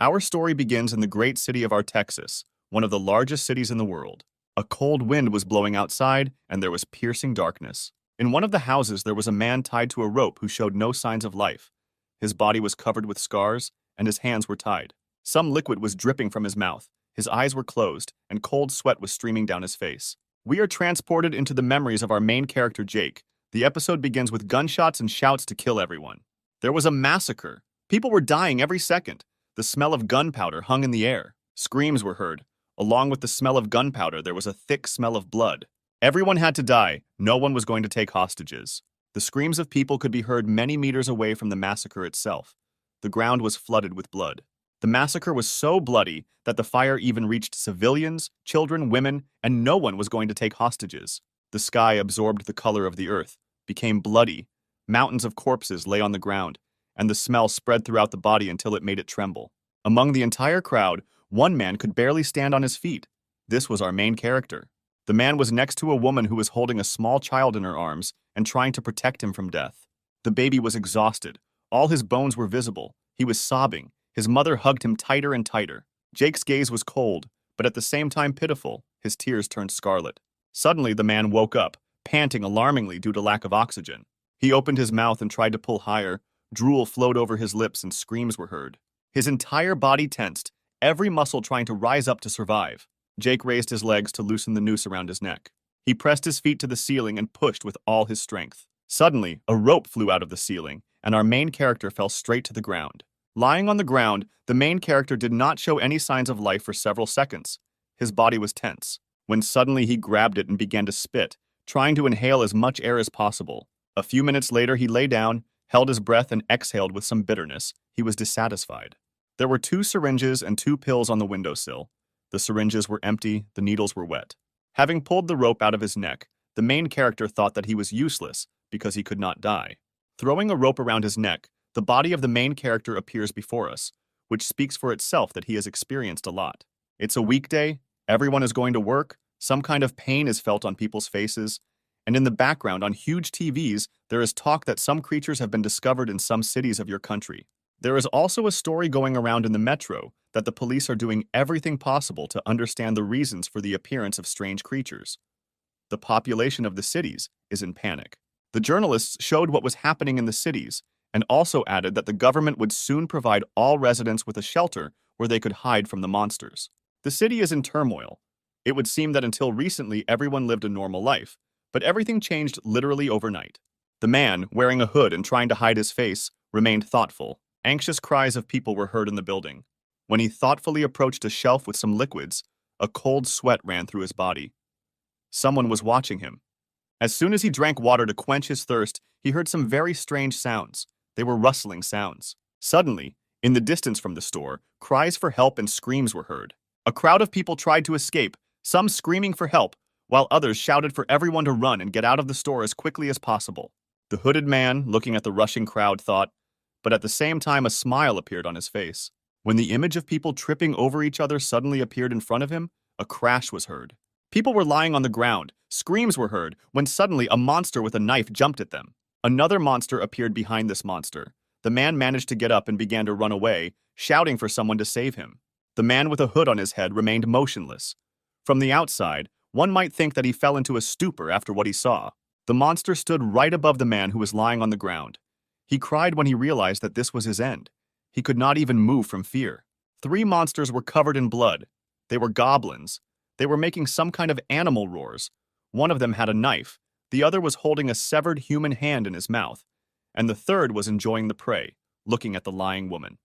Our story begins in the great city of Texas, one of the largest cities in the world. A cold wind was blowing outside, and there was piercing darkness. In one of the houses, there was a man tied to a rope who showed no signs of life. His body was covered with scars, and his hands were tied. Some liquid was dripping from his mouth, his eyes were closed, and cold sweat was streaming down his face. We are transported into the memories of our main character, Jake. The episode begins with gunshots and shouts to kill everyone. There was a massacre. People were dying every second. The smell of gunpowder hung in the air. Screams were heard. Along with the smell of gunpowder, there was a thick smell of blood. Everyone had to die. No one was going to take hostages. The screams of people could be heard many meters away from the massacre itself. The ground was flooded with blood. The massacre was so bloody that the fire even reached civilians, children, women, and no one was going to take hostages. The sky absorbed the color of the earth, became bloody. Mountains of corpses lay on the ground, and the smell spread throughout the body until it made it tremble. Among the entire crowd, one man could barely stand on his feet. This was our main character. The man was next to a woman who was holding a small child in her arms and trying to protect him from death. The baby was exhausted. All his bones were visible. He was sobbing. His mother hugged him tighter and tighter. Jake's gaze was cold, but at the same time pitiful. His tears turned scarlet. Suddenly, the man woke up, panting alarmingly due to lack of oxygen. He opened his mouth and tried to pull higher. Drool flowed over his lips and screams were heard. His entire body tensed, every muscle trying to rise up to survive. Jake raised his legs to loosen the noose around his neck. He pressed his feet to the ceiling and pushed with all his strength. Suddenly, a rope flew out of the ceiling, and our main character fell straight to the ground. Lying on the ground, the main character did not show any signs of life for several seconds. His body was tense, when suddenly he grabbed it and began to spit, trying to inhale as much air as possible. A few minutes later, he lay down, held his breath, and exhaled with some bitterness. He was dissatisfied. There were 2 syringes and 2 pills on the windowsill. The syringes were empty, the needles were wet. Having pulled the rope out of his neck, the main character thought that he was useless because he could not die. Throwing a rope around his neck, the body of the main character appears before us, which speaks for itself that he has experienced a lot. It's a weekday, everyone is going to work, some kind of pain is felt on people's faces, and in the background on huge TVs, there is talk that some creatures have been discovered in some cities of your country. There is also a story going around in the metro that the police are doing everything possible to understand the reasons for the appearance of strange creatures. The population of the cities is in panic. The journalists showed what was happening in the cities and also added that the government would soon provide all residents with a shelter where they could hide from the monsters. The city is in turmoil. It would seem that until recently everyone lived a normal life, but everything changed literally overnight. The man, wearing a hood and trying to hide his face, remained thoughtful. Anxious cries of people were heard in the building. When he thoughtfully approached a shelf with some liquids, a cold sweat ran through his body. Someone was watching him. As soon as he drank water to quench his thirst, he heard some very strange sounds. They were rustling sounds. Suddenly, in the distance from the store, cries for help and screams were heard. A crowd of people tried to escape, some screaming for help, while others shouted for everyone to run and get out of the store as quickly as possible. The hooded man, looking at the rushing crowd, thought, but at the same time a smile appeared on his face. When the image of people tripping over each other suddenly appeared in front of him, a crash was heard. People were lying on the ground. Screams were heard when suddenly a monster with a knife jumped at them. Another monster appeared behind this monster. The man managed to get up and began to run away, shouting for someone to save him. The man with a hood on his head remained motionless. From the outside, one might think that he fell into a stupor after what he saw. The monster stood right above the man who was lying on the ground. He cried when he realized that this was his end. He could not even move from fear. 3 monsters were covered in blood. They were goblins. They were making some kind of animal roars. One of them had a knife. The other was holding a severed human hand in his mouth. And the third was enjoying the prey, looking at the lying woman.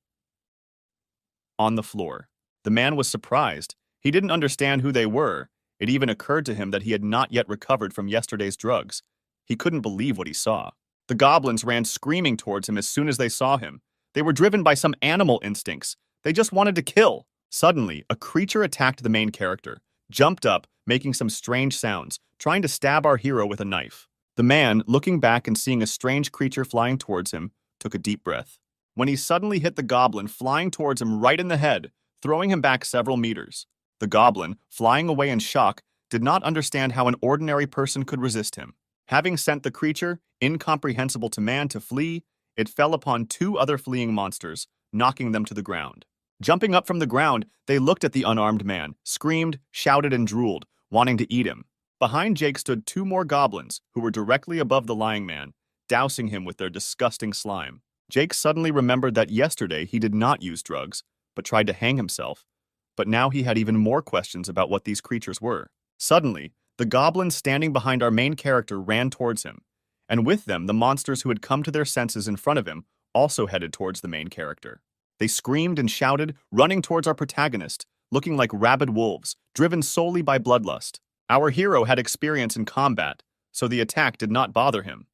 On the floor. The man was surprised. He didn't understand who they were. It even occurred to him that he had not yet recovered from yesterday's drugs. He couldn't believe what he saw. The goblins ran screaming towards him as soon as they saw him. They were driven by some animal instincts. They just wanted to kill. Suddenly, a creature attacked the main character, jumped up, making some strange sounds, trying to stab our hero with a knife. The man, looking back and seeing a strange creature flying towards him, took a deep breath. When he suddenly hit the goblin flying towards him right in the head, throwing him back several meters. The goblin, flying away in shock, did not understand how an ordinary person could resist him. Having sent the creature, incomprehensible to man, to flee, it fell upon 2 other fleeing monsters, knocking them to the ground. Jumping up from the ground, they looked at the unarmed man, screamed, shouted, and drooled, wanting to eat him. Behind Jake stood two more goblins, who were directly above the lying man, dousing him with their disgusting slime. Jake suddenly remembered that yesterday he did not use drugs, but tried to hang himself. But now he had even more questions about what these creatures were. Suddenly, the goblins standing behind our main character ran towards him, and with them the monsters who had come to their senses in front of him also headed towards the main character. They screamed and shouted, running towards our protagonist, looking like rabid wolves, driven solely by bloodlust. Our hero had experience in combat, so the attack did not bother him.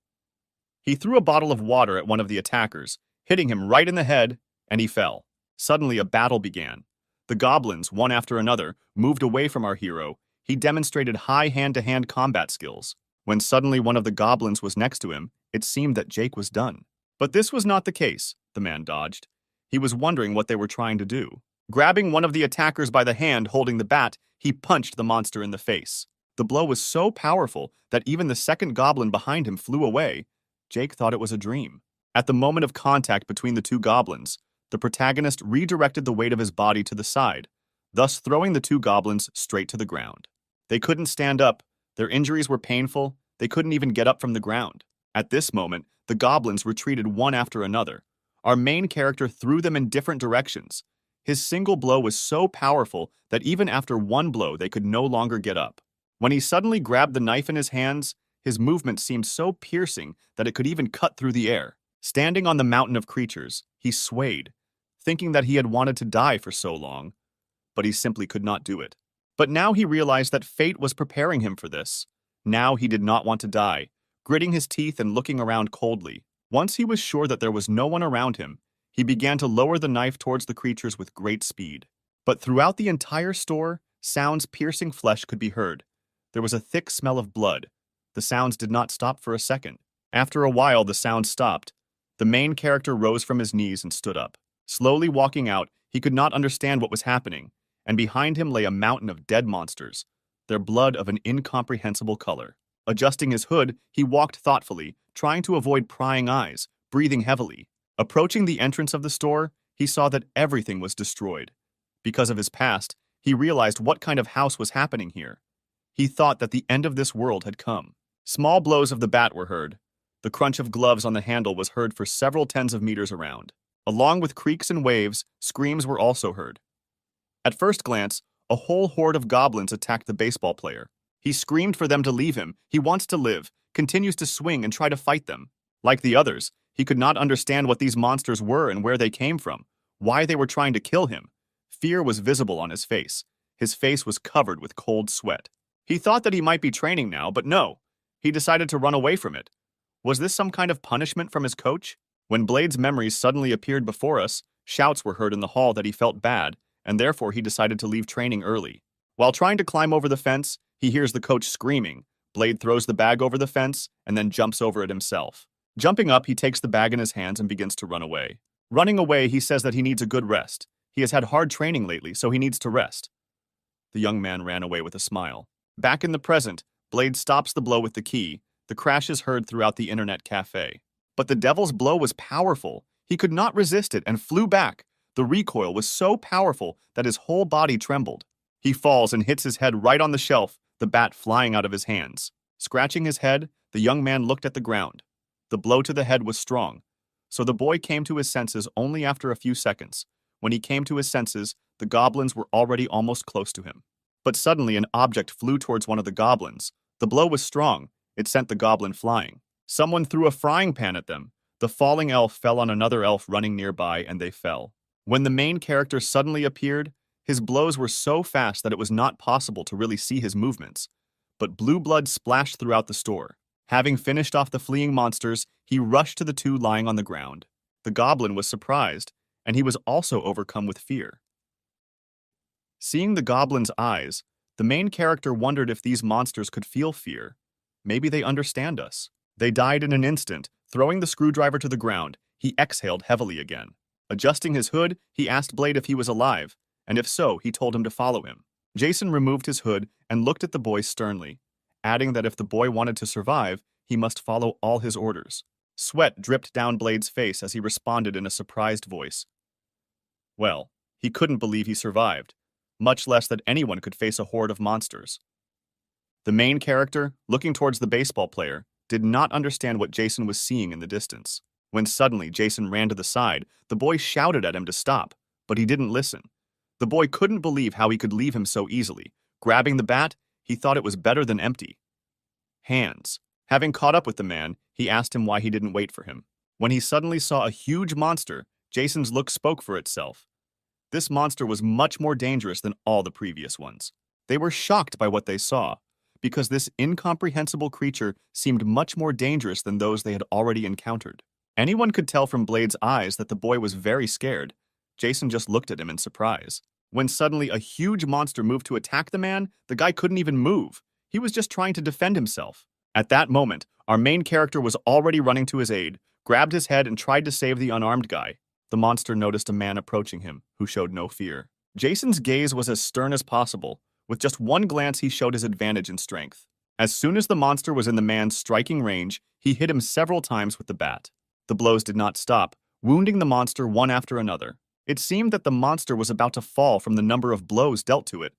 He threw a bottle of water at one of the attackers, hitting him right in the head, and he fell. Suddenly a battle began. The goblins, one after another, moved away from our hero. He demonstrated high hand-to-hand combat skills. When suddenly one of the goblins was next to him, it seemed that Jake was done. But this was not the case. The man dodged. He was wondering what they were trying to do. Grabbing one of the attackers by the hand holding the bat, he punched the monster in the face. The blow was so powerful that even the second goblin behind him flew away. Jake thought it was a dream. At the moment of contact between the two goblins, the protagonist redirected the weight of his body to the side, thus throwing the two goblins straight to the ground. They couldn't stand up. Their injuries were painful. They couldn't even get up from the ground. At this moment, the goblins retreated one after another. Our main character threw them in different directions. His single blow was so powerful that even after one blow, they could no longer get up. When he suddenly grabbed the knife in his hands, his movement seemed so piercing that it could even cut through the air. Standing on the mountain of creatures, he swayed, thinking that he had wanted to die for so long, but he simply could not do it. But now he realized that fate was preparing him for this. Now he did not want to die, gritting his teeth and looking around coldly. Once he was sure that there was no one around him, he began to lower the knife towards the creatures with great speed. But throughout the entire store, sounds piercing flesh could be heard. There was a thick smell of blood. The sounds did not stop for a second. After a while, the sounds stopped. The main character rose from his knees and stood up. Slowly walking out, he could not understand what was happening, and behind him lay a mountain of dead monsters, their blood of an incomprehensible color. Adjusting his hood, he walked thoughtfully, trying to avoid prying eyes, breathing heavily. Approaching the entrance of the store, he saw that everything was destroyed. Because of his past, he realized what kind of house was happening here. He thought that the end of this world had come. Small blows of the bat were heard. The crunch of gloves on the handle was heard for several tens of meters around. Along with creaks and waves, screams were also heard. At first glance, a whole horde of goblins attacked the baseball player. He screamed for them to leave him. He wants to live, continues to swing and try to fight them. Like the others, he could not understand what these monsters were and where they came from, why they were trying to kill him. Fear was visible on his face. His face was covered with cold sweat. He thought that he might be training now, but no. He decided to run away from it. Was this some kind of punishment from his coach? When Blade's memories suddenly appeared before us, shouts were heard in the hall that he felt bad, and therefore he decided to leave training early. While trying to climb over the fence, he hears the coach screaming. Blade throws the bag over the fence and then jumps over it himself. Jumping up, he takes the bag in his hands and begins to run away. Running away, he says that he needs a good rest. He has had hard training lately, so he needs to rest. The young man ran away with a smile. Back in the present, Blade stops the blow with the key. The crash is heard throughout the internet cafe. But the devil's blow was powerful. He could not resist it and flew back. The recoil was so powerful that his whole body trembled. He falls and hits his head right on the shelf, the bat flying out of his hands. Scratching his head, the young man looked at the ground. The blow to the head was strong, so the boy came to his senses only after a few seconds. When he came to his senses, the goblins were already almost close to him. But suddenly an object flew towards one of the goblins. The blow was strong. It sent the goblin flying. Someone threw a frying pan at them. The falling elf fell on another elf running nearby, and they fell. When the main character suddenly appeared, his blows were so fast that it was not possible to really see his movements. But blue blood splashed throughout the store. Having finished off the fleeing monsters, he rushed to the two lying on the ground. The goblin was surprised, and he was also overcome with fear. Seeing the goblin's eyes, the main character wondered if these monsters could feel fear. Maybe they understand us. They died in an instant. Throwing the screwdriver to the ground, he exhaled heavily again. Adjusting his hood, he asked Blade if he was alive, and if so, he told him to follow him. Jason removed his hood and looked at the boy sternly, adding that if the boy wanted to survive, he must follow all his orders. Sweat dripped down Blade's face as he responded in a surprised voice. Well, He couldn't believe he survived, much less that anyone could face a horde of monsters. The main character, looking towards the baseball player, did not understand what Jason was seeing in the distance. When suddenly Jason ran to the side, the boy shouted at him to stop, but he didn't listen. The boy couldn't believe how he could leave him so easily. Grabbing the bat, he thought it was better than empty hands. Having caught up with the man, he asked him why he didn't wait for him. When he suddenly saw a huge monster, Jason's look spoke for itself. This monster was much more dangerous than all the previous ones. They were shocked by what they saw, because this incomprehensible creature seemed much more dangerous than those they had already encountered. Anyone could tell from Blade's eyes that the boy was very scared. Jason just looked at him in surprise. When suddenly a huge monster moved to attack the man, the guy couldn't even move. He was just trying to defend himself. At that moment, our main character was already running to his aid, grabbed his head and tried to save the unarmed guy. The monster noticed a man approaching him, who showed no fear. Jason's gaze was as stern as possible. With just one glance, he showed his advantage in strength. As soon as the monster was in the man's striking range, he hit him several times with the bat. The blows did not stop, wounding the monster one after another. It seemed that the monster was about to fall from the number of blows dealt to it.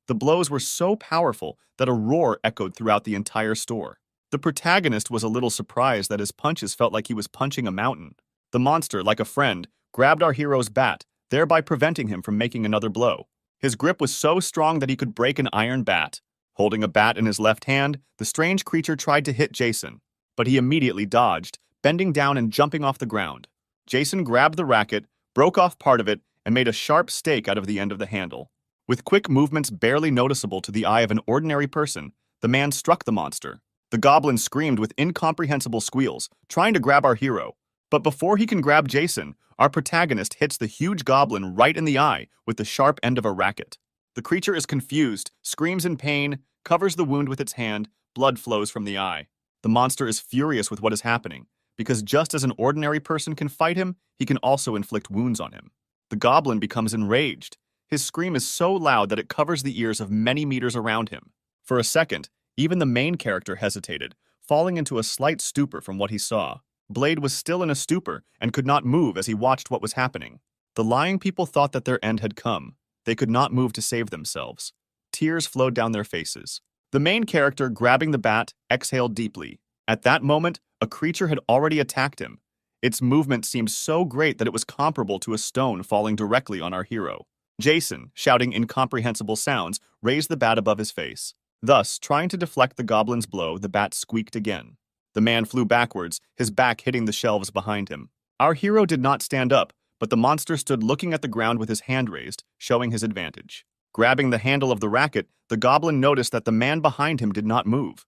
The blows were so powerful that a roar echoed throughout the entire store. The protagonist was a little surprised that his punches felt like he was punching a mountain. The monster, like a friend, grabbed our hero's bat, thereby preventing him from making another blow. His grip was so strong that he could break an iron bat. Holding a bat in his left hand, the strange creature tried to hit Jason, but he immediately dodged, bending down and jumping off the ground. Jason grabbed the racket, broke off part of it, and made a sharp stake out of the end of the handle. With quick movements barely noticeable to the eye of an ordinary person, the man struck the monster. The goblin screamed with incomprehensible squeals, trying to grab our hero. But before he can grab Jason, our protagonist hits the huge goblin right in the eye with the sharp end of a racket. The creature is confused, screams in pain, covers the wound with its hand, blood flows from the eye. The monster is furious with what is happening, because just as an ordinary person can fight him, he can also inflict wounds on him. The goblin becomes enraged. His scream is so loud that it covers the ears of many meters around him. For a second, even the main character hesitated, falling into a slight stupor from what he saw. Blade was still in a stupor and could not move as he watched what was happening. The lying people thought that their end had come. They could not move to save themselves. Tears flowed down their faces. The main character, grabbing the bat, exhaled deeply. At that moment, a creature had already attacked him. Its movement seemed so great that it was comparable to a stone falling directly on our hero. Jason, shouting incomprehensible sounds, raised the bat above his face. Thus, trying to deflect the goblin's blow, the bat squeaked again. The man flew backwards, his back hitting the shelves behind him. Our hero did not stand up, but the monster stood looking at the ground with his hand raised, showing his advantage. Grabbing the handle of the racket, the goblin noticed that the man behind him did not move.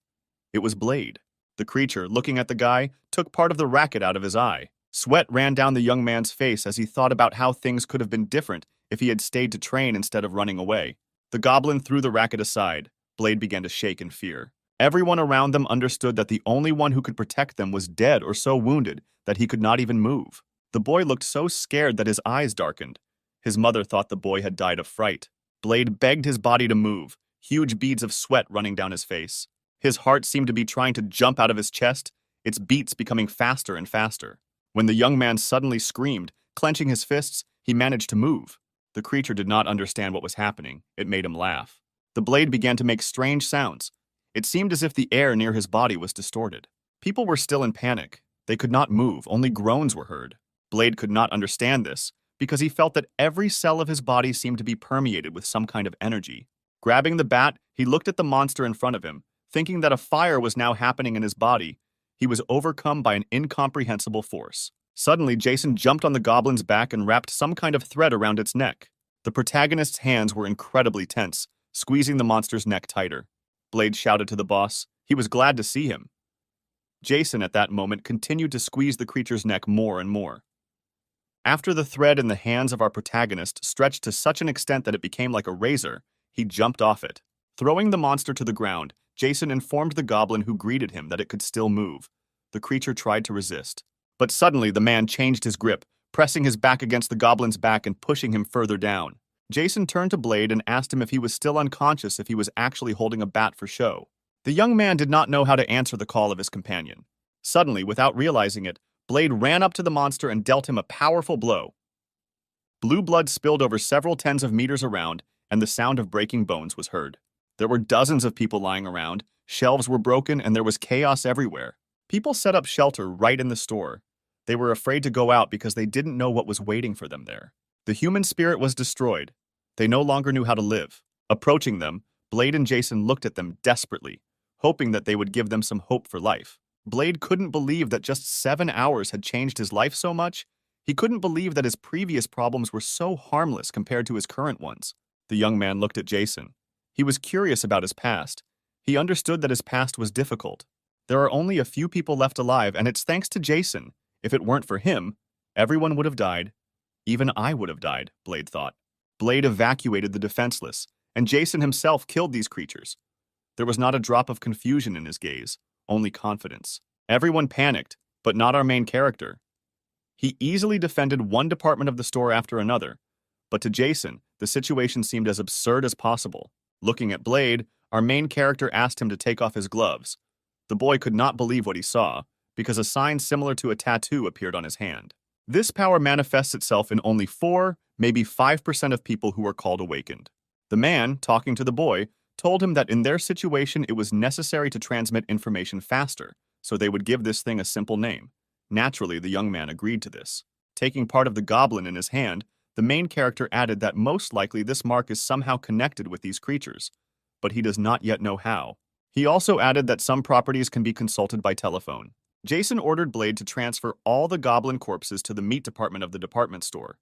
It was Blade. The creature, looking at the guy, took part of the racket out of his eye. Sweat ran down the young man's face as he thought about how things could have been different if he had stayed to train instead of running away. The goblin threw the racket aside. Blade began to shake in fear. Everyone around them understood that the only one who could protect them was dead or so wounded that he could not even move. The boy looked so scared that his eyes darkened. His mother thought the boy had died of fright. Blade begged his body to move, huge beads of sweat running down his face. His heart seemed to be trying to jump out of his chest, its beats becoming faster and faster. When the young man suddenly screamed, clenching his fists, he managed to move. The creature did not understand what was happening. It made him laugh. The blade began to make strange sounds. It seemed as if the air near his body was distorted. People were still in panic. They could not move, only groans were heard. Blade could not understand this, because he felt that every cell of his body seemed to be permeated with some kind of energy. Grabbing the bat, he looked at the monster in front of him, thinking that a fire was now happening in his body. He was overcome by an incomprehensible force. Suddenly, Jason jumped on the goblin's back and wrapped some kind of thread around its neck. The protagonist's hands were incredibly tense, squeezing the monster's neck tighter. Blade shouted to the boss. He was glad to see him. Jason, at that moment, continued to squeeze the creature's neck more and more. After the thread in the hands of our protagonist stretched to such an extent that it became like a razor, he jumped off it. Throwing the monster to the ground, Jason informed the goblin who greeted him that it could still move. The creature tried to resist. But suddenly the man changed his grip, pressing his back against the goblin's back and pushing him further down. Jason turned to Blade and asked him if he was still unconscious if he was actually holding a bat for show. The young man did not know how to answer the call of his companion. Suddenly, without realizing it, Blade ran up to the monster and dealt him a powerful blow. Blue blood spilled over several tens of meters around, and the sound of breaking bones was heard. There were dozens of people lying around, shelves were broken, and there was chaos everywhere. People set up shelter right in the store. They were afraid to go out because they didn't know what was waiting for them there. The human spirit was destroyed. They no longer knew how to live. Approaching them, Blade and Jason looked at them desperately, hoping that they would give them some hope for life. Blade couldn't believe that just 7 hours had changed his life so much. He couldn't believe that his previous problems were so harmless compared to his current ones. The young man looked at Jason. He was curious about his past. He understood that his past was difficult. There are only a few people left alive, and it's thanks to Jason. If it weren't for him, everyone would have died. Even I would have died, Blade thought. Blade evacuated the defenseless, and Jason himself killed these creatures. There was not a drop of confusion in his gaze, only confidence. Everyone panicked, but not our main character. He easily defended one department of the store after another, but to Jason, the situation seemed as absurd as possible. Looking at Blade, our main character asked him to take off his gloves. The boy could not believe what he saw, because a sign similar to a tattoo appeared on his hand. This power manifests itself in only 4, maybe 5% of people who are called awakened. The man, talking to the boy, told him that in their situation it was necessary to transmit information faster, so they would give this thing a simple name. Naturally, the young man agreed to this. Taking part of the goblin in his hand, the main character added that most likely this mark is somehow connected with these creatures, but he does not yet know how. He also added that some properties can be consulted by telephone. Jason ordered Blade to transfer all the goblin corpses to the meat department of the department store.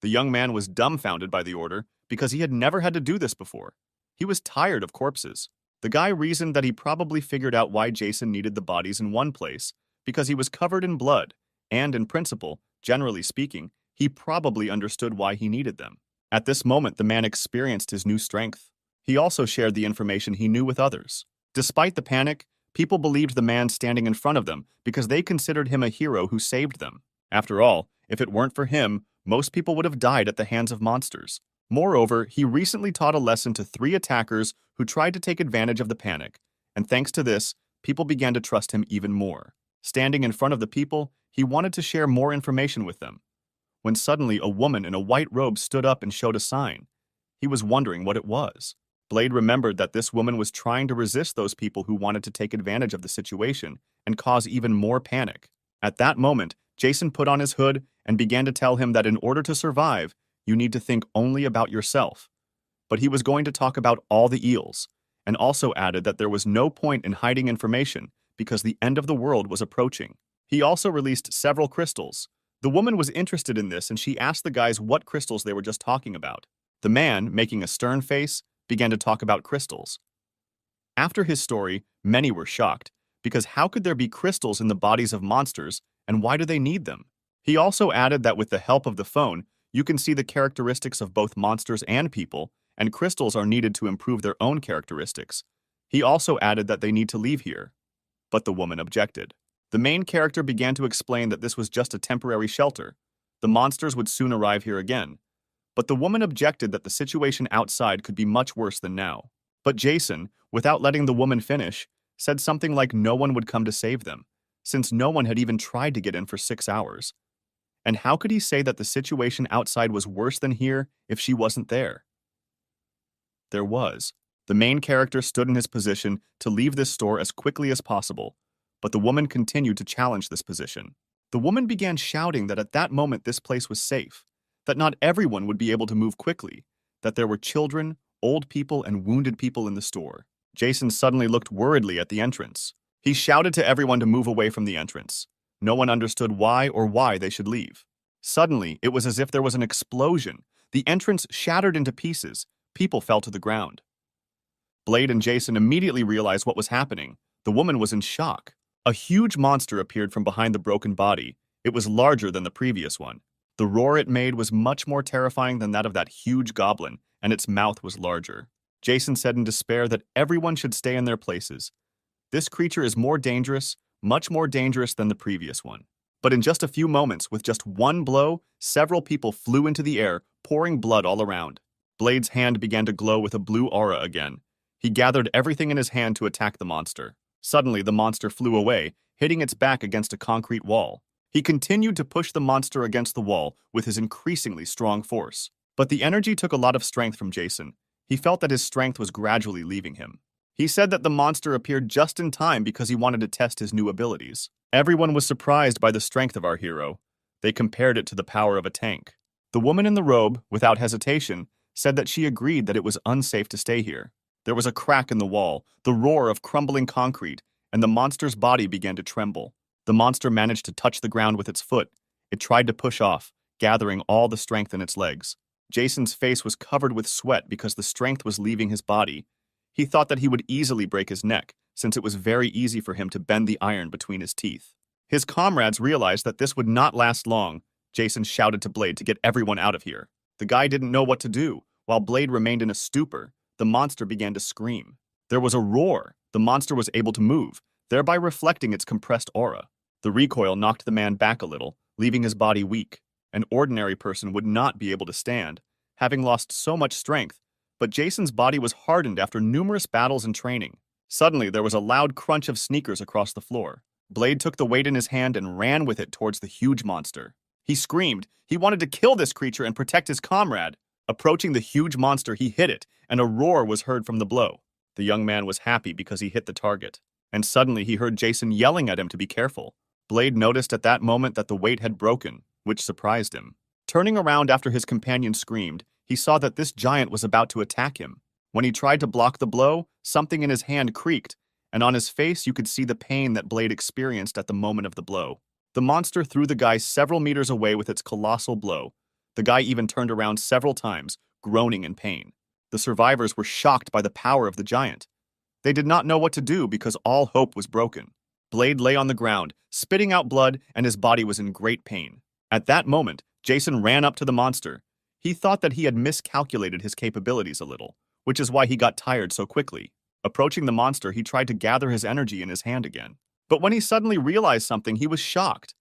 The young man was dumbfounded by the order because he had never had to do this before. He was tired of corpses. The guy reasoned that he probably figured out why Jason needed the bodies in one place, because he was covered in blood, and in principle, generally speaking, he probably understood why he needed them. At this moment, the man experienced his new strength. He also shared the information he knew with others. Despite the panic, people believed the man standing in front of them because they considered him a hero who saved them. After all, if it weren't for him, most people would have died at the hands of monsters. Moreover, he recently taught a lesson to 3 attackers who tried to take advantage of the panic, and thanks to this, people began to trust him even more. Standing in front of the people, he wanted to share more information with them. When suddenly a woman in a white robe stood up and showed a sign. He was wondering what it was. Blade remembered that this woman was trying to resist those people who wanted to take advantage of the situation and cause even more panic. At that moment, Jason put on his hood and began to tell him that in order to survive, you need to think only about yourself. But he was going to talk about all the eels, and also added that there was no point in hiding information because the end of the world was approaching. He also released several crystals. The woman was interested in this and she asked the guys what crystals they were just talking about. The man, making a stern face, began to talk about crystals. After his story, many were shocked, because how could there be crystals in the bodies of monsters, and why do they need them? He also added that with the help of the phone, you can see the characteristics of both monsters and people, and crystals are needed to improve their own characteristics. He also added that they need to leave here. But the woman objected. The main character began to explain that this was just a temporary shelter. The monsters would soon arrive here again. But the woman objected that the situation outside could be much worse than now. But Jason, without letting the woman finish, said something like no one would come to save them, since no one had even tried to get in for 6 hours. And how could he say that the situation outside was worse than here if she wasn't there? There was. The main character stood in his position to leave this store as quickly as possible, but the woman continued to challenge this position. The woman began shouting that at that moment this place was safe, that not everyone would be able to move quickly, that there were children, old people, and wounded people in the store. Jason suddenly looked worriedly at the entrance. He shouted to everyone to move away from the entrance. No one understood why or why they should leave. Suddenly, it was as if there was an explosion. The entrance shattered into pieces. People fell to the ground. Blade and Jason immediately realized what was happening. The woman was in shock. A huge monster appeared from behind the broken body. It was larger than the previous one. The roar it made was much more terrifying than that of that huge goblin, and its mouth was larger. Jason said in despair that everyone should stay in their places. This creature is more dangerous, much more dangerous than the previous one. But in just a few moments, with just one blow, several people flew into the air, pouring blood all around. Blade's hand began to glow with a blue aura again. He gathered everything in his hand to attack the monster. Suddenly, the monster flew away, hitting its back against a concrete wall. He continued to push the monster against the wall with his increasingly strong force. But the energy took a lot of strength from Jason. He felt that his strength was gradually leaving him. He said that the monster appeared just in time because he wanted to test his new abilities. Everyone was surprised by the strength of our hero. They compared it to the power of a tank. The woman in the robe, without hesitation, said that she agreed that it was unsafe to stay here. There was a crack in the wall, the roar of crumbling concrete, and the monster's body began to tremble. The monster managed to touch the ground with its foot. It tried to push off, gathering all the strength in its legs. Jason's face was covered with sweat because the strength was leaving his body. He thought that he would easily break his neck, since it was very easy for him to bend the iron between his teeth. His comrades realized that this would not last long. Jason shouted to Blade to get everyone out of here. The guy didn't know what to do. While Blade remained in a stupor, the monster began to scream. There was a roar. The monster was able to move, thereby reflecting its compressed aura. The recoil knocked the man back a little, leaving his body weak. An ordinary person would not be able to stand, having lost so much strength, but Jason's body was hardened after numerous battles and training. Suddenly, there was a loud crunch of sneakers across the floor. Blade took the weight in his hand and ran with it towards the huge monster. He screamed. He wanted to kill this creature and protect his comrade. Approaching the huge monster, he hit it, and a roar was heard from the blow. The young man was happy because he hit the target. And suddenly he heard Jason yelling at him to be careful. Blade noticed at that moment that the weight had broken, which surprised him. Turning around after his companion screamed, he saw that this giant was about to attack him. When he tried to block the blow, something in his hand creaked, and on his face you could see the pain that Blade experienced at the moment of the blow. The monster threw the guy several meters away with its colossal blow. The guy even turned around several times, groaning in pain. The survivors were shocked by the power of the giant. They did not know what to do because all hope was broken. Blade lay on the ground, spitting out blood, and his body was in great pain. At that moment, Jason ran up to the monster. He thought that he had miscalculated his capabilities a little, which is why he got tired so quickly. Approaching the monster, he tried to gather his energy in his hand again. But when he suddenly realized something, he was shocked.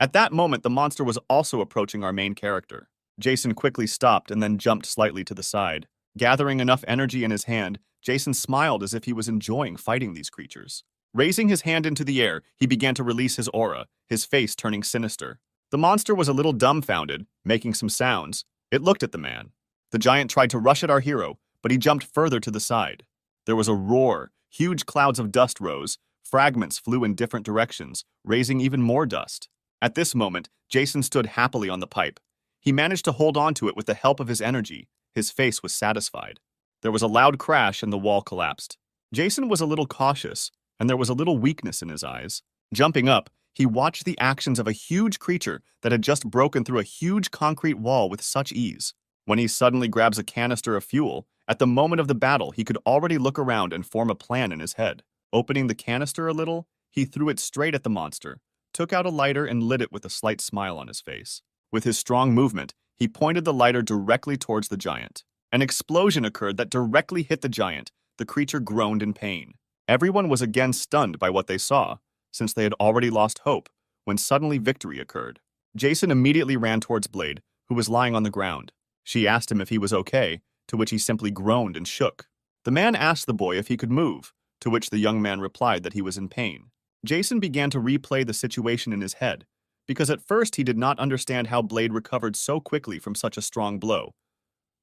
At that moment, the monster was also approaching our main character. Jason quickly stopped and then jumped slightly to the side. Gathering enough energy in his hand, Jason smiled as if he was enjoying fighting these creatures. Raising his hand into the air, he began to release his aura, his face turning sinister. The monster was a little dumbfounded, making some sounds. It looked at the man. The giant tried to rush at our hero, but he jumped further to the side. There was a roar. Huge clouds of dust rose. Fragments flew in different directions, raising even more dust. At this moment, Jason stood happily on the pipe. He managed to hold on to it with the help of his energy. His face was satisfied. There was a loud crash and the wall collapsed. Jason was a little cautious, and there was a little weakness in his eyes. Jumping up, he watched the actions of a huge creature that had just broken through a huge concrete wall with such ease. When he suddenly grabs a canister of fuel, at the moment of the battle, he could already look around and form a plan in his head. Opening the canister a little, he threw it straight at the monster, took out a lighter and lit it with a slight smile on his face. With his strong movement, he pointed the lighter directly towards the giant. An explosion occurred that directly hit the giant. The creature groaned in pain. Everyone was again stunned by what they saw, since they had already lost hope, when suddenly victory occurred. Jason immediately ran towards Blade, who was lying on the ground. She asked him if he was okay, to which he simply groaned and shook. The man asked the boy if he could move, to which the young man replied that he was in pain. Jason began to replay the situation in his head, because at first he did not understand how Blade recovered so quickly from such a strong blow.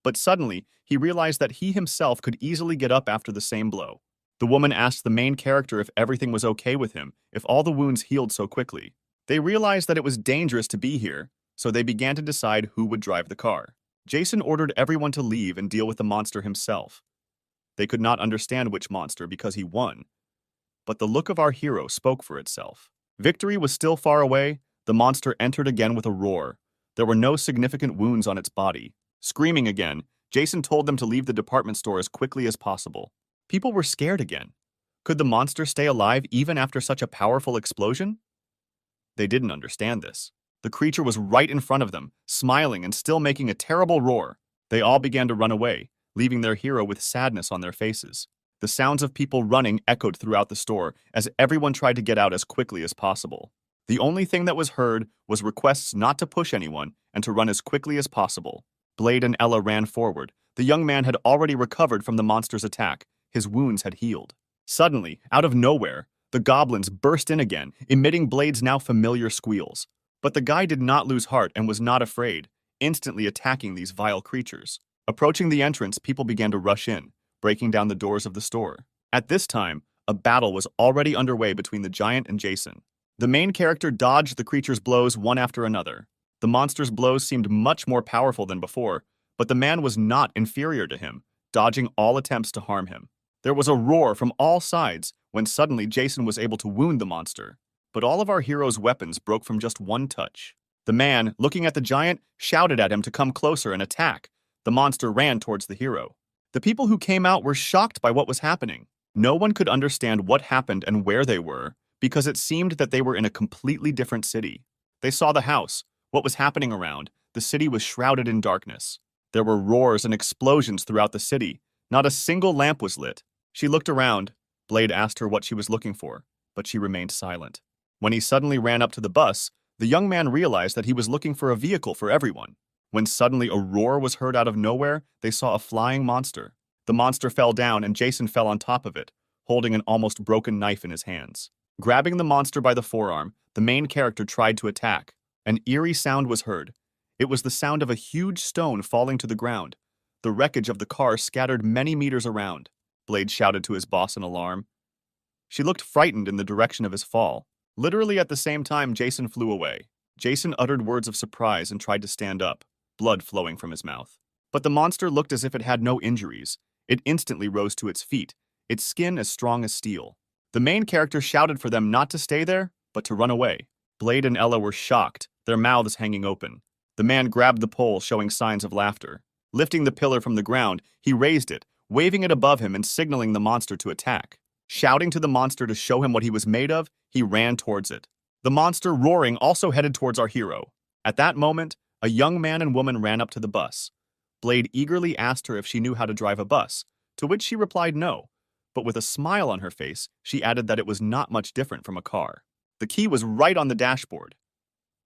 But suddenly, he realized that he himself could easily get up after the same blow. The woman asked the main character if everything was okay with him, if all the wounds healed so quickly. They realized that it was dangerous to be here, so they began to decide who would drive the car. Jason ordered everyone to leave and deal with the monster himself. They could not understand which monster because he won, but the look of our hero spoke for itself. Victory was still far away. The monster entered again with a roar. There were no significant wounds on its body. Screaming again, Jason told them to leave the department store as quickly as possible. People were scared again. Could the monster stay alive even after such a powerful explosion? They didn't understand this. The creature was right in front of them, smiling and still making a terrible roar. They all began to run away, leaving their hero with sadness on their faces. The sounds of people running echoed throughout the store as everyone tried to get out as quickly as possible. The only thing that was heard was requests not to push anyone and to run as quickly as possible. Blade and Ella ran forward. The young man had already recovered from the monster's attack. His wounds had healed. Suddenly, out of nowhere, the goblins burst in again, emitting Blade's now familiar squeals. But the guy did not lose heart and was not afraid, instantly attacking these vile creatures. Approaching the entrance, people began to rush in, breaking down the doors of the store. At this time, a battle was already underway between the giant and Jason. The main character dodged the creature's blows one after another. The monster's blows seemed much more powerful than before, but the man was not inferior to him, dodging all attempts to harm him. There was a roar from all sides when suddenly Jason was able to wound the monster. But all of our hero's weapons broke from just one touch. The man, looking at the giant, shouted at him to come closer and attack. The monster ran towards the hero. The people who came out were shocked by what was happening. No one could understand what happened and where they were, because it seemed that they were in a completely different city. They saw the house, what was happening around. The city was shrouded in darkness. There were roars and explosions throughout the city. Not a single lamp was lit. She looked around. Blade asked her what she was looking for, but she remained silent. When he suddenly ran up to the bus, the young man realized that he was looking for a vehicle for everyone. When suddenly a roar was heard out of nowhere, they saw a flying monster. The monster fell down and Jason fell on top of it, holding an almost broken knife in his hands. Grabbing the monster by the forearm, the main character tried to attack. An eerie sound was heard. It was the sound of a huge stone falling to the ground. The wreckage of the car scattered many meters around. Blade shouted to his boss in alarm. She looked frightened in the direction of his fall. Literally at the same time, Jason flew away. Jason uttered words of surprise and tried to stand up, blood flowing from his mouth. But the monster looked as if it had no injuries. It instantly rose to its feet, its skin as strong as steel. The main character shouted for them not to stay there, but to run away. Blade and Ella were shocked, their mouths hanging open. The man grabbed the pole, showing signs of laughter. Lifting the pillar from the ground, he raised it, waving it above him and signaling the monster to attack. Shouting to the monster to show him what he was made of, he ran towards it. The monster, roaring, also headed towards our hero. At that moment, a young man and woman ran up to the bus. Blade eagerly asked her if she knew how to drive a bus, to which she replied no. But with a smile on her face, she added that it was not much different from a car. The key was right on the dashboard.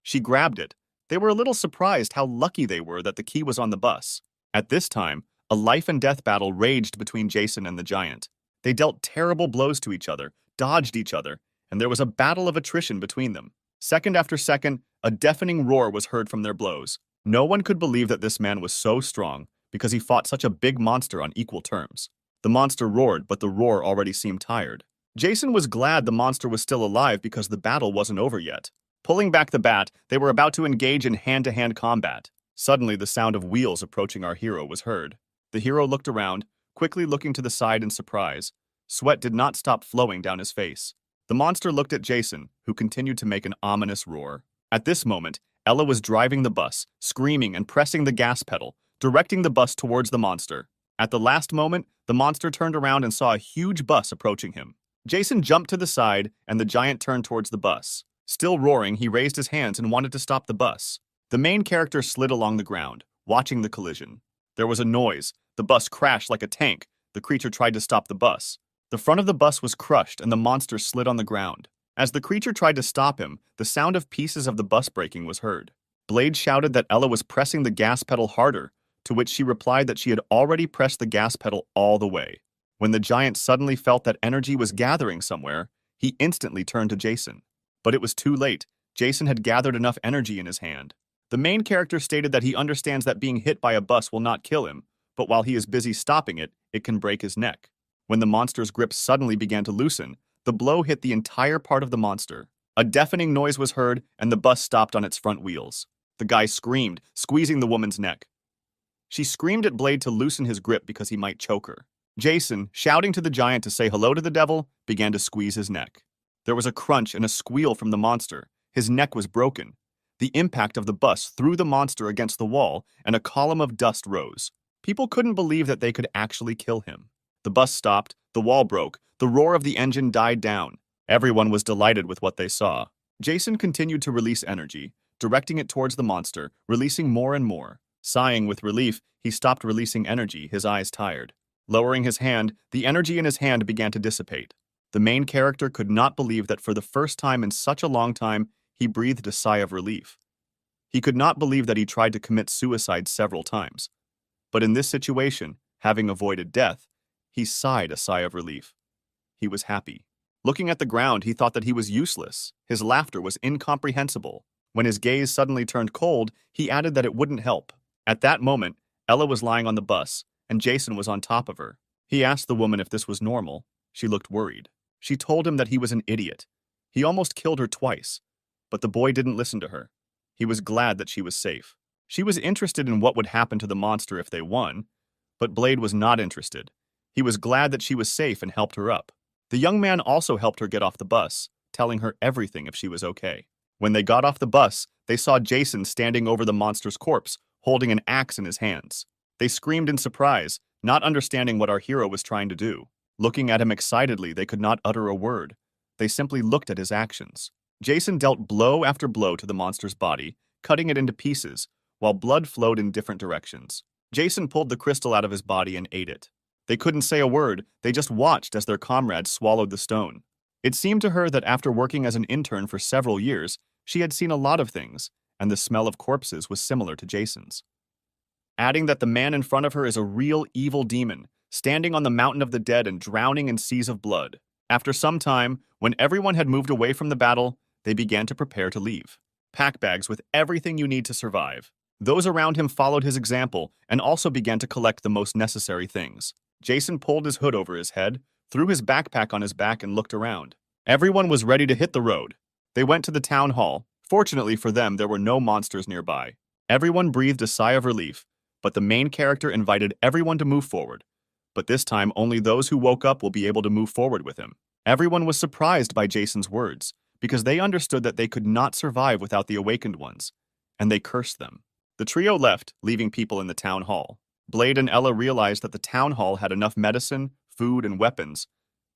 She grabbed it. They were a little surprised how lucky they were that the key was on the bus. At this time, a life and death battle raged between Jason and the giant. They dealt terrible blows to each other, dodged each other, and there was a battle of attrition between them. Second after second, a deafening roar was heard from their blows. No one could believe that this man was so strong because he fought such a big monster on equal terms. The monster roared, but the roar already seemed tired. Jason was glad the monster was still alive because the battle wasn't over yet. Pulling back the bat, they were about to engage in hand-to-hand combat. Suddenly, the sound of wheels approaching our hero was heard. The hero looked around, quickly looking to the side in surprise. Sweat did not stop flowing down his face. The monster looked at Jason, who continued to make an ominous roar. At this moment, Ella was driving the bus, screaming and pressing the gas pedal, directing the bus towards the monster. At the last moment, the monster turned around and saw a huge bus approaching him. Jason jumped to the side, and the giant turned towards the bus. Still roaring, he raised his hands and wanted to stop the bus. The main character slid along the ground, watching the collision. There was a noise. The bus crashed like a tank. The creature tried to stop the bus. The front of the bus was crushed, and the monster slid on the ground. As the creature tried to stop him, the sound of pieces of the bus breaking was heard. Blade shouted that Ella was pressing the gas pedal harder, to which she replied that she had already pressed the gas pedal all the way. When the giant suddenly felt that energy was gathering somewhere, he instantly turned to Jason. But it was too late. Jason had gathered enough energy in his hand. The main character stated that he understands that being hit by a bus will not kill him, but while he is busy stopping it, it can break his neck. When the monster's grip suddenly began to loosen, the blow hit the entire part of the monster. A deafening noise was heard, and the bus stopped on its front wheels. The guy screamed, squeezing the woman's neck. She screamed at Blade to loosen his grip because he might choke her. Jason, shouting to the giant to say hello to the devil, began to squeeze his neck. There was a crunch and a squeal from the monster. His neck was broken. The impact of the bus threw the monster against the wall, and a column of dust rose. People couldn't believe that they could actually kill him. The bus stopped, the wall broke, the roar of the engine died down. Everyone was delighted with what they saw. Jason continued to release energy, directing it towards the monster, releasing more and more. Sighing with relief, he stopped releasing energy, his eyes tired. Lowering his hand, the energy in his hand began to dissipate. The main character could not believe that for the first time in such a long time, he breathed a sigh of relief. He could not believe that he tried to commit suicide several times. But in this situation, having avoided death, he sighed a sigh of relief. He was happy. Looking at the ground, he thought that he was useless. His laughter was incomprehensible. When his gaze suddenly turned cold, he added that it wouldn't help. At that moment, Ella was lying on the bus, and Jason was on top of her. He asked the woman if this was normal. She looked worried. She told him that he was an idiot. He almost killed her twice. But the boy didn't listen to her. He was glad that she was safe. She was interested in what would happen to the monster if they won, but Blade was not interested. He was glad that she was safe and helped her up. The young man also helped her get off the bus, telling her everything if she was okay. When they got off the bus, they saw Jason standing over the monster's corpse, holding an axe in his hands. They screamed in surprise, not understanding what our hero was trying to do. Looking at him excitedly, they could not utter a word. They simply looked at his actions. Jason dealt blow after blow to the monster's body, cutting it into pieces, while blood flowed in different directions. Jason pulled the crystal out of his body and ate it. They couldn't say a word, they just watched as their comrades swallowed the stone. It seemed to her that after working as an intern for several years, she had seen a lot of things, and the smell of corpses was similar to Jason's. Adding that the man in front of her is a real evil demon, standing on the mountain of the dead and drowning in seas of blood. After some time, when everyone had moved away from the battle, they began to prepare to leave. Pack bags with everything you need to survive. Those around him followed his example and also began to collect the most necessary things. Jason pulled his hood over his head, threw his backpack on his back, and looked around. Everyone was ready to hit the road. They went to the town hall. Fortunately for them, there were no monsters nearby. Everyone breathed a sigh of relief, but the main character invited everyone to move forward. But this time, only those who woke up will be able to move forward with him. Everyone was surprised by Jason's words, because they understood that they could not survive without the awakened ones, and they cursed them. The trio left, leaving people in the town hall. Blade and Ella realized that the town hall had enough medicine, food, and weapons.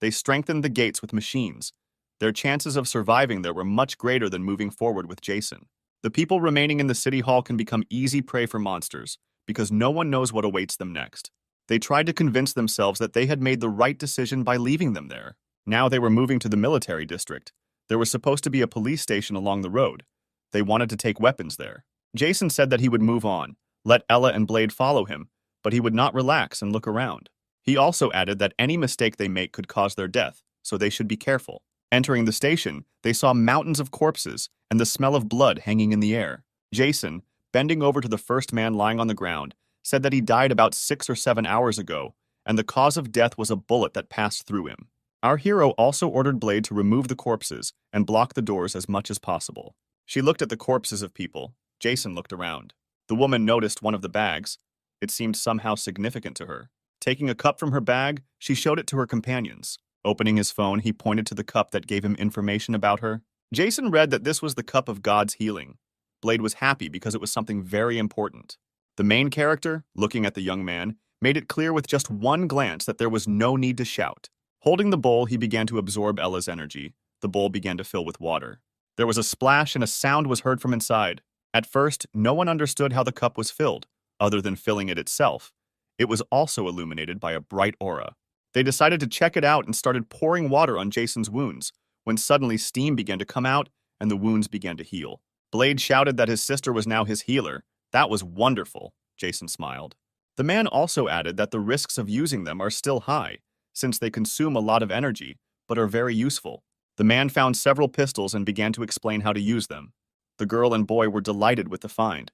They strengthened the gates with machines. Their chances of surviving there were much greater than moving forward with Jason. The people remaining in the city hall can become easy prey for monsters, because no one knows what awaits them next. They tried to convince themselves that they had made the right decision by leaving them there. Now they were moving to the military district. There was supposed to be a police station along the road. They wanted to take weapons there. Jason said that he would move on, let Ella and Blade follow him, but he would not relax and look around. He also added that any mistake they make could cause their death, so they should be careful. Entering the station, they saw mountains of corpses and the smell of blood hanging in the air. Jason, bending over to the first man lying on the ground, said that he died about 6 or 7 hours ago, and the cause of death was a bullet that passed through him. Our hero also ordered Blade to remove the corpses and block the doors as much as possible. She looked at the corpses of people. Jason looked around. The woman noticed one of the bags. It seemed somehow significant to her. Taking a cup from her bag, she showed it to her companions. Opening his phone, he pointed to the cup that gave him information about her. Jason read that this was the cup of God's healing. Blade was happy because it was something very important. The main character, looking at the young man, made it clear with just one glance that there was no need to shout. Holding the bowl, he began to absorb Ella's energy. The bowl began to fill with water. There was a splash and a sound was heard from inside. At first, no one understood how the cup was filled, other than filling it itself. It was also illuminated by a bright aura. They decided to check it out and started pouring water on Jason's wounds, when suddenly steam began to come out and the wounds began to heal. Blade shouted that his sister was now his healer. That was wonderful, Jason smiled. The man also added that the risks of using them are still high, since they consume a lot of energy, but are very useful. The man found several pistols and began to explain how to use them. The girl and boy were delighted with the find.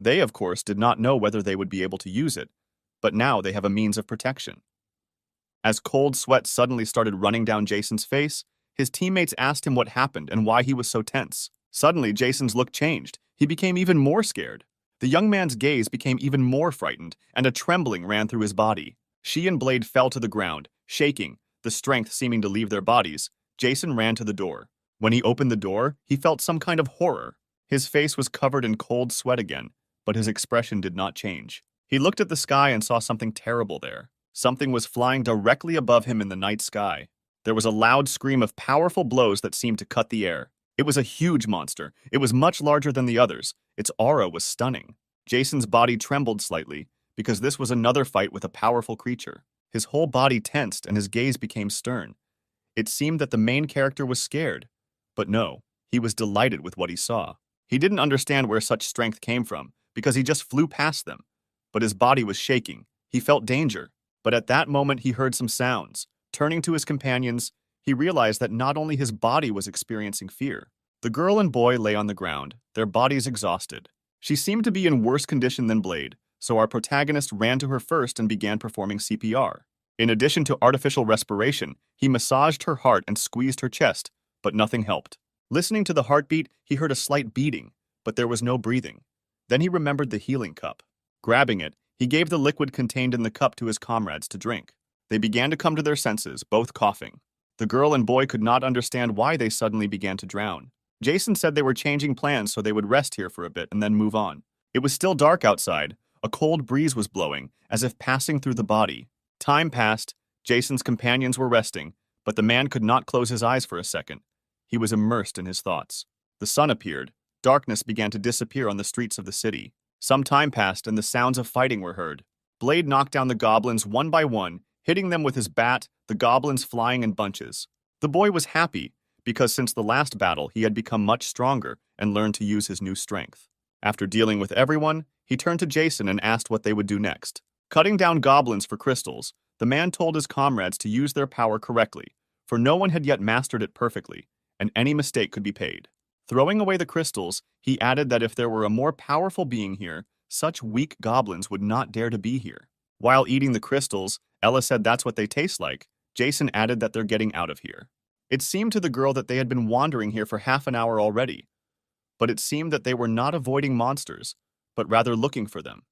They, of course, did not know whether they would be able to use it, but now they have a means of protection. As cold sweat suddenly started running down Jason's face, his teammates asked him what happened and why he was so tense. Suddenly, Jason's look changed. He became even more scared. The young man's gaze became even more frightened, and a trembling ran through his body. She and Blade fell to the ground, shaking, the strength seeming to leave their bodies. Jason ran to the door. When he opened the door, he felt some kind of horror. His face was covered in cold sweat again, but his expression did not change. He looked at the sky and saw something terrible there. Something was flying directly above him in the night sky. There was a loud scream of powerful blows that seemed to cut the air. It was a huge monster. It was much larger than the others. Its aura was stunning. Jason's body trembled slightly, because this was another fight with a powerful creature. His whole body tensed and his gaze became stern. It seemed that the main character was scared. But no, he was delighted with what he saw. He didn't understand where such strength came from, because he just flew past them. But his body was shaking. He felt danger. But at that moment he heard some sounds. Turning to his companions, he realized that not only his body was experiencing fear, The girl and boy lay on the ground, their bodies exhausted. She seemed to be in worse condition than Blade, so our protagonist ran to her first and began performing CPR. In addition to artificial respiration, he massaged her heart and squeezed her chest, but nothing helped. Listening to the heartbeat, he heard a slight beating, but there was no breathing. Then he remembered the healing cup. Grabbing it, he gave the liquid contained in the cup to his comrades to drink. They began to come to their senses, both coughing. The girl and boy could not understand why they suddenly began to drown. Jason said they were changing plans so they would rest here for a bit and then move on. It was still dark outside. A cold breeze was blowing, as if passing through the body. Time passed. Jason's companions were resting, but the man could not close his eyes for a second. He was immersed in his thoughts. The sun appeared. Darkness began to disappear on the streets of the city. Some time passed and the sounds of fighting were heard. Blade knocked down the goblins one by one, hitting them with his bat, the goblins flying in bunches. The boy was happy, because since the last battle he had become much stronger and learned to use his new strength. After dealing with everyone, he turned to Jason and asked what they would do next. Cutting down goblins for crystals, the man told his comrades to use their power correctly, for no one had yet mastered it perfectly, and any mistake could be paid. Throwing away the crystals, he added that if there were a more powerful being here, such weak goblins would not dare to be here. While eating the crystals, Ella said that's what they taste like. Jason added that they're getting out of here. It seemed to the girl that they had been wandering here for half an hour already, but it seemed that they were not avoiding monsters, but rather looking for them.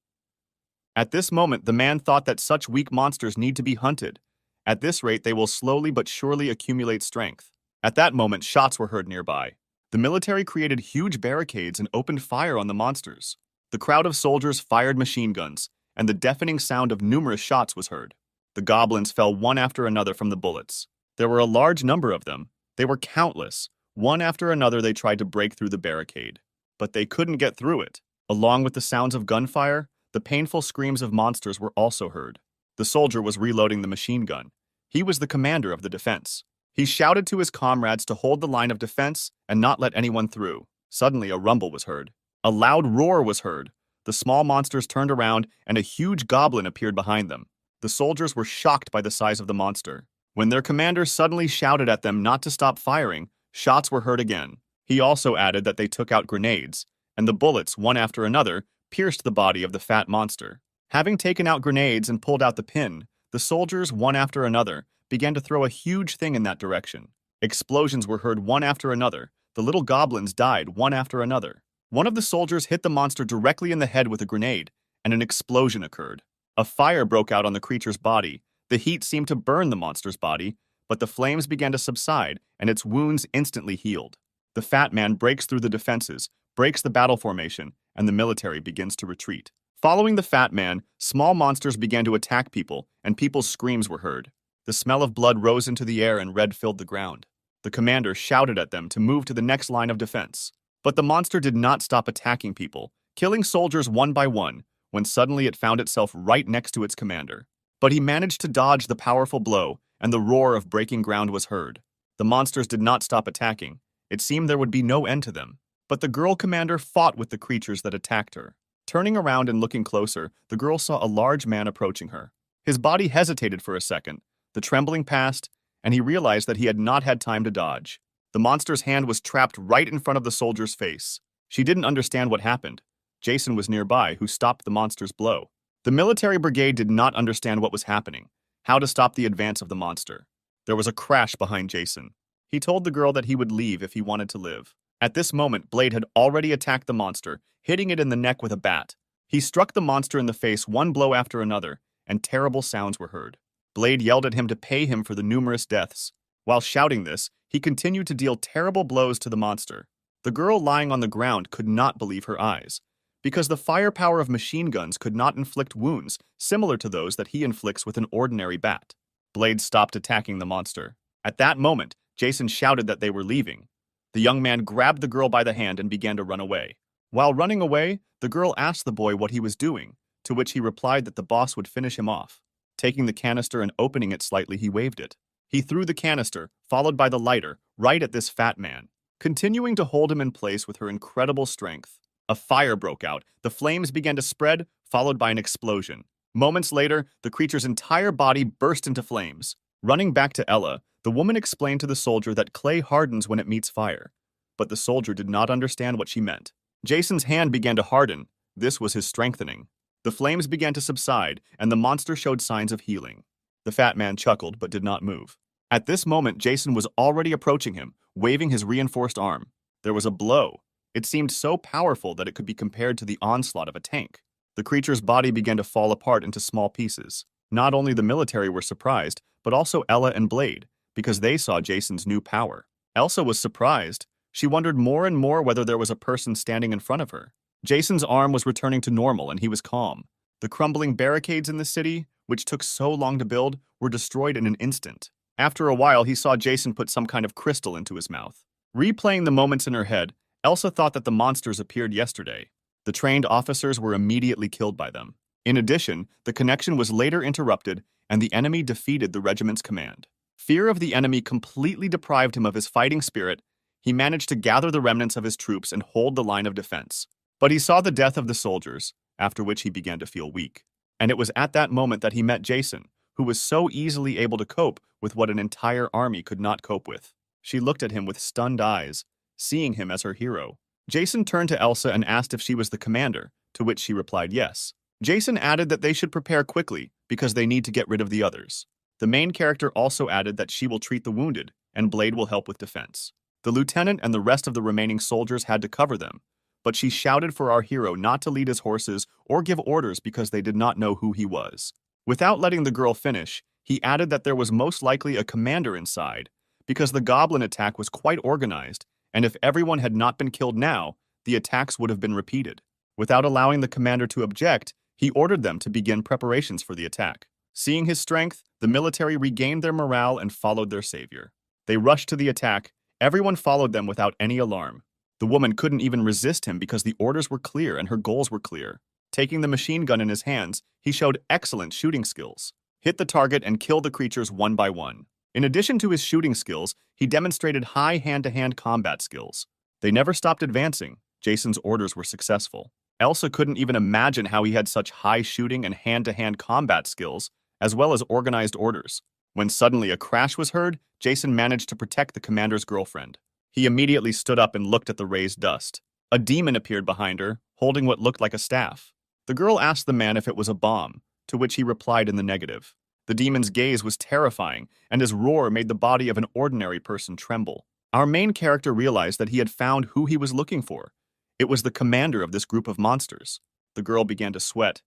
At this moment, the man thought that such weak monsters need to be hunted. At this rate, they will slowly but surely accumulate strength. At that moment, shots were heard nearby. The military created huge barricades and opened fire on the monsters. The crowd of soldiers fired machine guns, and the deafening sound of numerous shots was heard. The goblins fell one after another from the bullets. There were a large number of them. They were countless. One after another they tried to break through the barricade. But they couldn't get through it. Along with the sounds of gunfire, the painful screams of monsters were also heard. The soldier was reloading the machine gun. He was the commander of the defense. He shouted to his comrades to hold the line of defense and not let anyone through. Suddenly a rumble was heard. A loud roar was heard. The small monsters turned around and a huge goblin appeared behind them. The soldiers were shocked by the size of the monster. When their commander suddenly shouted at them not to stop firing, shots were heard again. He also added that they took out grenades, and the bullets, one after another, pierced the body of the fat monster. Having taken out grenades and pulled out the pin, the soldiers, one after another, began to throw a huge thing in that direction. Explosions were heard one after another. The little goblins died one after another. One of the soldiers hit the monster directly in the head with a grenade, and an explosion occurred. A fire broke out on the creature's body. The heat seemed to burn the monster's body, but the flames began to subside, and its wounds instantly healed. The fat man breaks through the defenses, breaks the battle formation, and the military begins to retreat. Following the fat man, small monsters began to attack people, and people's screams were heard. The smell of blood rose into the air and red filled the ground. The commander shouted at them to move to the next line of defense. But the monster did not stop attacking people, killing soldiers one by one, when suddenly it found itself right next to its commander. But he managed to dodge the powerful blow, and the roar of breaking ground was heard. The monsters did not stop attacking. It seemed there would be no end to them. But the girl commander fought with the creatures that attacked her. Turning around and looking closer, the girl saw a large man approaching her. His body hesitated for a second. The trembling passed, and he realized that he had not had time to dodge. The monster's hand was trapped right in front of the soldier's face. She didn't understand what happened. Jason was nearby, who stopped the monster's blow. The military brigade did not understand what was happening, how to stop the advance of the monster. There was a crash behind Jason. He told the girl that he would leave if he wanted to live. At this moment, Blade had already attacked the monster, hitting it in the neck with a bat. He struck the monster in the face one blow after another, and terrible sounds were heard. Blade yelled at him to pay him for the numerous deaths. While shouting this, he continued to deal terrible blows to the monster. The girl lying on the ground could not believe her eyes, because the firepower of machine guns could not inflict wounds similar to those that he inflicts with an ordinary bat. Blade stopped attacking the monster. At that moment, Jason shouted that they were leaving. The young man grabbed the girl by the hand and began to run away. While running away, the girl asked the boy what he was doing, to which he replied that the boss would finish him off. Taking the canister and opening it slightly, he waved it. He threw the canister, followed by the lighter, right at this fat man. Continuing to hold him in place with her incredible strength, a fire broke out. The flames began to spread, followed by an explosion. Moments later, the creature's entire body burst into flames. Running back to Ella, the woman explained to the soldier that clay hardens when it meets fire. but the soldier did not understand what she meant. Jason's hand began to harden. This was his strengthening. The flames began to subside, and the monster showed signs of healing. The fat man chuckled but did not move. At this moment, Jason was already approaching him, waving his reinforced arm. There was a blow. It seemed so powerful that it could be compared to the onslaught of a tank. The creature's body began to fall apart into small pieces. Not only the military were surprised, but also Ella and Blade, because they saw Jason's new power. Elsa was surprised. She wondered more and more whether there was a person standing in front of her. Jason's arm was returning to normal and he was calm. The crumbling barricades in the city, which took so long to build, were destroyed in an instant. After a while, he saw Jason put some kind of crystal into his mouth. Replaying the moments in her head, Elsa thought that the monsters appeared yesterday. The trained officers were immediately killed by them. In addition, the connection was later interrupted and the enemy defeated the regiment's command. Fear of the enemy completely deprived him of his fighting spirit. He managed to gather the remnants of his troops and hold the line of defense. But he saw the death of the soldiers, after which he began to feel weak. And it was at that moment that he met Jason, who was so easily able to cope with what an entire army could not cope with. She looked at him with stunned eyes, seeing him as her hero. Jason turned to Elsa and asked if she was the commander, to which she replied yes. Jason added that they should prepare quickly because they need to get rid of the others. The main character also added that she will treat the wounded and Blade will help with defense. The lieutenant and the rest of the remaining soldiers had to cover them, but she shouted for our hero not to lead his horses or give orders because they did not know who he was. Without letting the girl finish, he added that there was most likely a commander inside, because the goblin attack was quite organized, and if everyone had not been killed now, the attacks would have been repeated. Without allowing the commander to object, he ordered them to begin preparations for the attack. Seeing his strength, the military regained their morale and followed their savior. They rushed to the attack. Everyone followed them without any alarm. The woman couldn't even resist him because the orders were clear and her goals were clear. Taking the machine gun in his hands, he showed excellent shooting skills. Hit the target and kill the creatures one by one. In addition to his shooting skills, he demonstrated high hand-to-hand combat skills. They never stopped advancing. Jason's orders were successful. Elsa couldn't even imagine how he had such high shooting and hand-to-hand combat skills, as well as organized orders. When suddenly a crash was heard, Jason managed to protect the commander's girlfriend. He immediately stood up and looked at the raised dust. A demon appeared behind her, holding what looked like a staff. The girl asked the man if it was a bomb, to which he replied in the negative. The demon's gaze was terrifying, and his roar made the body of an ordinary person tremble. Our main character realized that he had found who he was looking for. It was the commander of this group of monsters. The girl began to sweat.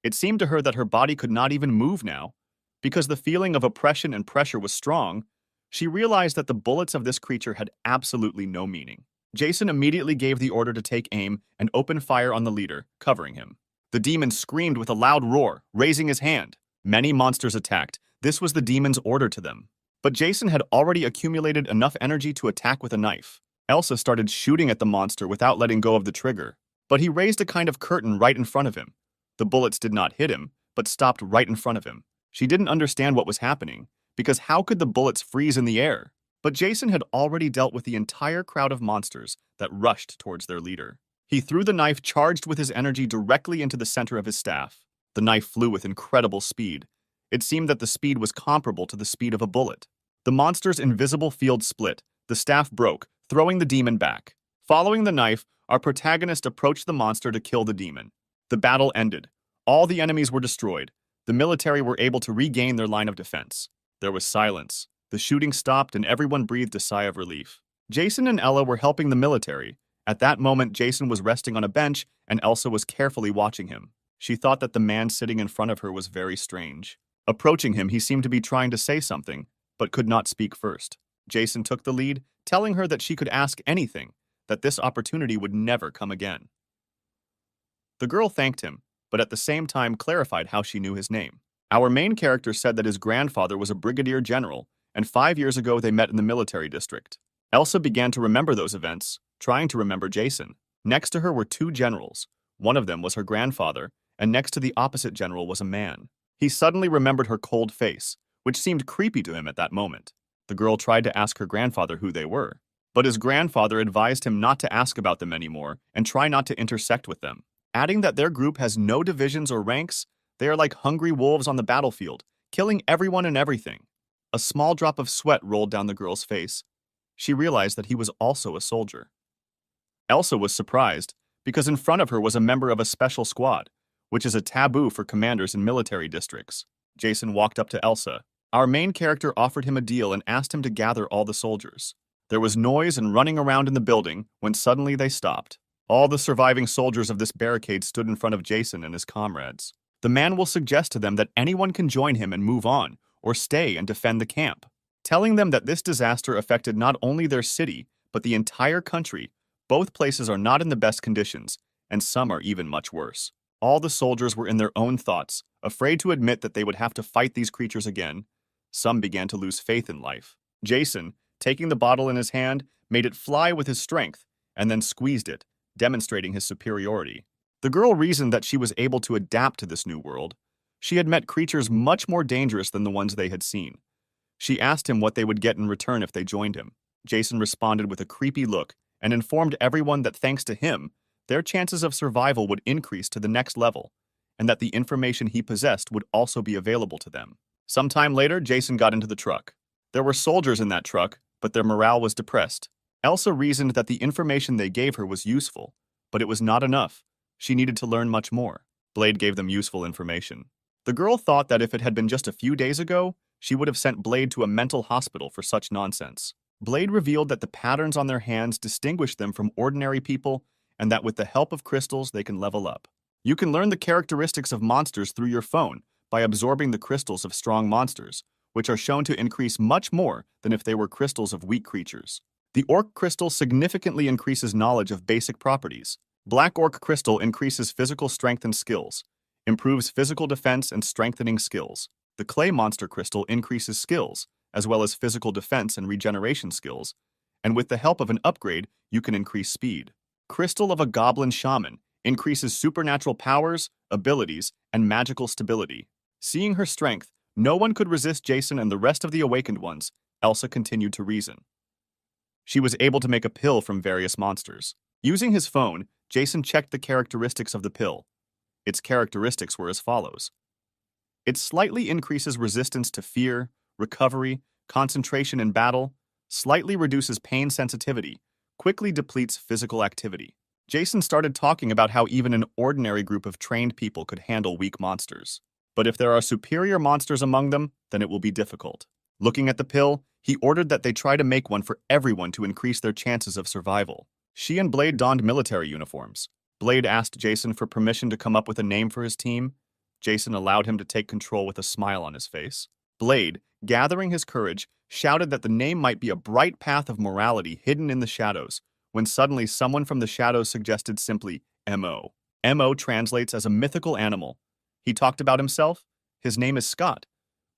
It seemed to her that her body could not even move now. Because the feeling of oppression and pressure was strong, she realized that the bullets of this creature had absolutely no meaning. Jason immediately gave the order to take aim and open fire on the leader, covering him. The demon screamed with a loud roar, raising his hand. Many monsters attacked. This was the demon's order to them. But Jason had already accumulated enough energy to attack with a knife. Elsa started shooting at the monster without letting go of the trigger. But he raised a kind of curtain right in front of him. The bullets did not hit him, but stopped right in front of him. She didn't understand what was happening, because how could the bullets freeze in the air? But Jason had already dealt with the entire crowd of monsters that rushed towards their leader. He threw the knife charged with his energy directly into the center of his staff. The knife flew with incredible speed. It seemed that the speed was comparable to the speed of a bullet. The monster's invisible field split. The staff broke, throwing the demon back. Following the knife, our protagonist approached the monster to kill the demon. The battle ended. All the enemies were destroyed. The military were able to regain their line of defense. There was silence. The shooting stopped and everyone breathed a sigh of relief. Jason and Ella were helping the military. At that moment, Jason was resting on a bench and Elsa was carefully watching him. She thought that the man sitting in front of her was very strange. Approaching him, he seemed to be trying to say something, but could not speak first. Jason took the lead, telling her that she could ask anything, that this opportunity would never come again. The girl thanked him, but at the same time clarified how she knew his name. Our main character said that his grandfather was a brigadier general, and 5 years ago they met in the military district. Elsa began to remember those events, trying to remember Jason. Next to her were two generals. One of them was her grandfather, and next to the opposite general was a man. He suddenly remembered her cold face, which seemed creepy to him at that moment. The girl tried to ask her grandfather who they were, but his grandfather advised him not to ask about them anymore and try not to intersect with them, adding that their group has no divisions or ranks. They are like hungry wolves on the battlefield, killing everyone and everything. A small drop of sweat rolled down the girl's face. she realized that he was also a soldier. Elsa was surprised, because in front of her was a member of a special squad, which is a taboo for commanders in military districts. Jason walked up to Elsa. Our main character offered him a deal and asked him to gather all the soldiers. There was noise and running around in the building when suddenly they stopped. All the surviving soldiers of this barricade stood in front of Jason and his comrades. The man will suggest to them that anyone can join him and move on, or stay and defend the camp. Telling them that this disaster affected not only their city, but the entire country. Both places are not in the best conditions, and some are even much worse. All the soldiers were in their own thoughts, afraid to admit that they would have to fight these creatures again. Some began to lose faith in life. Jason, taking the bottle in his hand, made it fly with his strength, and then squeezed it, demonstrating his superiority. The girl reasoned that she was able to adapt to this new world. She had met creatures much more dangerous than the ones they had seen. She asked him what they would get in return if they joined him. Jason responded with a creepy look and informed everyone that thanks to him, their chances of survival would increase to the next level, and that the information he possessed would also be available to them. Sometime later, Jason got into the truck. There were soldiers in that truck, but their morale was depressed. Elsa reasoned that the information they gave her was useful, but it was not enough. She needed to learn much more. Blade gave them useful information. The girl thought that if it had been just a few days ago, she would have sent Blade to a mental hospital for such nonsense. Blade revealed that the patterns on their hands distinguished them from ordinary people, and that with the help of crystals they can level up. You can learn the characteristics of monsters through your phone by absorbing the crystals of strong monsters, which are shown to increase much more than if they were crystals of weak creatures. The Orc Crystal significantly increases knowledge of basic properties. Black Orc Crystal increases physical strength and skills, improves physical defense and strengthening skills. The Clay Monster Crystal increases skills, as well as physical defense and regeneration skills, and with the help of an upgrade, you can increase speed. Crystal of a Goblin Shaman increases supernatural powers, abilities, and magical stability. Seeing her strength, no one could resist Jason and the rest of the Awakened Ones. Elsa continued to reason. She was able to make a pill from various monsters. Using his phone, Jason checked the characteristics of the pill. Its characteristics were as follows. It slightly increases resistance to fear, recovery, concentration in battle, slightly reduces pain sensitivity, quickly depletes physical activity. Jason started talking about how even an ordinary group of trained people could handle weak monsters. But if there are superior monsters among them, then it will be difficult. Looking at the pill, he ordered that they try to make one for everyone to increase their chances of survival. She and Blade donned military uniforms. Blade asked Jason for permission to come up with a name for his team. Jason allowed him to take control with a smile on his face. Blade, gathering his courage, shouted that the name might be a bright path of morality hidden in the shadows, when suddenly someone from the shadows suggested simply M.O. M.O. translates as a mythical animal. He talked about himself. His name is Scott,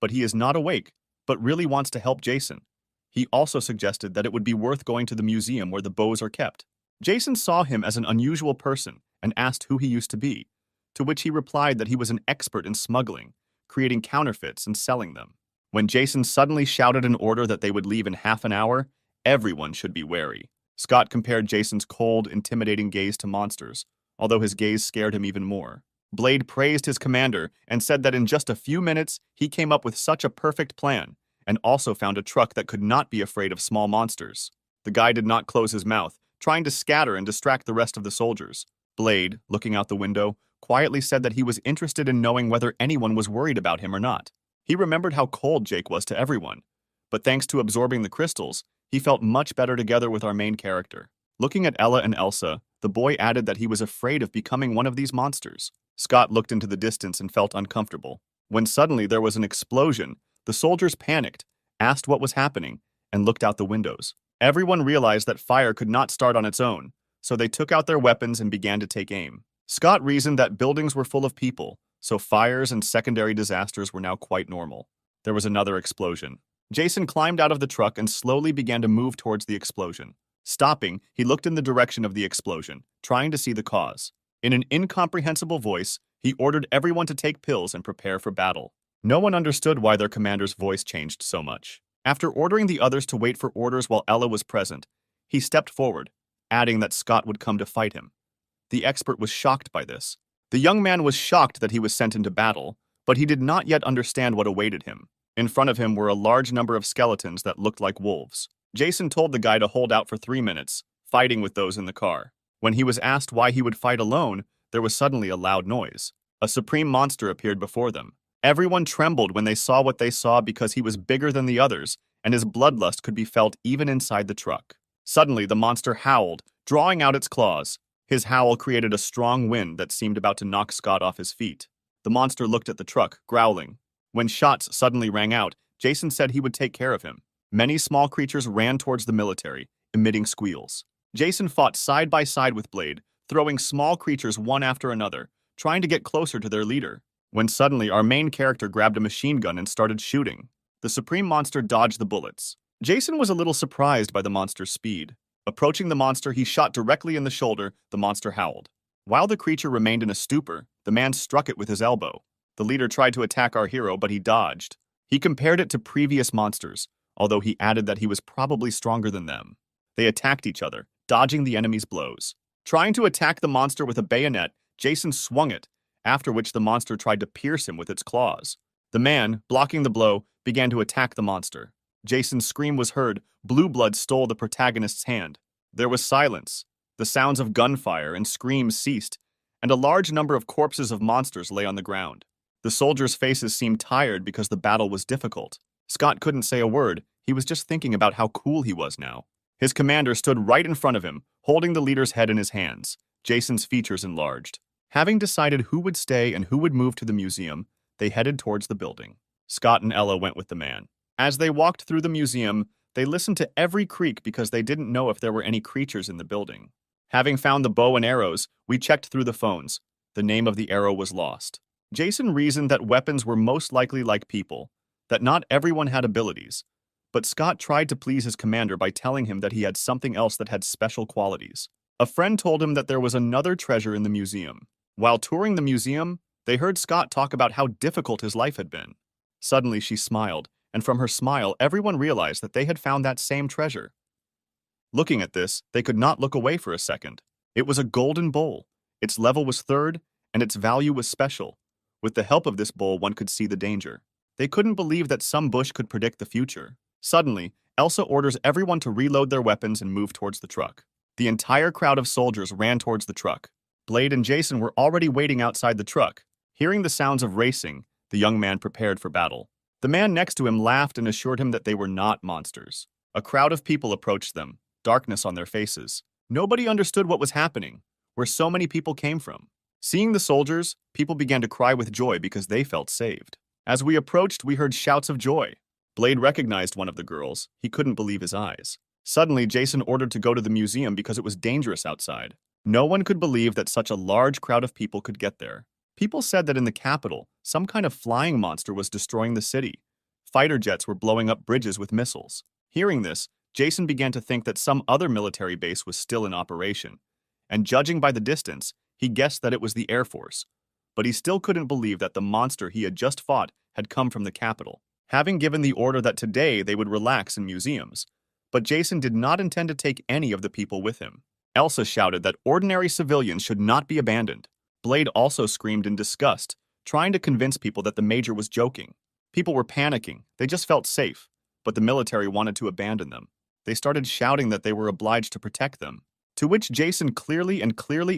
but he is not awake, but really wants to help Jason. He also suggested that it would be worth going to the museum where the bows are kept. Jason saw him as an unusual person and asked who he used to be, to which he replied that he was an expert in smuggling, creating counterfeits and selling them. When Jason suddenly shouted an order that they would leave in half an hour, everyone should be wary. Scott compared Jason's cold, intimidating gaze to monsters, although his gaze scared him even more. Blade praised his commander and said that in just a few minutes he came up with such a perfect plan, and also found a truck that could not be afraid of small monsters. The guy did not close his mouth, trying to scatter and distract the rest of the soldiers. Blade, looking out the window, quietly said that he was interested in knowing whether anyone was worried about him or not. He remembered how cold Jake was to everyone, but thanks to absorbing the crystals, he felt much better together with our main character. Looking at Ella and Elsa, the boy added that he was afraid of becoming one of these monsters. Scott looked into the distance and felt uncomfortable. When suddenly there was an explosion, the soldiers panicked, asked what was happening, and looked out the windows. Everyone realized that fire could not start on its own, so they took out their weapons and began to take aim. Scott reasoned that buildings were full of people, so fires and secondary disasters were now quite normal. There was another explosion. Jason climbed out of the truck and slowly began to move towards the explosion. Stopping, he looked in the direction of the explosion, trying to see the cause. In an incomprehensible voice, he ordered everyone to take pills and prepare for battle. No one understood why their commander's voice changed so much. After ordering the others to wait for orders while Ella was present, he stepped forward, adding that Scott would come to fight him. The expert was shocked by this. The young man was shocked that he was sent into battle, but he did not yet understand what awaited him. In front of him were a large number of skeletons that looked like wolves. Jason told the guy to hold out for 3 minutes, fighting with those in the car. When he was asked why he would fight alone, there was suddenly a loud noise. A supreme monster appeared before them. Everyone trembled when they saw what they saw because he was bigger than the others, and his bloodlust could be felt even inside the truck. Suddenly, the monster howled, drawing out its claws. His howl created a strong wind that seemed about to knock Scott off his feet. The monster looked at the truck, growling. When shots suddenly rang out, Jason said he would take care of him. Many small creatures ran towards the military, emitting squeals. Jason fought side by side with Blade, throwing small creatures one after another, trying to get closer to their leader. When suddenly our main character grabbed a machine gun and started shooting. The supreme monster dodged the bullets. Jason was a little surprised by the monster's speed. Approaching the monster, he shot directly in the shoulder. The monster howled. While the creature remained in a stupor, the man struck it with his elbow. The leader tried to attack our hero, but he dodged. He compared it to previous monsters, although he added that he was probably stronger than them. They attacked each other, dodging the enemy's blows. Trying to attack the monster with a bayonet, Jason swung it, after which the monster tried to pierce him with its claws. The man, blocking the blow, began to attack the monster. Jason's scream was heard. Blue blood stole the protagonist's hand. There was silence. The sounds of gunfire and screams ceased, and a large number of corpses of monsters lay on the ground. The soldiers' faces seemed tired because the battle was difficult. Scott couldn't say a word. He was just thinking about how cool he was now. His commander stood right in front of him, holding the leader's head in his hands. Jason's features enlarged. Having decided who would stay and who would move to the museum, they headed towards the building. Scott and Ella went with the man. As they walked through the museum, they listened to every creak because they didn't know if there were any creatures in the building. Having found the bow and arrows, we checked through the phones. The name of the arrow was lost. Jason reasoned that weapons were most likely like people, that not everyone had abilities. But Scott tried to please his commander by telling him that he had something else that had special qualities. A friend told him that there was another treasure in the museum. While touring the museum, they heard Scott talk about how difficult his life had been. Suddenly she smiled, and from her smile everyone realized that they had found that same treasure. Looking at this, they could not look away for a second. It was a golden bowl. Its level was 3rd, and its value was special. With the help of this bowl, one could see the danger. They couldn't believe that some bush could predict the future. Suddenly, Elsa orders everyone to reload their weapons and move towards the truck. The entire crowd of soldiers ran towards the truck. Blade and Jason were already waiting outside the truck. Hearing the sounds of racing, the young man prepared for battle. The man next to him laughed and assured him that they were not monsters. A crowd of people approached them, darkness on their faces. Nobody understood what was happening, where so many people came from. Seeing the soldiers, people began to cry with joy because they felt saved. As we approached, we heard shouts of joy. Blade recognized one of the girls. He couldn't believe his eyes. Suddenly, Jason ordered to go to the museum because it was dangerous outside. No one could believe that such a large crowd of people could get there. People said that in the capital, some kind of flying monster was destroying the city. Fighter jets were blowing up bridges with missiles. Hearing this, Jason began to think that some other military base was still in operation. And judging by the distance, he guessed that it was the Air Force. But he still couldn't believe that the monster he had just fought had come from the capital. Having given the order that today they would relax in museums. But Jason did not intend to take any of the people with him. Elsa shouted that ordinary civilians should not be abandoned. Blade also screamed in disgust, trying to convince people that the Major was joking. People were panicking. They just felt safe, but the military wanted to abandon them. They started shouting that they were obliged to protect them, to which Jason clearly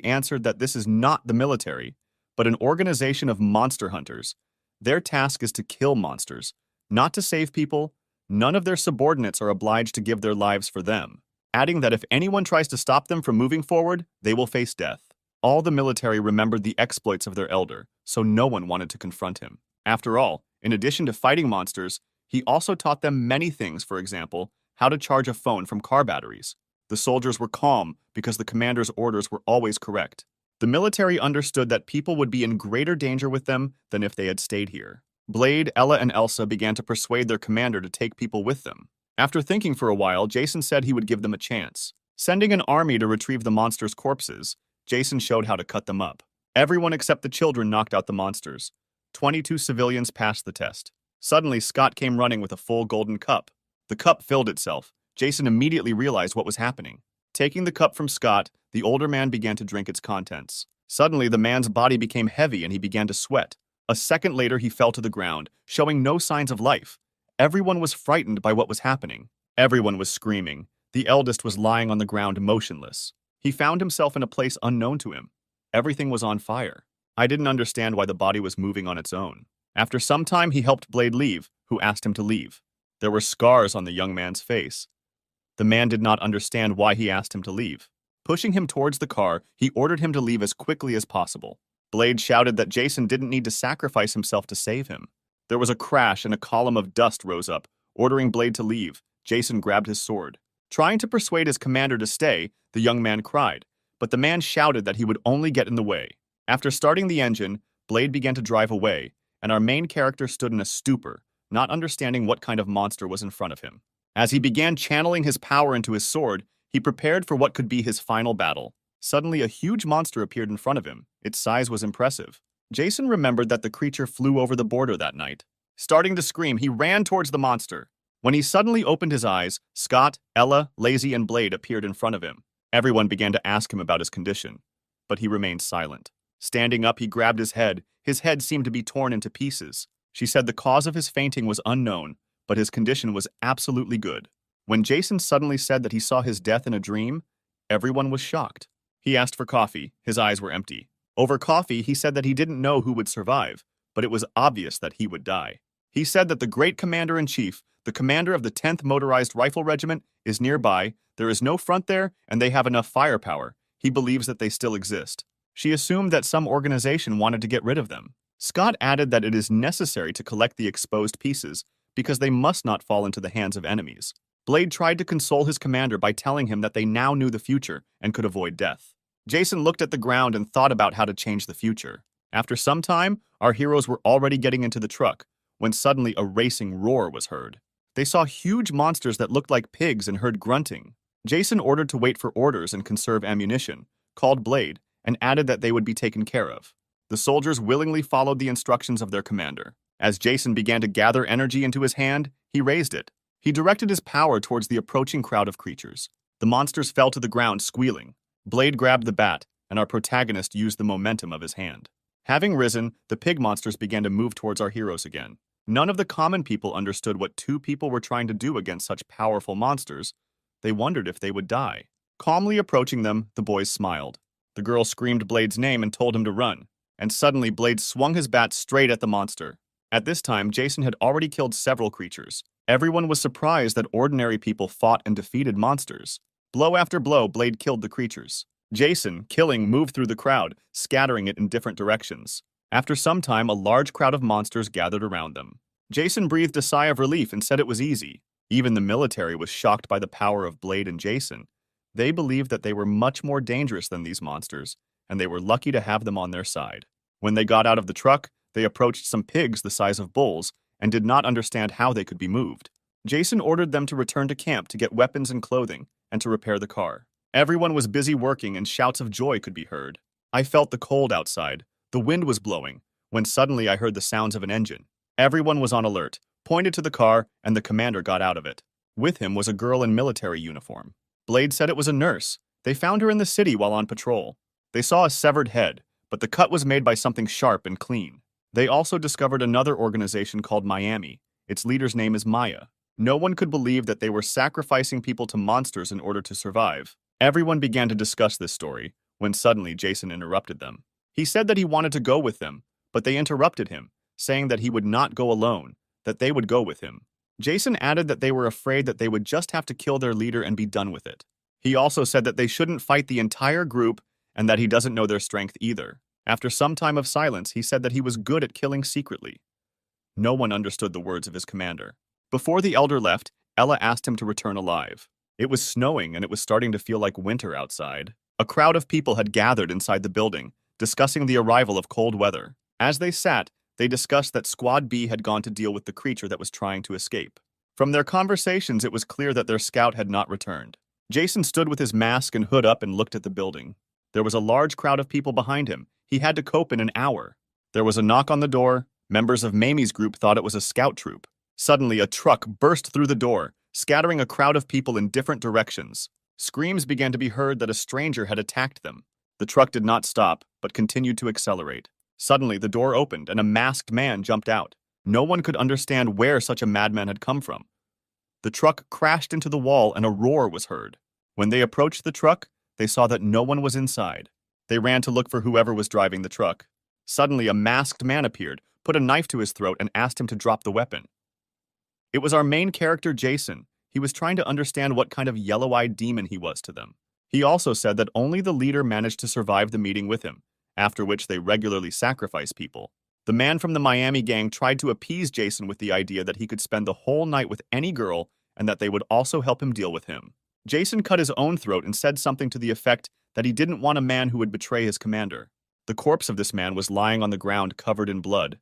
answered that this is not the military, but an organization of monster hunters. Their task is to kill monsters, not to save people. None of their subordinates are obliged to give their lives for them, adding that if anyone tries to stop them from moving forward, they will face death. All the military remembered the exploits of their elder, so no one wanted to confront him. After all, in addition to fighting monsters, he also taught them many things, for example, how to charge a phone from car batteries. The soldiers were calm because the commander's orders were always correct. The military understood that people would be in greater danger with them than if they had stayed here. Blade, Ella, and Elsa began to persuade their commander to take people with them. After thinking for a while, Jason said he would give them a chance. Sending an army to retrieve the monsters' corpses, Jason showed how to cut them up. Everyone except the children knocked out the monsters. 22 civilians passed the test. Suddenly, Scott came running with a full golden cup. The cup filled itself. Jason immediately realized what was happening. Taking the cup from Scott, the older man began to drink its contents. Suddenly, the man's body became heavy and he began to sweat. A second later, he fell to the ground, showing no signs of life. Everyone was frightened by what was happening. Everyone was screaming. The eldest was lying on the ground motionless. He found himself in a place unknown to him. Everything was on fire. I didn't understand why the body was moving on its own. After some time, he helped Blade leave, who asked him to leave. There were scars on the young man's face. The man did not understand why he asked him to leave. Pushing him towards the car, he ordered him to leave as quickly as possible. Blade shouted that Jason didn't need to sacrifice himself to save him. There was a crash and a column of dust rose up. Ordering Blade to leave, Jason grabbed his sword. Trying to persuade his commander to stay, the young man cried, but the man shouted that he would only get in the way. After starting the engine, Blade began to drive away, and our main character stood in a stupor, not understanding what kind of monster was in front of him. As he began channeling his power into his sword, he prepared for what could be his final battle. Suddenly, a huge monster appeared in front of him. Its size was impressive. Jason remembered that the creature flew over the border that night. Starting to scream, he ran towards the monster. When he suddenly opened his eyes, Scott, Ella, Lazy, and Blade appeared in front of him. Everyone began to ask him about his condition, but he remained silent. Standing up, he grabbed his head. His head seemed to be torn into pieces. She said the cause of his fainting was unknown, but his condition was absolutely good. When Jason suddenly said that he saw his death in a dream, everyone was shocked. He asked for coffee. His eyes were empty. Over coffee, he said that he didn't know who would survive, but it was obvious that he would die. He said that the great commander-in-chief, the commander of the 10th Motorized Rifle Regiment, is nearby. There is no front there, and they have enough firepower. He believes that they still exist. She assumed that some organization wanted to get rid of them. Scott added that it is necessary to collect the exposed pieces because they must not fall into the hands of enemies. Blade tried to console his commander by telling him that they now knew the future and could avoid death. Jason looked at the ground and thought about how to change the future. After some time, our heroes were already getting into the truck when suddenly a racing roar was heard. They saw huge monsters that looked like pigs and heard grunting. Jason ordered to wait for orders and conserve ammunition, called Blade, and added that they would be taken care of. The soldiers willingly followed the instructions of their commander. As Jason began to gather energy into his hand, he raised it. He directed his power towards the approaching crowd of creatures. The monsters fell to the ground squealing. Blade grabbed the bat, and our protagonist used the momentum of his hand. Having risen, the pig monsters began to move towards our heroes again. None of the common people understood what two people were trying to do against such powerful monsters. They wondered if they would die. Calmly approaching them, the boys smiled. The girl screamed Blade's name and told him to run, and suddenly Blade swung his bat straight at the monster. At this time, Jason had already killed several creatures. Everyone was surprised that ordinary people fought and defeated monsters. Blow after blow, Blade killed the creatures. Jason, killing, moved through the crowd, scattering it in different directions. After some time, a large crowd of monsters gathered around them. Jason breathed a sigh of relief and said it was easy. Even the military was shocked by the power of Blade and Jason. They believed that they were much more dangerous than these monsters, and they were lucky to have them on their side. When they got out of the truck, they approached some pigs the size of bulls and did not understand how they could be moved. Jason ordered them to return to camp to get weapons and clothing and to repair the car. Everyone was busy working and shouts of joy could be heard. I felt the cold outside. The wind was blowing, when suddenly I heard the sounds of an engine. Everyone was on alert, pointed to the car, and the commander got out of it. With him was a girl in military uniform. Blade said it was a nurse. They found her in the city while on patrol. They saw a severed head, but the cut was made by something sharp and clean. They also discovered another organization called Miami. Its leader's name is Maya. No one could believe that they were sacrificing people to monsters in order to survive. Everyone began to discuss this story, when suddenly Jason interrupted them. He said that he wanted to go with them, but they interrupted him, saying that he would not go alone, that they would go with him. Jason added that they were afraid that they would just have to kill their leader and be done with it. He also said that they shouldn't fight the entire group and that he doesn't know their strength either. After some time of silence, he said that he was good at killing secretly. No one understood the words of his commander. Before the elder left, Ella asked him to return alive. It was snowing and it was starting to feel like winter outside. A crowd of people had gathered inside the building, discussing the arrival of cold weather. As they sat, they discussed that Squad B had gone to deal with the creature that was trying to escape. From their conversations, it was clear that their scout had not returned. Jason stood with his mask and hood up and looked at the building. There was a large crowd of people behind him. He had to cope in an hour. There was a knock on the door. Members of Mamie's group thought it was a scout troop. Suddenly, a truck burst through the door, scattering a crowd of people in different directions. Screams began to be heard that a stranger had attacked them. The truck did not stop, but continued to accelerate. Suddenly, the door opened and a masked man jumped out. No one could understand where such a madman had come from. The truck crashed into the wall and a roar was heard. When they approached the truck, they saw that no one was inside. They ran to look for whoever was driving the truck. Suddenly, a masked man appeared, put a knife to his throat, and asked him to drop the weapon. It was our main character, Jason. He was trying to understand what kind of yellow-eyed demon he was to them. He also said that only the leader managed to survive the meeting with him, after which they regularly sacrifice people. The man from the Miami gang tried to appease Jason with the idea that he could spend the whole night with any girl and that they would also help him deal with him. Jason cut his own throat and said something to the effect that he didn't want a man who would betray his commander. The corpse of this man was lying on the ground covered in blood.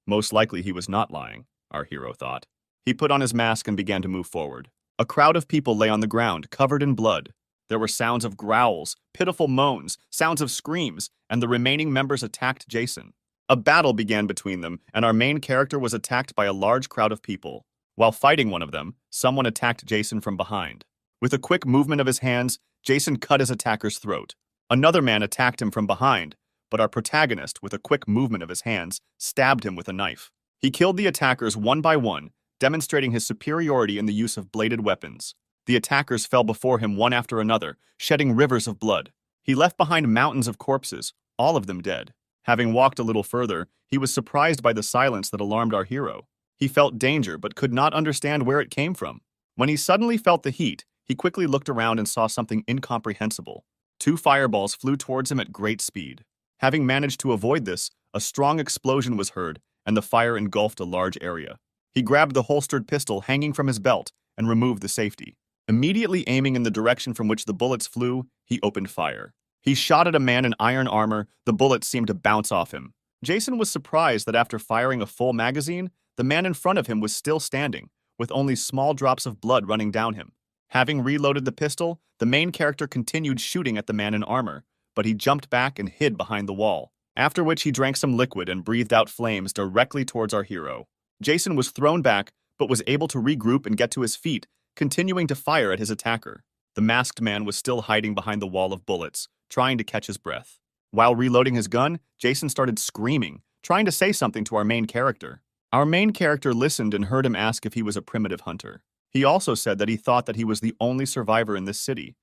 Most likely he was not lying, our hero thought. He put on his mask and began to move forward. A crowd of people lay on the ground, covered in blood. There were sounds of growls, pitiful moans, sounds of screams, and the remaining members attacked Jason. A battle began between them, and our main character was attacked by a large crowd of people. While fighting one of them, someone attacked Jason from behind. With a quick movement of his hands, Jason cut his attacker's throat. Another man attacked him from behind, but our protagonist, with a quick movement of his hands, stabbed him with a knife. He killed the attackers one by one, demonstrating his superiority in the use of bladed weapons. The attackers fell before him one after another, shedding rivers of blood. He left behind mountains of corpses, all of them dead. Having walked a little further, he was surprised by the silence that alarmed our hero. He felt danger but could not understand where it came from. When he suddenly felt the heat, he quickly looked around and saw something incomprehensible. 2 fireballs flew towards him at great speed. Having managed to avoid this, a strong explosion was heard, and the fire engulfed a large area. He grabbed the holstered pistol hanging from his belt and removed the safety. Immediately aiming in the direction from which the bullets flew, he opened fire. He shot at a man in iron armor. The bullets seemed to bounce off him. Jason was surprised that after firing a full magazine, the man in front of him was still standing, with only small drops of blood running down him. Having reloaded the pistol, the main character continued shooting at the man in armor, but he jumped back and hid behind the wall, after which he drank some liquid and breathed out flames directly towards our hero. Jason was thrown back, but was able to regroup and get to his feet, continuing to fire at his attacker. The masked man was still hiding behind the wall of bullets, trying to catch his breath. While reloading his gun, Jason started screaming, trying to say something to our main character. Our main character listened and heard him ask if he was a primitive hunter. He also said that he thought that he was the only survivor in this city.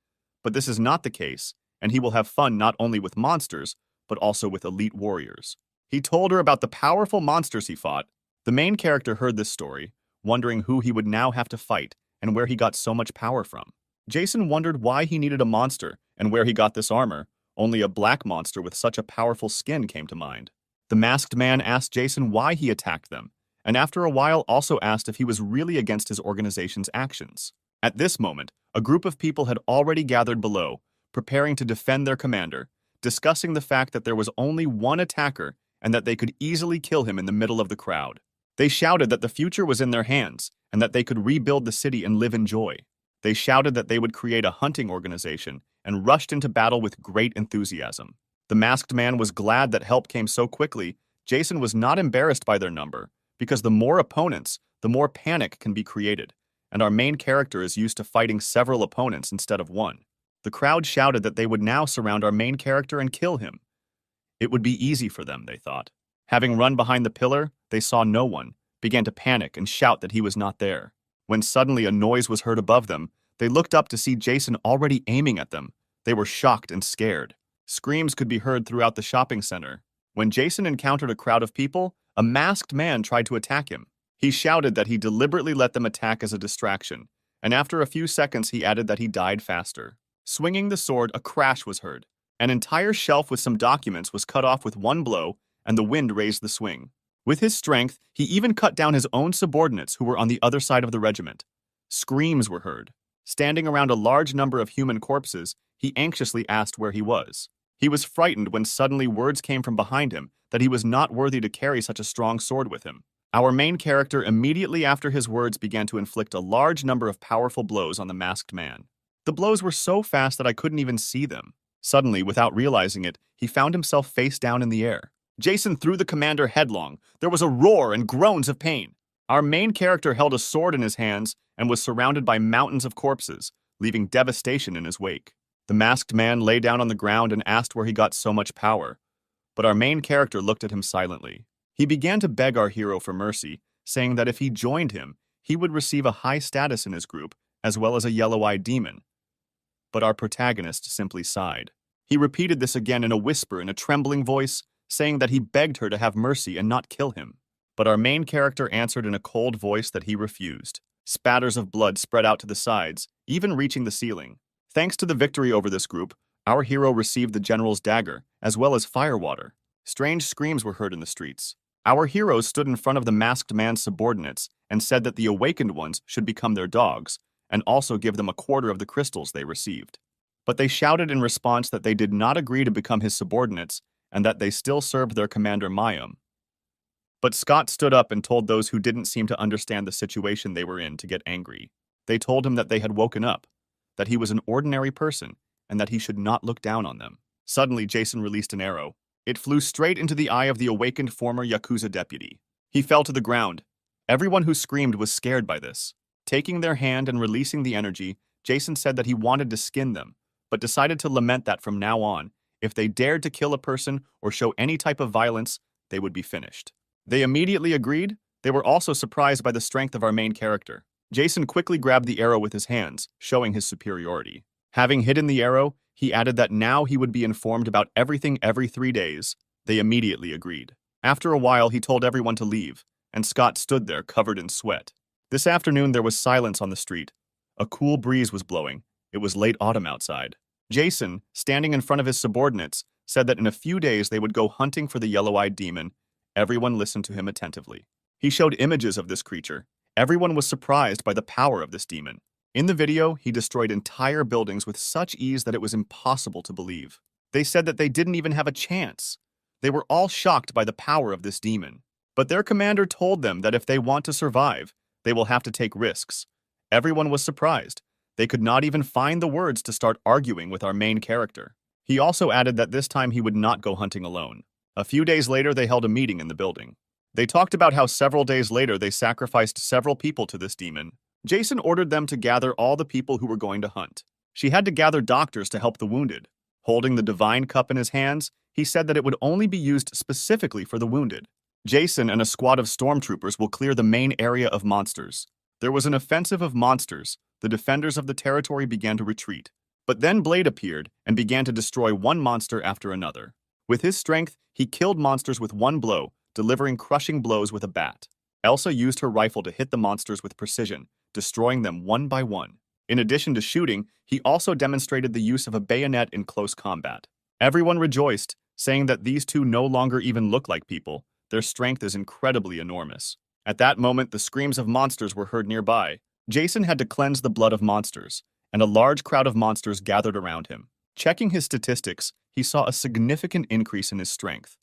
But this is not the case, and he will have fun not only with monsters, but also with elite warriors. He told her about the powerful monsters he fought. The main character heard this story, wondering who he would now have to fight and where he got so much power from. Jason wondered why he needed a monster and where he got this armor. Only a black monster with such a powerful skin came to mind. The masked man asked Jason why he attacked them, and after a while also asked if he was really against his organization's actions. At this moment, a group of people had already gathered below, preparing to defend their commander, discussing the fact that there was only one attacker and that they could easily kill him in the middle of the crowd. They shouted that the future was in their hands and that they could rebuild the city and live in joy. They shouted that they would create a hunting organization and rushed into battle with great enthusiasm. The masked man was glad that help came so quickly. Jason was not embarrassed by their number, because the more opponents, the more panic can be created, and our main character is used to fighting several opponents instead of one. The crowd shouted that they would now surround our main character and kill him. It would be easy for them, they thought. Having run behind the pillar, they saw no one, began to panic and shout that he was not there. When suddenly a noise was heard above them, they looked up to see Jason already aiming at them. They were shocked and scared. Screams could be heard throughout the shopping center. When Jason encountered a crowd of people, a masked man tried to attack him. He shouted that he deliberately let them attack as a distraction, and after a few seconds he added that he died faster. Swinging the sword, a crash was heard. An entire shelf with some documents was cut off with one blow, and the wind raised the swing. With his strength, he even cut down his own subordinates who were on the other side of the regiment. Screams were heard. Standing around a large number of human corpses, he anxiously asked where he was. He was frightened when suddenly words came from behind him that he was not worthy to carry such a strong sword with him. Our main character immediately after his words began to inflict a large number of powerful blows on the masked man. The blows were so fast that I couldn't even see them. Suddenly, without realizing it, he found himself face down in the air. Jason threw the commander headlong. There was a roar and groans of pain. Our main character held a sword in his hands and was surrounded by mountains of corpses, leaving devastation in his wake. The masked man lay down on the ground and asked where he got so much power. But our main character looked at him silently. He began to beg our hero for mercy, saying that if he joined him, he would receive a high status in his group, as well as a yellow-eyed demon. But our protagonist simply sighed. He repeated this again in a whisper in a trembling voice, saying that he begged her to have mercy and not kill him. But our main character answered in a cold voice that he refused. Spatters of blood spread out to the sides, even reaching the ceiling. Thanks to the victory over this group, our hero received the general's dagger, as well as firewater. Strange screams were heard in the streets. Our heroes stood in front of the masked man's subordinates and said that the awakened ones should become their dogs, and also give them a quarter of the crystals they received. But they shouted in response that they did not agree to become his subordinates and that they still served their commander Mayum. But Scott stood up and told those who didn't seem to understand the situation they were in to get angry. They told him that they had woken up, that he was an ordinary person, and that he should not look down on them. Suddenly, Jason released an arrow. It flew straight into the eye of the awakened former Yakuza deputy. He fell to the ground. Everyone who screamed was scared by this. Taking their hand and releasing the energy, Jason said that he wanted to skin them, but decided to lament that from now on, if they dared to kill a person or show any type of violence, they would be finished. They immediately agreed. They were also surprised by the strength of our main character. Jason quickly grabbed the arrow with his hands, showing his superiority. Having hidden the arrow, he added that now he would be informed about everything every 3 days. They immediately agreed. After a while, he told everyone to leave, and Scott stood there covered in sweat. This afternoon, there was silence on the street. A cool breeze was blowing. It was late autumn outside. Jason, standing in front of his subordinates, said that in a few days they would go hunting for the yellow-eyed demon. Everyone listened to him attentively. He showed images of this creature. Everyone was surprised by the power of this demon. In the video, he destroyed entire buildings with such ease that it was impossible to believe. They said that they didn't even have a chance. They were all shocked by the power of this demon. But their commander told them that if they want to survive, they will have to take risks. Everyone was surprised. They could not even find the words to start arguing with our main character. He also added that this time he would not go hunting alone. A few days later, they held a meeting in the building. They talked about how several days later they sacrificed several people to this demon. Jason ordered them to gather all the people who were going to hunt. She had to gather doctors to help the wounded. Holding the divine cup in his hands, he said that it would only be used specifically for the wounded. Jason and a squad of stormtroopers will clear the main area of monsters. There was an offensive of monsters. The defenders of the territory began to retreat. But then Blade appeared and began to destroy one monster after another. With his strength, he killed monsters with one blow, delivering crushing blows with a bat. Elsa used her rifle to hit the monsters with precision, destroying them one by one. In addition to shooting, he also demonstrated the use of a bayonet in close combat. Everyone rejoiced, saying that these two no longer even look like people. Their strength is incredibly enormous. At that moment, the screams of monsters were heard nearby. Jason had to cleanse the blood of monsters, and a large crowd of monsters gathered around him. Checking his statistics, he saw a significant increase in his strength.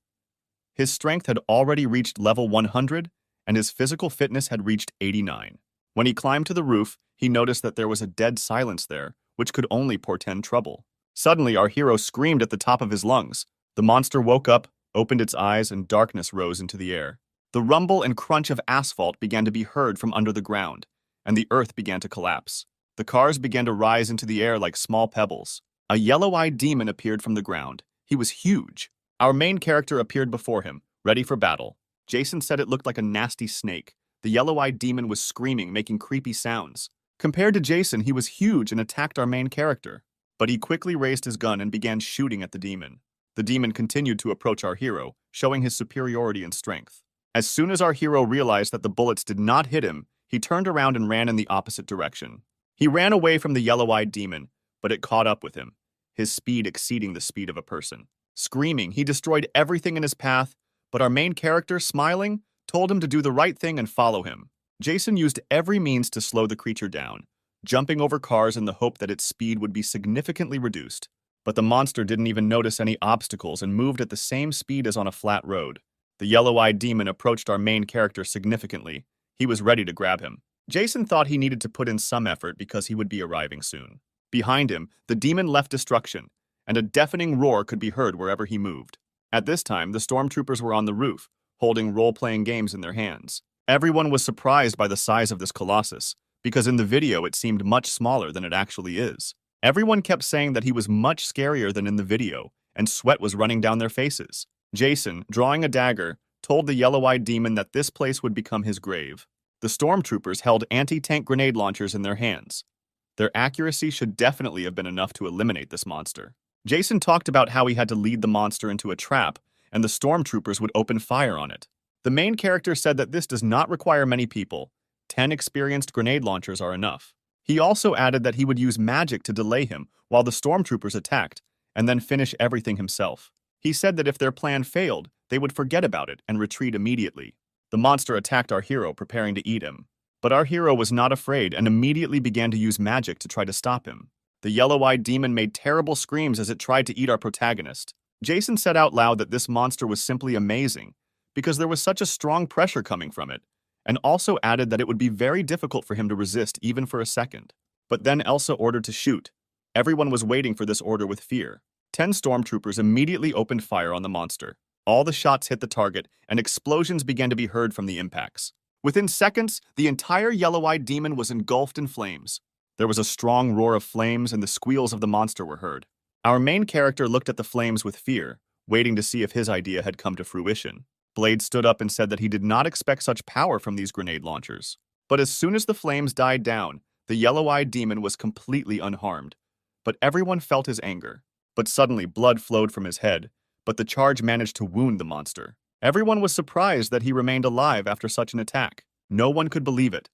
His strength had already reached level 100, and his physical fitness had reached 89. When he climbed to the roof, he noticed that there was a dead silence there, which could only portend trouble. Suddenly, our hero screamed at the top of his lungs. The monster woke up, opened its eyes, and darkness rose into the air. The rumble and crunch of asphalt began to be heard from under the ground, and the earth began to collapse. The cars began to rise into the air like small pebbles. A yellow-eyed demon appeared from the ground. He was huge. Our main character appeared before him, ready for battle. Jason said it looked like a nasty snake. The yellow-eyed demon was screaming, making creepy sounds. Compared to Jason, he was huge and attacked our main character. But he quickly raised his gun and began shooting at the demon. The demon continued to approach our hero, showing his superiority in strength. As soon as our hero realized that the bullets did not hit him, he turned around and ran in the opposite direction. He ran away from the yellow-eyed demon, but it caught up with him, his speed exceeding the speed of a person. Screaming, he destroyed everything in his path, but our main character, smiling, told him to do the right thing and follow him. Jason used every means to slow the creature down, jumping over cars in the hope that its speed would be significantly reduced. But the monster didn't even notice any obstacles and moved at the same speed as on a flat road. The yellow-eyed demon approached our main character significantly. He was ready to grab him. Jason thought he needed to put in some effort because he would be arriving soon. Behind him, the demon left destruction, and a deafening roar could be heard wherever he moved. At this time, the stormtroopers were on the roof, holding role-playing games in their hands. Everyone was surprised by the size of this colossus, because in the video it seemed much smaller than it actually is. Everyone kept saying that he was much scarier than in the video, and sweat was running down their faces. Jason, drawing a dagger, told the yellow-eyed demon that this place would become his grave. The stormtroopers held anti-tank grenade launchers in their hands. Their accuracy should definitely have been enough to eliminate this monster. Jason talked about how he had to lead the monster into a trap, and the stormtroopers would open fire on it. The main character said that this does not require many people. 10 experienced grenade launchers are enough. He also added that he would use magic to delay him while the stormtroopers attacked, and then finish everything himself. He said that if their plan failed, they would forget about it and retreat immediately. The monster attacked our hero, preparing to eat him. But our hero was not afraid and immediately began to use magic to try to stop him. The yellow-eyed demon made terrible screams as it tried to eat our protagonist. Jason said out loud that this monster was simply amazing because there was such a strong pressure coming from it, and also added that it would be very difficult for him to resist even for a second. But then Elsa ordered to shoot. Everyone was waiting for this order with fear. 10 stormtroopers immediately opened fire on the monster. All the shots hit the target, and explosions began to be heard from the impacts. Within seconds, the entire yellow-eyed demon was engulfed in flames. There was a strong roar of flames, and the squeals of the monster were heard. Our main character looked at the flames with fear, waiting to see if his idea had come to fruition. Blade stood up and said that he did not expect such power from these grenade launchers. But as soon as the flames died down, the yellow-eyed demon was completely unharmed. But everyone felt his anger. But suddenly blood flowed from his head, but the charge managed to wound the monster. Everyone was surprised that he remained alive after such an attack. No one could believe it.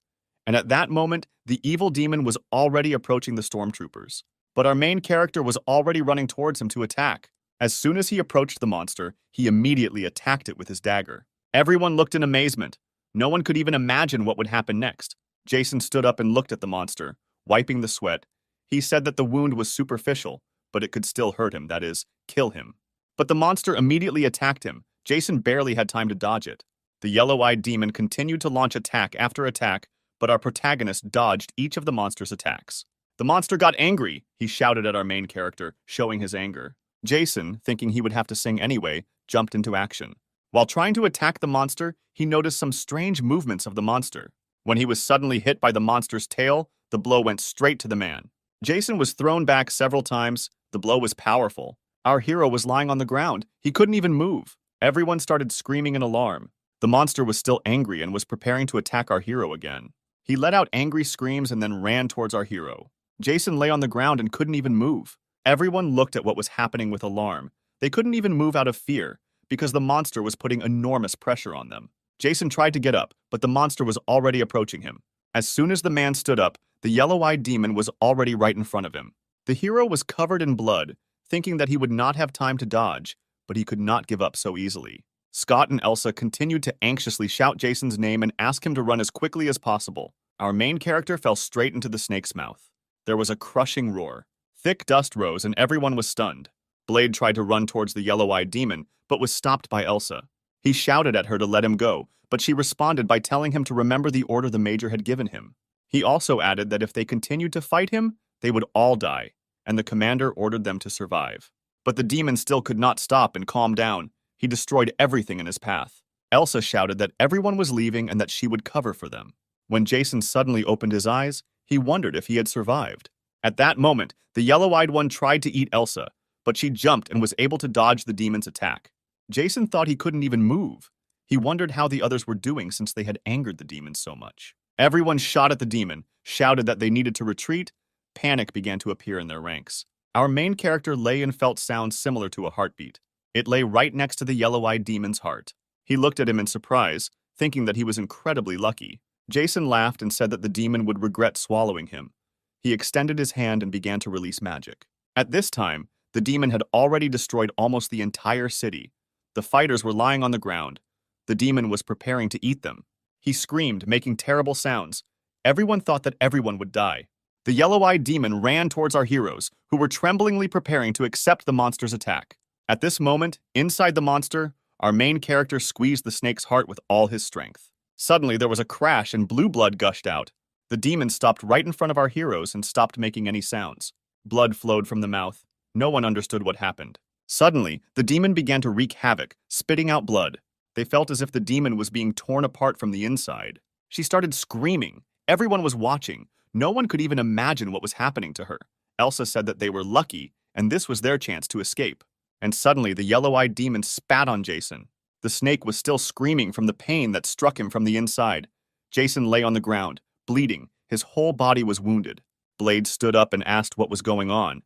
And at that moment, the evil demon was already approaching the stormtroopers. But our main character was already running towards him to attack. As soon as he approached the monster, he immediately attacked it with his dagger. Everyone looked in amazement. No one could even imagine what would happen next. Jason stood up and looked at the monster, wiping the sweat. He said that the wound was superficial, but it could still hurt him, that is, kill him. But the monster immediately attacked him. Jason barely had time to dodge it. The yellow-eyed demon continued to launch attack after attack, but our protagonist dodged each of the monster's attacks. The monster got angry, he shouted at our main character, showing his anger. Jason, thinking he would have to sing anyway, jumped into action. While trying to attack the monster, he noticed some strange movements of the monster. When he was suddenly hit by the monster's tail, the blow went straight to the man. Jason was thrown back several times. The blow was powerful. Our hero was lying on the ground. He couldn't even move. Everyone started screaming in alarm. The monster was still angry and was preparing to attack our hero again. He let out angry screams and then ran towards our hero. Jason lay on the ground and couldn't even move. Everyone looked at what was happening with alarm. They couldn't even move out of fear because the monster was putting enormous pressure on them. Jason tried to get up, but the monster was already approaching him. As soon as the man stood up, the yellow-eyed demon was already right in front of him. The hero was covered in blood, thinking that he would not have time to dodge, but he could not give up so easily. Scott and Elsa continued to anxiously shout Jason's name and ask him to run as quickly as possible. Our main character fell straight into the snake's mouth. There was a crushing roar. Thick dust rose and everyone was stunned. Blade tried to run towards the yellow-eyed demon, but was stopped by Elsa. He shouted at her to let him go, but she responded by telling him to remember the order the Major had given him. He also added that if they continued to fight him, they would all die, and the commander ordered them to survive. But the demon still could not stop and calm down. He destroyed everything in his path. Elsa shouted that everyone was leaving and that she would cover for them. When Jason suddenly opened his eyes, he wondered if he had survived. At that moment, the yellow-eyed one tried to eat Elsa, but she jumped and was able to dodge the demon's attack. Jason thought he couldn't even move. He wondered how the others were doing since they had angered the demon so much. Everyone shot at the demon, shouted that they needed to retreat. Panic began to appear in their ranks. Our main character lay and felt sounds similar to a heartbeat. It lay right next to the yellow-eyed demon's heart. He looked at him in surprise, thinking that he was incredibly lucky. Jason laughed and said that the demon would regret swallowing him. He extended his hand and began to release magic. At this time, the demon had already destroyed almost the entire city. The fighters were lying on the ground. The demon was preparing to eat them. He screamed, making terrible sounds. Everyone thought that everyone would die. The yellow-eyed demon ran towards our heroes, who were tremblingly preparing to accept the monster's attack. At this moment, inside the monster, our main character squeezed the snake's heart with all his strength. Suddenly, there was a crash and blue blood gushed out. The demon stopped right in front of our heroes and stopped making any sounds. Blood flowed from the mouth. No one understood what happened. Suddenly, the demon began to wreak havoc, spitting out blood. They felt as if the demon was being torn apart from the inside. She started screaming. Everyone was watching. No one could even imagine what was happening to her. Elsa said that they were lucky, and this was their chance to escape. And suddenly, the yellow-eyed demon spat on Jason. The snake was still screaming from the pain that struck him from the inside. Jason lay on the ground, bleeding. His whole body was wounded. Blade stood up and asked what was going on.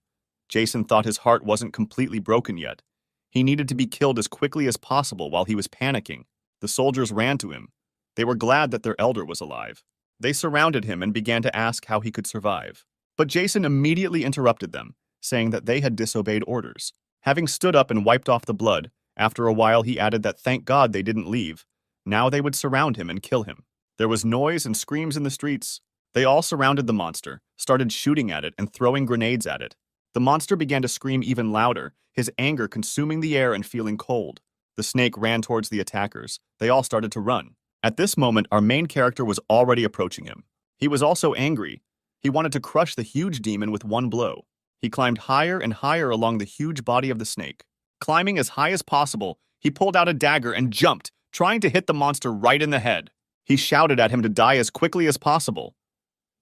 Jason thought his heart wasn't completely broken yet. He needed to be killed as quickly as possible while he was panicking. The soldiers ran to him. They were glad that their elder was alive. They surrounded him and began to ask how he could survive. But Jason immediately interrupted them, saying that they had disobeyed orders. Having stood up and wiped off the blood, after a while he added that thank God they didn't leave. Now they would surround him and kill him. There was noise and screams in the streets. They all surrounded the monster, started shooting at it and throwing grenades at it. The monster began to scream even louder, his anger consuming the air and feeling cold. The snake ran towards the attackers. They all started to run. At this moment, our main character was already approaching him. He was also angry. He wanted to crush the huge demon with one blow. He climbed higher and higher along the huge body of the snake. Climbing as high as possible, he pulled out a dagger and jumped, trying to hit the monster right in the head. He shouted at him to die as quickly as possible.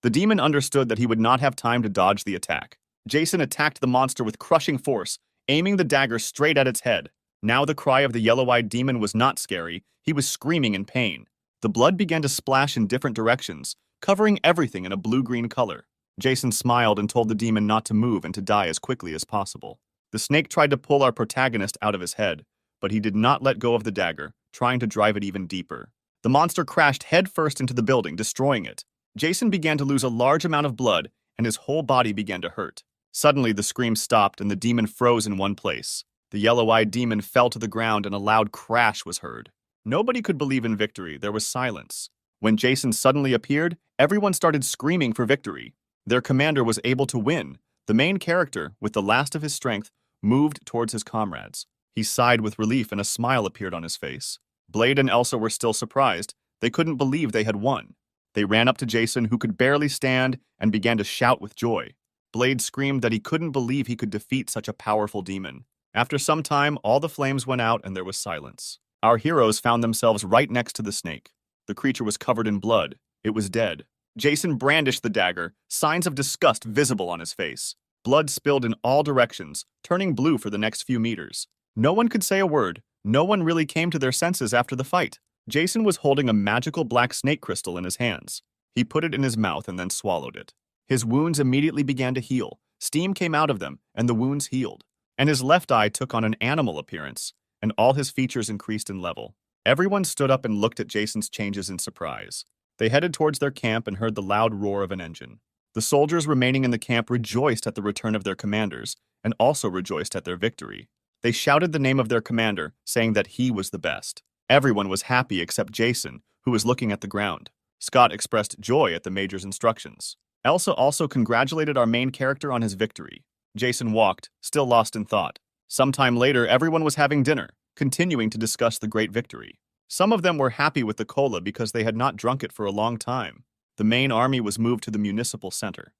The demon understood that he would not have time to dodge the attack. Jason attacked the monster with crushing force, aiming the dagger straight at its head. Now the cry of the yellow-eyed demon was not scary. He was screaming in pain. The blood began to splash in different directions, covering everything in a blue-green color. Jason smiled and told the demon not to move and to die as quickly as possible. The snake tried to pull our protagonist out of his head, but he did not let go of the dagger, trying to drive it even deeper. The monster crashed headfirst into the building, destroying it. Jason began to lose a large amount of blood, and his whole body began to hurt. Suddenly, the scream stopped and the demon froze in one place. The yellow-eyed demon fell to the ground and a loud crash was heard. Nobody could believe in victory. There was silence. When Jason suddenly appeared, everyone started screaming for victory. Their commander was able to win. The main character, with the last of his strength, moved towards his comrades. He sighed with relief and a smile appeared on his face. Blade and Elsa were still surprised. They couldn't believe they had won. They ran up to Jason, who could barely stand, and began to shout with joy. Blade screamed that he couldn't believe he could defeat such a powerful demon. After some time, all the flames went out and there was silence. Our heroes found themselves right next to the snake. The creature was covered in blood. It was dead. Jason brandished the dagger, signs of disgust visible on his face. Blood spilled in all directions, turning blue for the next few meters. No one could say a word. No one really came to their senses after the fight. Jason was holding a magical black snake crystal in his hands. He put it in his mouth and then swallowed it. His wounds immediately began to heal. Steam came out of them, and the wounds healed. And his left eye took on an animal appearance, and all his features increased in level. Everyone stood up and looked at Jason's changes in surprise. They headed towards their camp and heard the loud roar of an engine. The soldiers remaining in the camp rejoiced at the return of their commanders, and also rejoiced at their victory. They shouted the name of their commander, saying that he was the best. Everyone was happy except Jason, who was looking at the ground. Scott expressed joy at the major's instructions. Elsa also congratulated our main character on his victory. Jason walked, still lost in thought. Sometime later, everyone was having dinner, continuing to discuss the great victory. Some of them were happy with the cola because they had not drunk it for a long time. The main army was moved to the municipal center.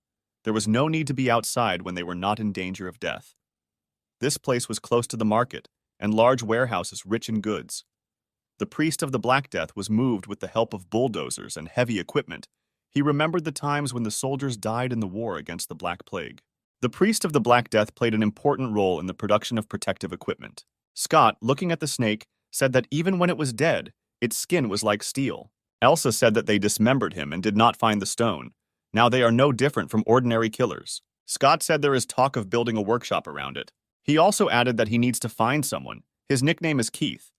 There was no need to be outside when they were not in danger of death. This place was close to the market, and large warehouses rich in goods. The priest of the Black Death was moved with the help of bulldozers and heavy equipment. He remembered the times when the soldiers died in the war against the Black Plague. The priest of the Black Death played an important role in the production of protective equipment. Scott, looking at the snake, said that even when it was dead, its skin was like steel. Elsa said that they dismembered him and did not find the stone. Now they are no different from ordinary killers. Scott said there is talk of building a workshop around it. He also added that he needs to find someone. His nickname is Keith.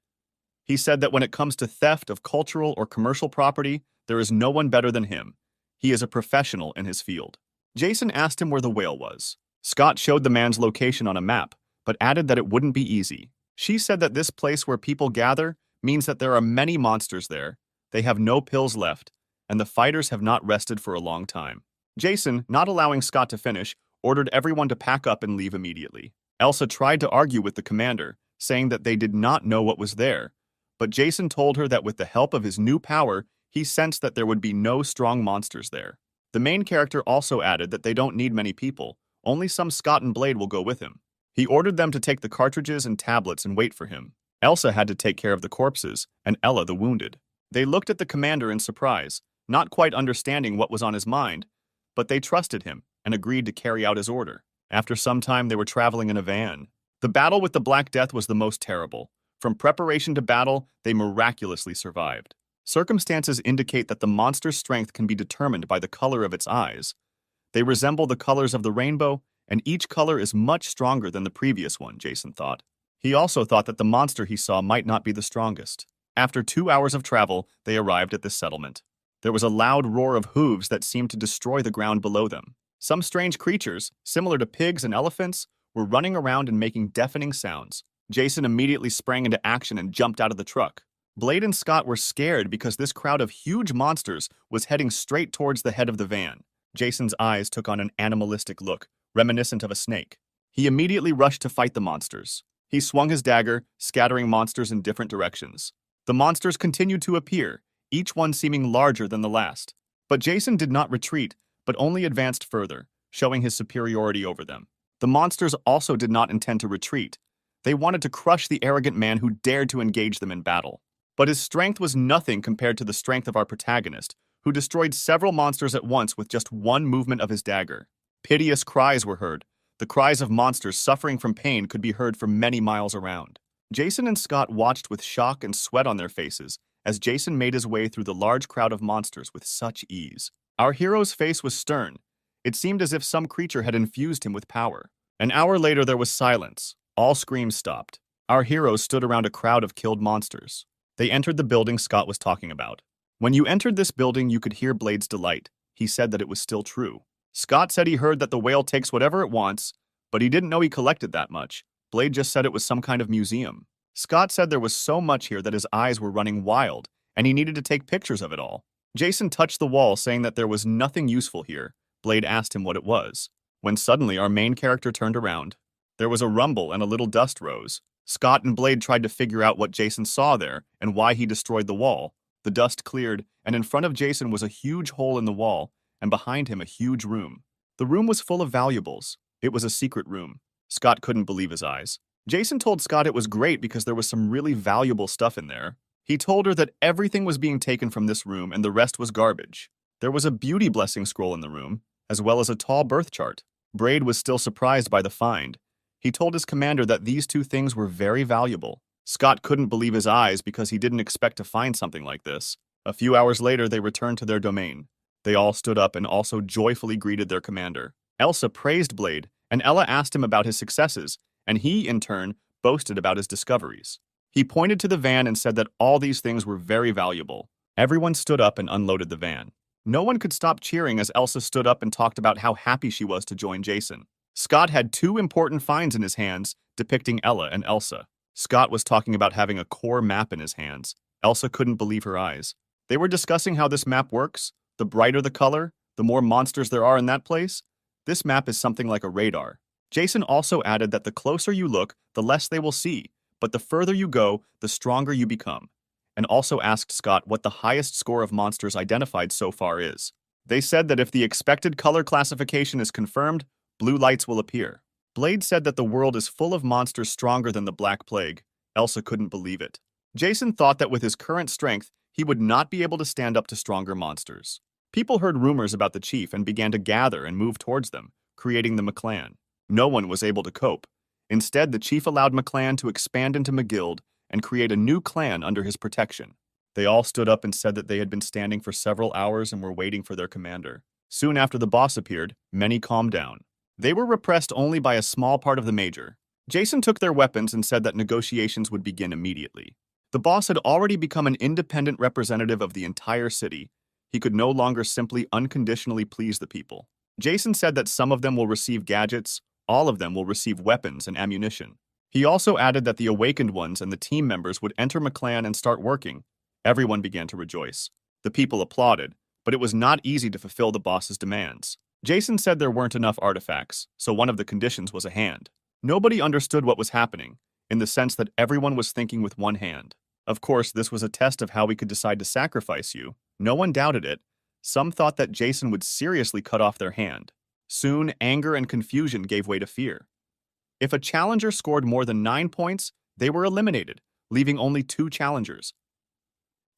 He said that when it comes to theft of cultural or commercial property, there is no one better than him. He is a professional in his field. Jason asked him where the whale was. Scott showed the man's location on a map, but added that it wouldn't be easy. She said that this place where people gather means that there are many monsters there. They have no pills left, and the fighters have not rested for a long time. Jason, not allowing Scott to finish, ordered everyone to pack up and leave immediately. Elsa tried to argue with the commander, saying that they did not know what was there, but Jason told her that with the help of his new power, he sensed that there would be no strong monsters there. The main character also added that they don't need many people, only some Scott and Blade will go with him. He ordered them to take the cartridges and tablets and wait for him. Elsa had to take care of the corpses, and Ella the wounded. They looked at the commander in surprise, not quite understanding what was on his mind, but they trusted him and agreed to carry out his order. After some time, they were traveling in a van. The battle with the Black Death was the most terrible. From preparation to battle, they miraculously survived. Circumstances indicate that the monster's strength can be determined by the color of its eyes. They resemble the colors of the rainbow, and each color is much stronger than the previous one, Jason thought. He also thought that the monster he saw might not be the strongest. After 2 hours of travel, they arrived at this settlement. There was a loud roar of hooves that seemed to destroy the ground below them. Some strange creatures, similar to pigs and elephants, were running around and making deafening sounds. Jason immediately sprang into action and jumped out of the truck. Blade and Scott were scared because this crowd of huge monsters was heading straight towards the head of the van. Jason's eyes took on an animalistic look, reminiscent of a snake. He immediately rushed to fight the monsters. He swung his dagger, scattering monsters in different directions. The monsters continued to appear, each one seeming larger than the last. But Jason did not retreat, but only advanced further, showing his superiority over them. The monsters also did not intend to retreat. They wanted to crush the arrogant man who dared to engage them in battle. But his strength was nothing compared to the strength of our protagonist, who destroyed several monsters at once with just one movement of his dagger. Piteous cries were heard. The cries of monsters suffering from pain could be heard for many miles around. Jason and Scott watched with shock and sweat on their faces as Jason made his way through the large crowd of monsters with such ease. Our hero's face was stern. It seemed as if some creature had infused him with power. An hour later, there was silence. All screams stopped. Our heroes stood around a crowd of killed monsters. They entered the building Scott was talking about. When you entered this building, you could hear Blade's delight. He said that it was still true. Scott said he heard that the whale takes whatever it wants, but he didn't know he collected that much. Blade just said it was some kind of museum. Scott said there was so much here that his eyes were running wild, and he needed to take pictures of it all. Jason touched the wall, saying that there was nothing useful here. Blade asked him what it was, when suddenly our main character turned around. There was a rumble and a little dust rose. Scott and Blade tried to figure out what Jason saw there and why he destroyed the wall. The dust cleared, and in front of Jason was a huge hole in the wall, and behind him a huge room. The room was full of valuables. It was a secret room. Scott couldn't believe his eyes. Jason told Scott it was great because there was some really valuable stuff in there. He told her that everything was being taken from this room and the rest was garbage. There was a beauty blessing scroll in the room, as well as a tall birth chart. Blade was still surprised by the find. He told his commander that these two things were very valuable. Scott couldn't believe his eyes because he didn't expect to find something like this. A few hours later, they returned to their domain. They all stood up and also joyfully greeted their commander. Elsa praised Blade, and Ella asked him about his successes, and he, in turn, boasted about his discoveries. He pointed to the van and said that all these things were very valuable. Everyone stood up and unloaded the van. No one could stop cheering as Elsa stood up and talked about how happy she was to join Jason. Scott had two important finds in his hands depicting Ella and Elsa. Scott was talking about having a core map in his hands. Elsa couldn't believe her eyes. They were discussing how this map works. The brighter the color, the more monsters there are in that place. This map is something like a radar. Jason also added that the closer you look, the less they will see, but the further you go, the stronger you become, and also asked Scott what the highest score of monsters identified so far is. They said that if the expected color classification is confirmed, blue lights will appear. Blade said that the world is full of monsters stronger than the Black Plague. Elsa couldn't believe it. Jason thought that with his current strength, he would not be able to stand up to stronger monsters. People heard rumors about the chief and began to gather and move towards them, creating the McClan. No one was able to cope. Instead, the chief allowed McClan to expand into McGuild and create a new clan under his protection. They all stood up and said that they had been standing for several hours and were waiting for their commander. Soon after the boss appeared, many calmed down. They were repressed only by a small part of the major. Jason took their weapons and said that negotiations would begin immediately. The boss had already become an independent representative of the entire city. He could no longer simply unconditionally please the people. Jason said that some of them will receive gadgets, all of them will receive weapons and ammunition. He also added that the awakened ones and the team members would enter McClan and start working. Everyone began to rejoice. The people applauded, but it was not easy to fulfill the boss's demands. Jason said there weren't enough artifacts, so one of the conditions was a hand. Nobody understood what was happening, in the sense that everyone was thinking with one hand. Of course, this was a test of how we could decide to sacrifice you. No one doubted it. Some thought that Jason would seriously cut off their hand. Soon, anger and confusion gave way to fear. If a challenger scored more than 9 points, they were eliminated, leaving only 2 challengers.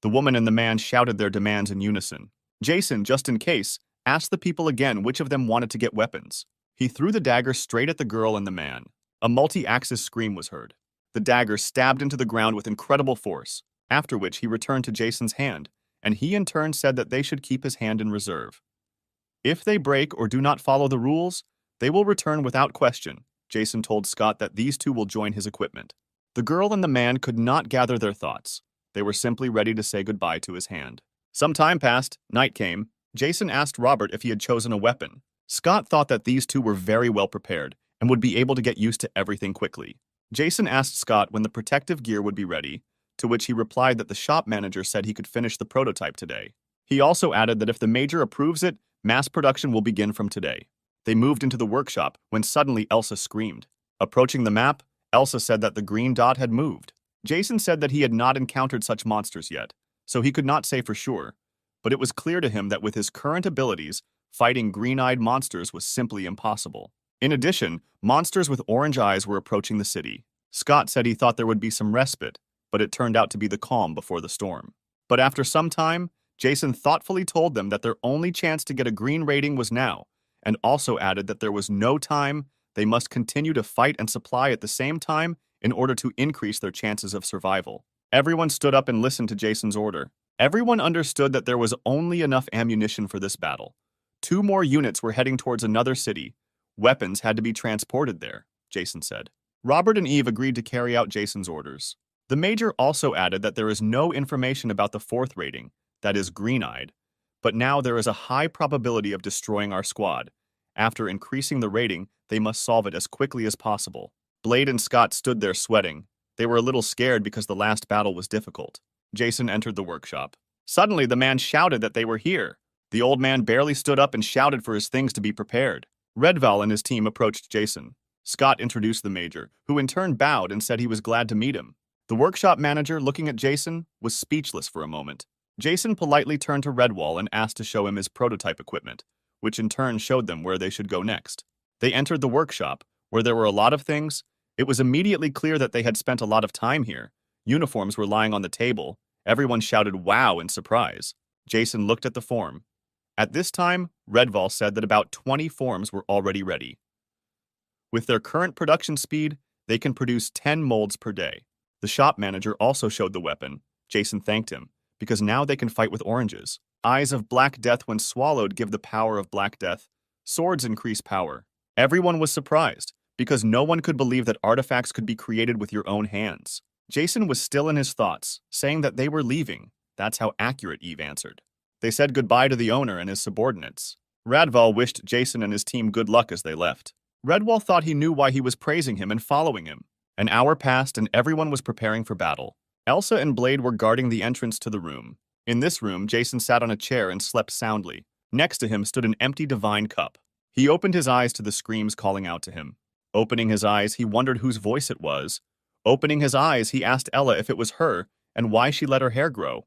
The woman and the man shouted their demands in unison. Jason, just in case, asked the people again which of them wanted to get weapons. He threw the dagger straight at the girl and the man. A multi-axis scream was heard. The dagger stabbed into the ground with incredible force, after which he returned to Jason's hand, and he in turn said that they should keep his hand in reserve. If they break or do not follow the rules, they will return without question. Jason told Scott that these two will join his equipment. The girl and the man could not gather their thoughts. They were simply ready to say goodbye to his hand. Some time passed, night came. Jason asked Robert if he had chosen a weapon. Scott thought that these two were very well prepared and would be able to get used to everything quickly. Jason asked Scott when the protective gear would be ready, to which he replied that the shop manager said he could finish the prototype today. He also added that if the major approves it, mass production will begin from today. They moved into the workshop when suddenly Elsa screamed. Approaching the map, Elsa said that the green dot had moved. Jason said that he had not encountered such monsters yet, so he could not say for sure, but it was clear to him that with his current abilities, fighting green-eyed monsters was simply impossible. In addition, monsters with orange eyes were approaching the city. Scott said he thought there would be some respite, but it turned out to be the calm before the storm. But after some time, Jason thoughtfully told them that their only chance to get a green rating was now, and also added that there was no time, they must continue to fight and supply at the same time in order to increase their chances of survival. Everyone stood up and listened to Jason's order. Everyone understood that there was only enough ammunition for this battle. 2 more units were heading towards another city. Weapons had to be transported there, Jason said. Robert and Eve agreed to carry out Jason's orders. The major also added that there is no information about the 4th rating, that is green-eyed, but now there is a high probability of destroying our squad. After increasing the rating, they must solve it as quickly as possible. Blade and Scott stood there sweating. They were a little scared because the last battle was difficult. Jason entered the workshop. Suddenly, the man shouted that they were here. The old man barely stood up and shouted for his things to be prepared. Redval and his team approached Jason. Scott introduced the major, who in turn bowed and said he was glad to meet him. The workshop manager, looking at Jason, was speechless for a moment. Jason politely turned to Redwall and asked to show him his prototype equipment, which in turn showed them where they should go next. They entered the workshop, where there were a lot of things. It was immediately clear that they had spent a lot of time here. Uniforms were lying on the table. Everyone shouted wow in surprise. Jason looked at the form. At this time, Redval said that about 20 forms were already ready. With their current production speed, they can produce 10 molds per day. The shop manager also showed the weapon. Jason thanked him, because now they can fight with oranges. Eyes of Black Death when swallowed give the power of Black Death. Swords increase power. Everyone was surprised, because no one could believe that artifacts could be created with your own hands. Jason was still in his thoughts, saying that they were leaving. That's how accurate Eve answered. They said goodbye to the owner and his subordinates. Radval wished Jason and his team good luck as they left. Redwall thought he knew why he was praising him and following him. An hour passed and everyone was preparing for battle. Elsa and Blade were guarding the entrance to the room. In this room, Jason sat on a chair and slept soundly. Next to him stood an empty divine cup. He opened his eyes to the screams calling out to him. Opening his eyes, he wondered whose voice it was. Opening his eyes, he asked Ella if it was her and why she let her hair grow.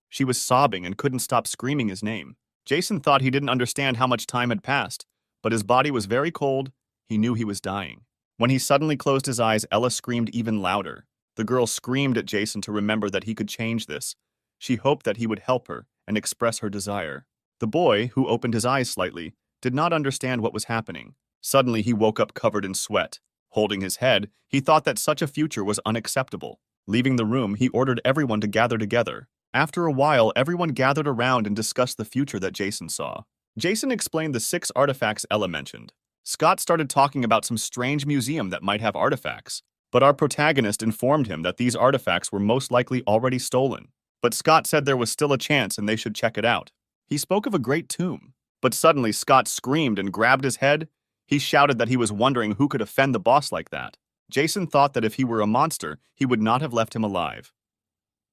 She was sobbing and couldn't stop screaming his name. Jason thought he didn't understand how much time had passed, but his body was very cold. He knew he was dying. When he suddenly closed his eyes, Ella screamed even louder. The girl screamed at Jason to remember that he could change this. She hoped that he would help her and express her desire. The boy, who opened his eyes slightly, did not understand what was happening. Suddenly, he woke up covered in sweat. Holding his head, he thought that such a future was unacceptable. Leaving the room, he ordered everyone to gather together. After a while, everyone gathered around and discussed the future that Jason saw. Jason explained the 6 artifacts Ella mentioned. Scott started talking about some strange museum that might have artifacts, but our protagonist informed him that these artifacts were most likely already stolen. But Scott said there was still a chance and they should check it out. He spoke of a great tomb. But suddenly Scott screamed and grabbed his head. He shouted that he was wondering who could offend the boss like that. Jason thought that if he were a monster, he would not have left him alive.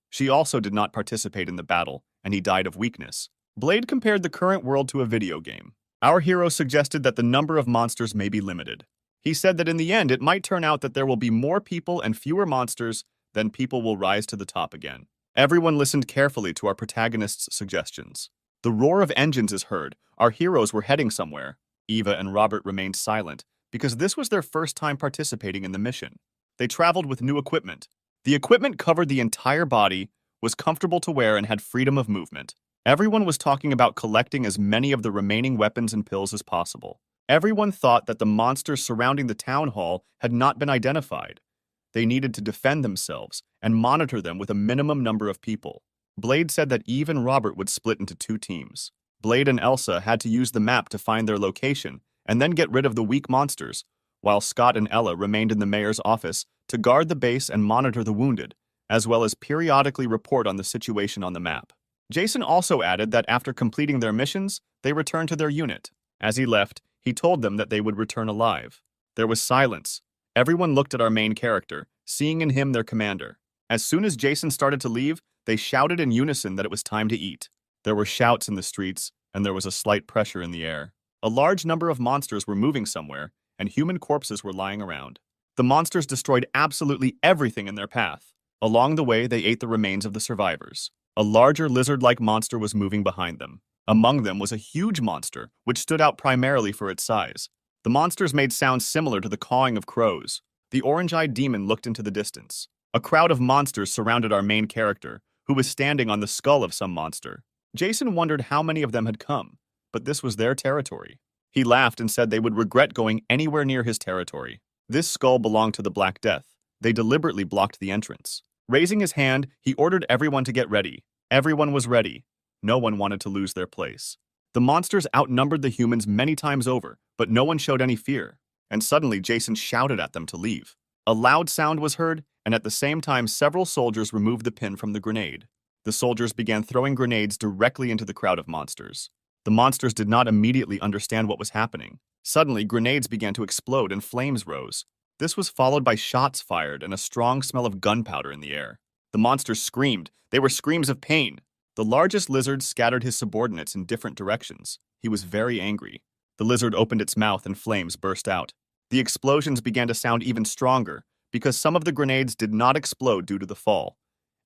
She also did not participate in the battle, and he died of weakness. Blade compared the current world to a video game. Our hero suggested that the number of monsters may be limited. He said that in the end, it might turn out that there will be more people and fewer monsters, then people will rise to the top again. Everyone listened carefully to our protagonist's suggestions. The roar of engines is heard. Our heroes were heading somewhere. Eva and Robert remained silent, because this was their first time participating in the mission. They traveled with new equipment. The equipment covered the entire body, was comfortable to wear, and had freedom of movement. Everyone was talking about collecting as many of the remaining weapons and pills as possible. Everyone thought that the monsters surrounding the town hall had not been identified. They needed to defend themselves and monitor them with a minimum number of people. Blade said that Eve and Robert would split into two teams. Blade and Elsa had to use the map to find their location and then get rid of the weak monsters, while Scott and Ella remained in the mayor's office to guard the base and monitor the wounded, as well as periodically report on the situation on the map. Jason also added that after completing their missions, they returned to their unit. As he left, he told them that they would return alive. There was silence. Everyone looked at our main character, seeing in him their commander. As soon as Jason started to leave, they shouted in unison that it was time to eat. There were shouts in the streets, and there was a slight pressure in the air. A large number of monsters were moving somewhere, and human corpses were lying around. The monsters destroyed absolutely everything in their path. Along the way, they ate the remains of the survivors. A larger lizard-like monster was moving behind them. Among them was a huge monster, which stood out primarily for its size. The monsters made sounds similar to the cawing of crows. The orange-eyed demon looked into the distance. A crowd of monsters surrounded our main character, who was standing on the skull of some monster. Jason wondered how many of them had come, but this was their territory. He laughed and said they would regret going anywhere near his territory. This skull belonged to the Black Death. They deliberately blocked the entrance. Raising his hand, he ordered everyone to get ready. Everyone was ready. No one wanted to lose their place. The monsters outnumbered the humans many times over, but no one showed any fear. And suddenly, Jason shouted at them to leave. A loud sound was heard, and at the same time, several soldiers removed the pin from the grenade. The soldiers began throwing grenades directly into the crowd of monsters. The monsters did not immediately understand what was happening. Suddenly, grenades began to explode and flames rose. This was followed by shots fired and a strong smell of gunpowder in the air. The monsters screamed. They were screams of pain. The largest lizard scattered his subordinates in different directions. He was very angry. The lizard opened its mouth and flames burst out. The explosions began to sound even stronger because some of the grenades did not explode due to the fall.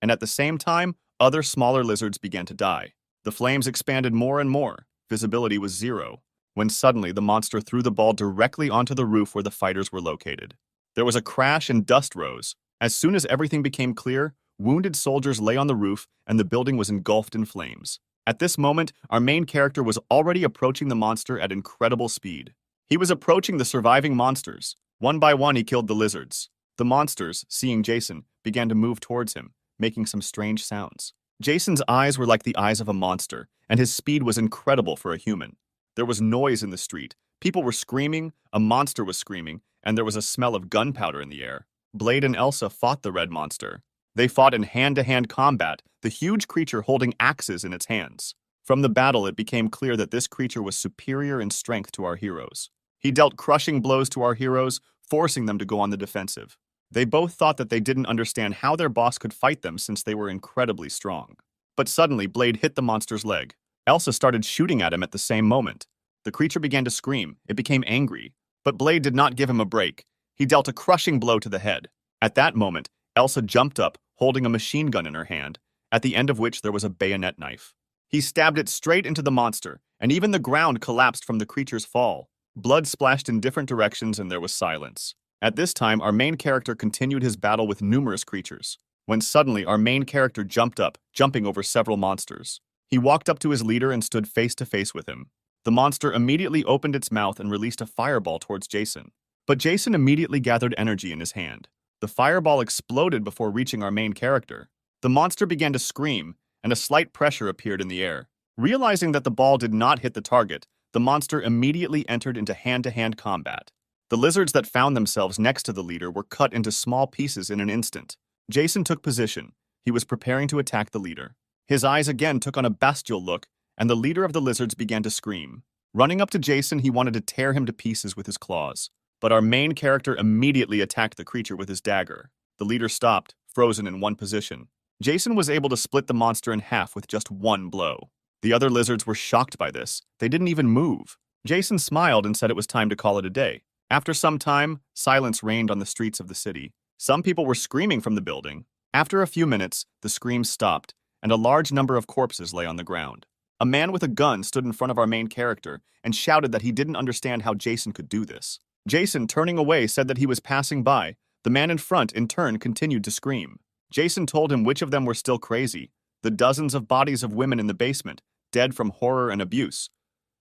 And at the same time, other smaller lizards began to die. The flames expanded more and more. Visibility was zero, when suddenly the monster threw the ball directly onto the roof where the fighters were located. There was a crash and dust rose. As soon as everything became clear, wounded soldiers lay on the roof and the building was engulfed in flames. At this moment, our main character was already approaching the monster at incredible speed. He was approaching the surviving monsters. One by one, he killed the lizards. The monsters, seeing Jason, began to move towards him, making some strange sounds. Jason's eyes were like the eyes of a monster, and his speed was incredible for a human. There was noise in the street. People were screaming, a monster was screaming, and there was a smell of gunpowder in the air. Blade and Elsa fought the red monster. They fought in hand-to-hand combat, the huge creature holding axes in its hands. From the battle, it became clear that this creature was superior in strength to our heroes. He dealt crushing blows to our heroes, forcing them to go on the defensive. They both thought that they didn't understand how their boss could fight them since they were incredibly strong. But suddenly, Blade hit the monster's leg. Elsa started shooting at him at the same moment. The creature began to scream. It became angry. But Blade did not give him a break. He dealt a crushing blow to the head. At that moment, Elsa jumped up, holding a machine gun in her hand, at the end of which there was a bayonet knife. He stabbed it straight into the monster, and even the ground collapsed from the creature's fall. Blood splashed in different directions and there was silence. At this time, our main character continued his battle with numerous creatures, when suddenly our main character jumped up, jumping over several monsters. He walked up to his leader and stood face to face with him. The monster immediately opened its mouth and released a fireball towards Jason. But Jason immediately gathered energy in his hand. The fireball exploded before reaching our main character. The monster began to scream, and a slight pressure appeared in the air. Realizing that the ball did not hit the target, the monster immediately entered into hand-to-hand combat. The lizards that found themselves next to the leader were cut into small pieces in an instant. Jason took position. He was preparing to attack the leader. His eyes again took on a bestial look, and the leader of the lizards began to scream. Running up to Jason, he wanted to tear him to pieces with his claws. But our main character immediately attacked the creature with his dagger. The leader stopped, frozen in one position. Jason was able to split the monster in half with just one blow. The other lizards were shocked by this. They didn't even move. Jason smiled and said it was time to call it a day. After some time, silence reigned on the streets of the city. Some people were screaming from the building. After a few minutes, the screams stopped, and a large number of corpses lay on the ground. A man with a gun stood in front of our main character and shouted that he didn't understand how Jason could do this. Jason, turning away, said that he was passing by. The man in front, in turn, continued to scream. Jason told him which of them were still crazy, the dozens of bodies of women in the basement, dead from horror and abuse.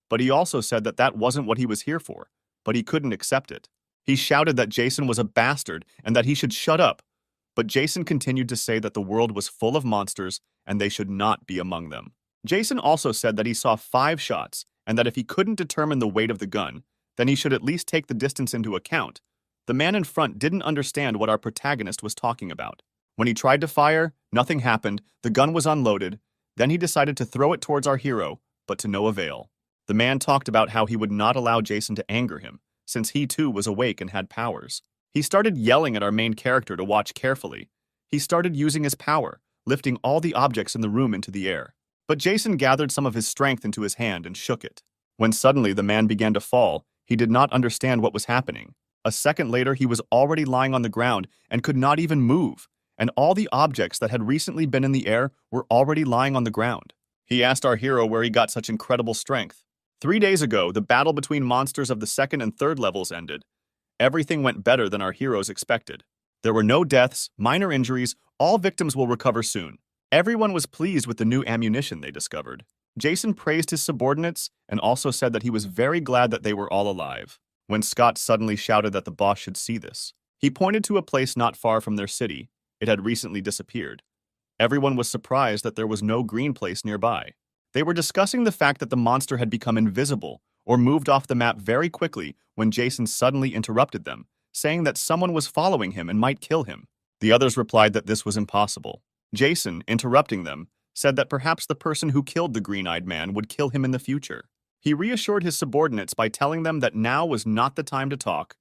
But he also said that that wasn't what he was here for, but he couldn't accept it. He shouted that Jason was a bastard and that he should shut up. But Jason continued to say that the world was full of monsters and they should not be among them. Jason also said that he saw 5 shots, and that if he couldn't determine the weight of the gun, then he should at least take the distance into account. The man in front didn't understand what our protagonist was talking about. When he tried to fire, nothing happened, the gun was unloaded, then he decided to throw it towards our hero, but to no avail. The man talked about how he would not allow Jason to anger him, since he too was awake and had powers. He started yelling at our main character to watch carefully. He started using his power, lifting all the objects in the room into the air. But Jason gathered some of his strength into his hand and shook it. When suddenly the man began to fall, he did not understand what was happening. A second later, he was already lying on the ground and could not even move, and all the objects that had recently been in the air were already lying on the ground. He asked our hero where he got such incredible strength. 3 days ago, the battle between monsters of the second and third levels ended. Everything went better than our heroes expected. There were no deaths, minor injuries, all victims will recover soon. Everyone was pleased with the new ammunition they discovered. Jason praised his subordinates and also said that he was very glad that they were all alive. When Scott suddenly shouted that the boss should see this, he pointed to a place not far from their city. It had recently disappeared. Everyone was surprised that there was no green place nearby. They were discussing the fact that the monster had become invisible or moved off the map very quickly when Jason suddenly interrupted them, saying that someone was following him and might kill him. The others replied that this was impossible. Jason, interrupting them, said that perhaps the person who killed the green-eyed man would kill him in the future. He reassured his subordinates by telling them that now was not the time to talk,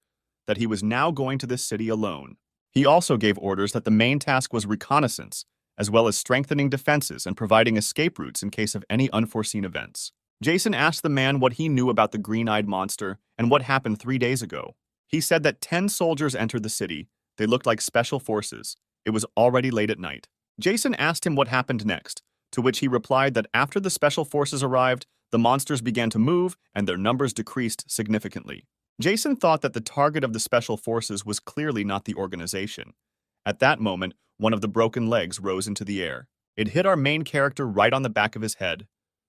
that he was now going to this city alone. He also gave orders that the main task was reconnaissance, as well as strengthening defenses and providing escape routes in case of any unforeseen events. Jason asked the man what he knew about the green-eyed monster and what happened 3 days ago. He said that 10 soldiers entered the city. They looked like special forces. It was already late at night. Jason asked him what happened next, to which he replied that after the special forces arrived, the monsters began to move and their numbers decreased significantly. Jason thought that the target of the special forces was clearly not the organization. At that moment, one of the broken legs rose into the air. It hit our main character right on the back of his head.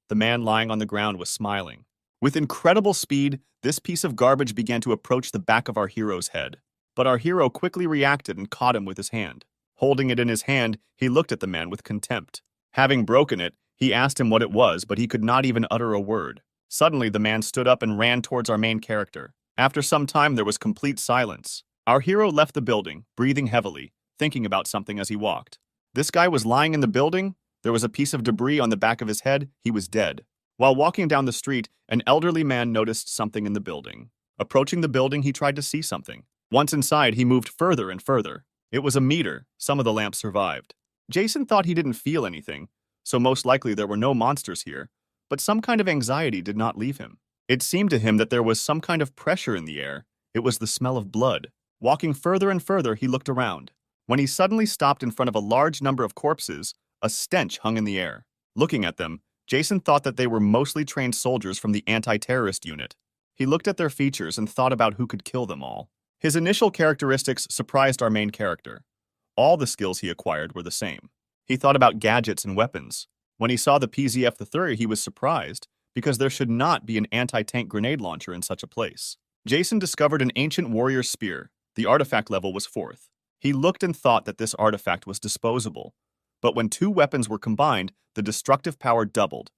The man lying on the ground was smiling. With incredible speed, this piece of garbage began to approach the back of our hero's head. But our hero quickly reacted and caught him with his hand. Holding it in his hand, he looked at the man with contempt. Having broken it, he asked him what it was, but he could not even utter a word. Suddenly, the man stood up and ran towards our main character. After some time, there was complete silence. Our hero left the building, breathing heavily, thinking about something as he walked. This guy was lying in the building. There was a piece of debris on the back of his head. He was dead. While walking down the street, an elderly man noticed something in the building. Approaching the building, he tried to see something. Once inside, he moved further and further. It was a meter. Some of the lamps survived. Jason thought he didn't feel anything, so most likely there were no monsters here, but some kind of anxiety did not leave him. It seemed to him that there was some kind of pressure in the air. It was the smell of blood. Walking further and further, he looked around. When he suddenly stopped in front of a large number of corpses, a stench hung in the air. Looking at them, Jason thought that they were mostly trained soldiers from the anti-terrorist unit. He looked at their features and thought about who could kill them all. His initial characteristics surprised our main character. All the skills he acquired were the same. He thought about gadgets and weapons. When he saw the PZF-30, he was surprised, because there should not be an anti-tank grenade launcher in such a place. Jason discovered an ancient warrior spear. The artifact level was 4th. He looked and thought that this artifact was disposable. But when 2 weapons were combined, the destructive power doubled.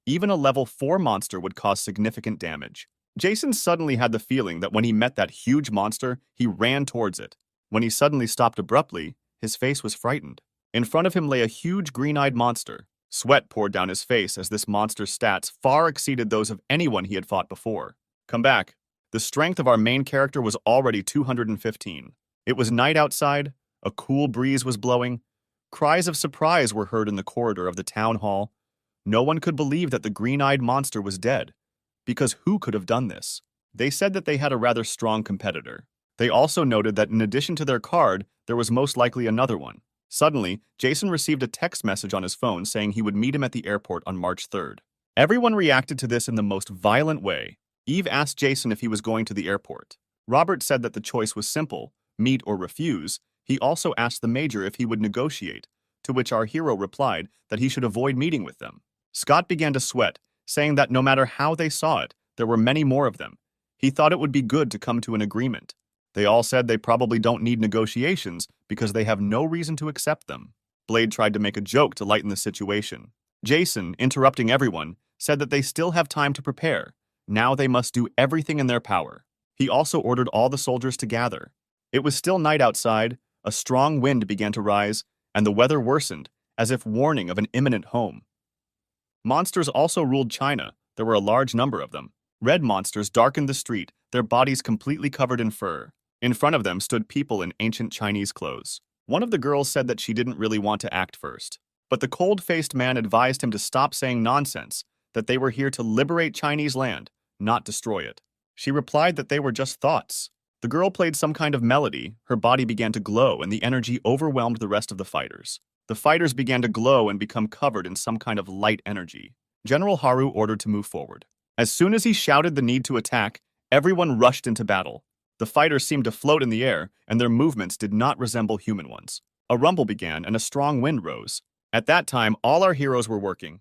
Even a level 4 monster would cause significant damage. Jason suddenly had the feeling that when he met that huge monster, he ran towards it. When he suddenly stopped abruptly, his face was frightened. In front of him lay a huge green-eyed monster. Sweat poured down his face as this monster's stats far exceeded those of anyone he had fought before. Come back. The strength of our main character was already 215. It was night outside. A cool breeze was blowing. Cries of surprise were heard in the corridor of the town hall. No one could believe that the green-eyed monster was dead. Because who could have done this? They said that they had a rather strong competitor. They also noted that in addition to their card, there was most likely another one. Suddenly, Jason received a text message on his phone saying he would meet him at the airport on March 3rd. Everyone reacted to this in the most violent way. Eve asked Jason if he was going to the airport. Robert said that the choice was simple, meet or refuse. He also asked the major if he would negotiate, to which our hero replied that he should avoid meeting with them. Scott began to sweat, saying that no matter how they saw it, there were many more of them. He thought it would be good to come to an agreement. They all said they probably don't need negotiations because they have no reason to accept them. Blade tried to make a joke to lighten the situation. Jason, interrupting everyone, said that they still have time to prepare. Now they must do everything in their power. He also ordered all the soldiers to gather. It was still night outside, a strong wind began to rise, and the weather worsened, as if warning of an imminent home. Monsters also ruled China. There were a large number of them. Red monsters darkened the street, their bodies completely covered in fur. In front of them stood people in ancient Chinese clothes. One of the girls said that she didn't really want to act first. But the cold-faced man advised him to stop saying nonsense, that they were here to liberate Chinese land, not destroy it. She replied that they were just thoughts. The girl played some kind of melody, her body began to glow, and the energy overwhelmed the rest of the fighters. The fighters began to glow and become covered in some kind of light energy. General Haru ordered to move forward. As soon as he shouted the need to attack, everyone rushed into battle. The fighters seemed to float in the air, and their movements did not resemble human ones. A rumble began, and a strong wind rose. At that time, all our heroes were working.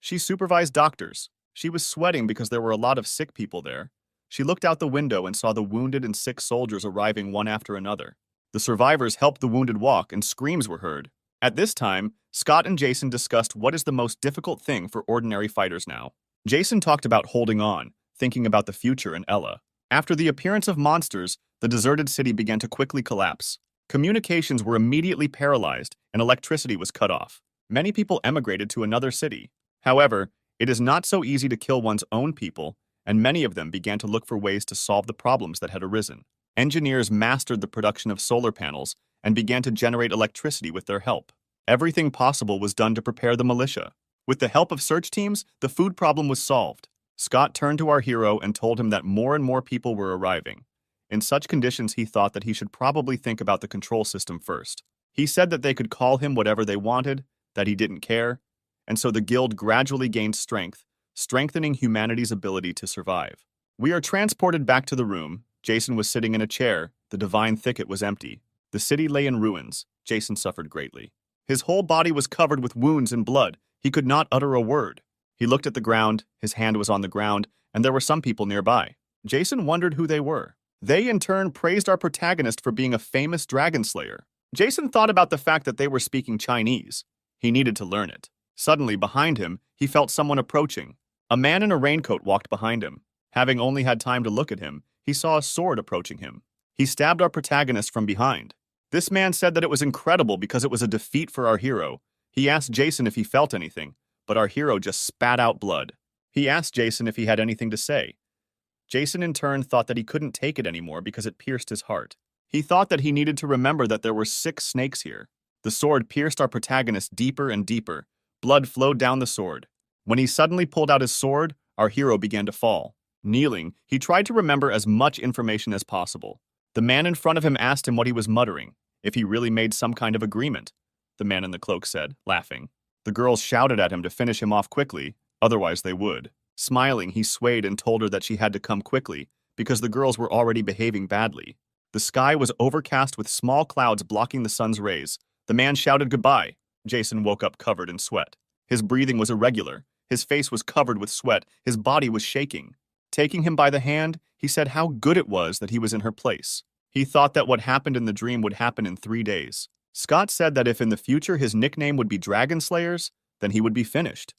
She supervised doctors. She was sweating because there were a lot of sick people there. She looked out the window and saw the wounded and sick soldiers arriving one after another. The survivors helped the wounded walk, and screams were heard. At this time, Scott and Jason discussed what is the most difficult thing for ordinary fighters now. Jason talked about holding on, thinking about the future and Ella. After the appearance of monsters, the deserted city began to quickly collapse. Communications were immediately paralyzed, and electricity was cut off. Many people emigrated to another city. However, it is not so easy to kill one's own people, and many of them began to look for ways to solve the problems that had arisen. Engineers mastered the production of solar panels and began to generate electricity with their help. Everything possible was done to prepare the militia. With the help of search teams, the food problem was solved. Scott turned to our hero and told him that more and more people were arriving. In such conditions, he thought that he should probably think about the control system first. He said that they could call him whatever they wanted, that he didn't care, and so the guild gradually gained strength, strengthening humanity's ability to survive. We are transported back to the room. Jason was sitting in a chair. The divine thicket was empty. The city lay in ruins. Jason suffered greatly. His whole body was covered with wounds and blood. He could not utter a word. He looked at the ground, his hand was on the ground, and there were some people nearby. Jason wondered who they were. They, in turn, praised our protagonist for being a famous dragon slayer. Jason thought about the fact that they were speaking Chinese. He needed to learn it. Suddenly, behind him, he felt someone approaching. A man in a raincoat walked behind him. Having only had time to look at him, he saw a sword approaching him. He stabbed our protagonist from behind. This man said that it was incredible because it was a defeat for our hero. He asked Jason if he felt anything, but our hero just spat out blood. He asked Jason if he had anything to say. Jason in turn thought that he couldn't take it anymore because it pierced his heart. He thought that he needed to remember that there were 6 snakes here. The sword pierced our protagonist deeper and deeper. Blood flowed down the sword. When he suddenly pulled out his sword, our hero began to fall. Kneeling, he tried to remember as much information as possible. The man in front of him asked him what he was muttering, if he really made some kind of agreement. The man in the cloak said, laughing. The girls shouted at him to finish him off quickly, otherwise they would. Smiling, he swayed and told her that she had to come quickly, because the girls were already behaving badly. The sky was overcast with small clouds blocking the sun's rays. The man shouted goodbye. Jason woke up covered in sweat. His breathing was irregular. His face was covered with sweat. His body was shaking. Taking him by the hand, he said how good it was that he was in her place. He thought that what happened in the dream would happen in 3 days. Scott said that if in the future his nickname would be Dragon Slayers, then he would be finished.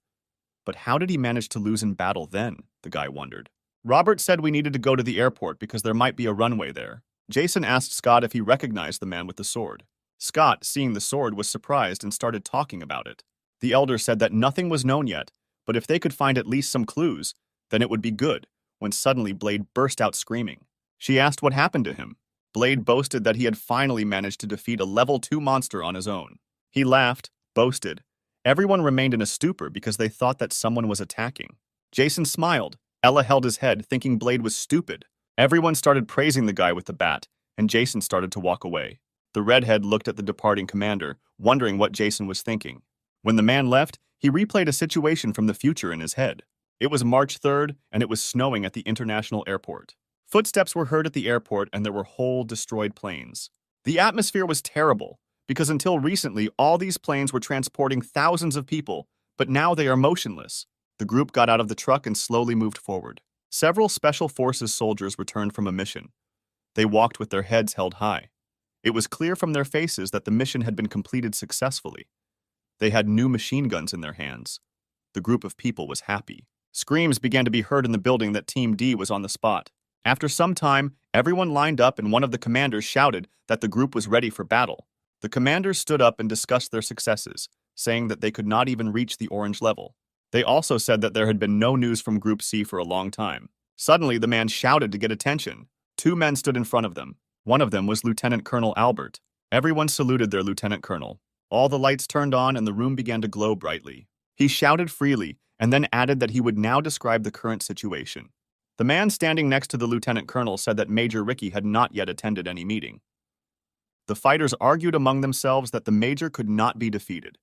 But how did he manage to lose in battle then? The guy wondered. Robert said we needed to go to the airport because there might be a runway there. Jason asked Scott if he recognized the man with the sword. Scott, seeing the sword, was surprised and started talking about it. The elder said that nothing was known yet, but if they could find at least some clues, then it would be good, when suddenly Blade burst out screaming. She asked what happened to him. Blade boasted that he had finally managed to defeat a level 2 monster on his own. He laughed, boasted. Everyone remained in a stupor because they thought that someone was attacking. Jason smiled. Ella held his head, thinking Blade was stupid. Everyone started praising the guy with the bat, and Jason started to walk away. The redhead looked at the departing commander, wondering what Jason was thinking. When the man left, he replayed a situation from the future in his head. It was March 3rd, and it was snowing at the international airport. Footsteps were heard at the airport, and there were whole destroyed planes. The atmosphere was terrible, because until recently, all these planes were transporting thousands of people, but now they are motionless. The group got out of the truck and slowly moved forward. Several Special Forces soldiers returned from a mission. They walked with their heads held high. It was clear from their faces that the mission had been completed successfully. They had new machine guns in their hands. The group of people was happy. Screams began to be heard in the building that Team D was on the spot. After some time, everyone lined up and one of the commanders shouted that the group was ready for battle. The commanders stood up and discussed their successes, saying that they could not even reach the orange level. They also said that there had been no news from Group C for a long time. Suddenly, the man shouted to get attention. Two men stood in front of them. One of them was Lieutenant Colonel Albert. Everyone saluted their lieutenant colonel. All the lights turned on and the room began to glow brightly. He shouted freely and then added that he would now describe the current situation. The man standing next to the lieutenant colonel said that Major Ricky had not yet attended any meeting. The fighters argued among themselves that the major could not be defeated.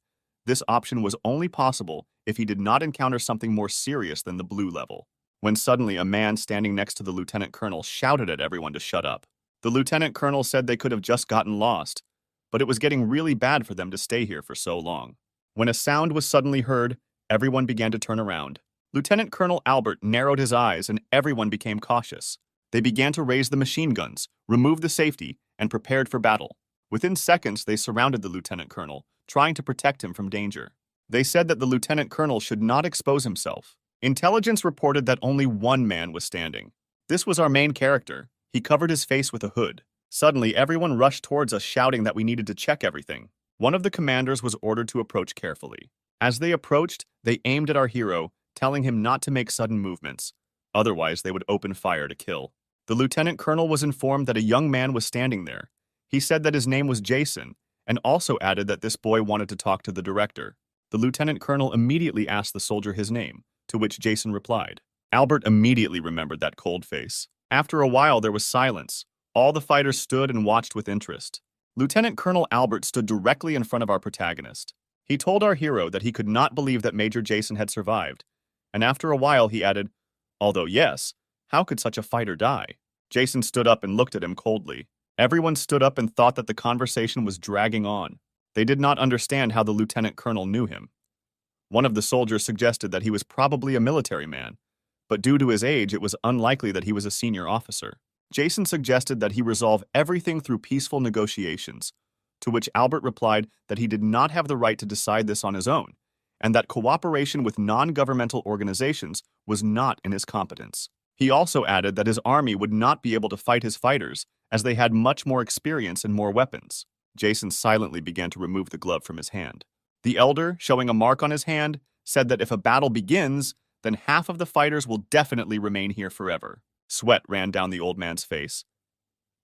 This option was only possible if he did not encounter something more serious than the blue level. When suddenly a man standing next to the lieutenant colonel shouted at everyone to shut up. The lieutenant colonel said they could have just gotten lost, but it was getting really bad for them to stay here for so long. When a sound was suddenly heard, everyone began to turn around. Lieutenant Colonel Albert narrowed his eyes and everyone became cautious. They began to raise the machine guns, remove the safety, and prepared for battle. Within seconds, they surrounded the lieutenant colonel, trying to protect him from danger. They said that the lieutenant colonel should not expose himself. Intelligence reported that only one man was standing. This was our main character. He covered his face with a hood. Suddenly, everyone rushed towards us shouting that we needed to check everything. One of the commanders was ordered to approach carefully. As they approached, they aimed at our hero, telling him not to make sudden movements. Otherwise, they would open fire to kill. The lieutenant colonel was informed that a young man was standing there. He said that his name was Jason, and also added that this boy wanted to talk to the director. The lieutenant colonel immediately asked the soldier his name, to which Jason replied. Albert immediately remembered that cold face. After a while, there was silence. All the fighters stood and watched with interest. Lieutenant Colonel Albert stood directly in front of our protagonist. He told our hero that he could not believe that Major Jason had survived, and after a while he added, "Although yes, how could such a fighter die?" Jason stood up and looked at him coldly. Everyone stood up and thought that the conversation was dragging on. They did not understand how the lieutenant colonel knew him. One of the soldiers suggested that he was probably a military man, but due to his age, it was unlikely that he was a senior officer. Jason suggested that he resolve everything through peaceful negotiations, to which Albert replied that he did not have the right to decide this on his own, and that cooperation with non-governmental organizations was not in his competence. He also added that his army would not be able to fight his fighters, as they had much more experience and more weapons. Jason silently began to remove the glove from his hand. The elder, showing a mark on his hand, said that if a battle begins, then half of the fighters will definitely remain here forever. Sweat ran down the old man's face.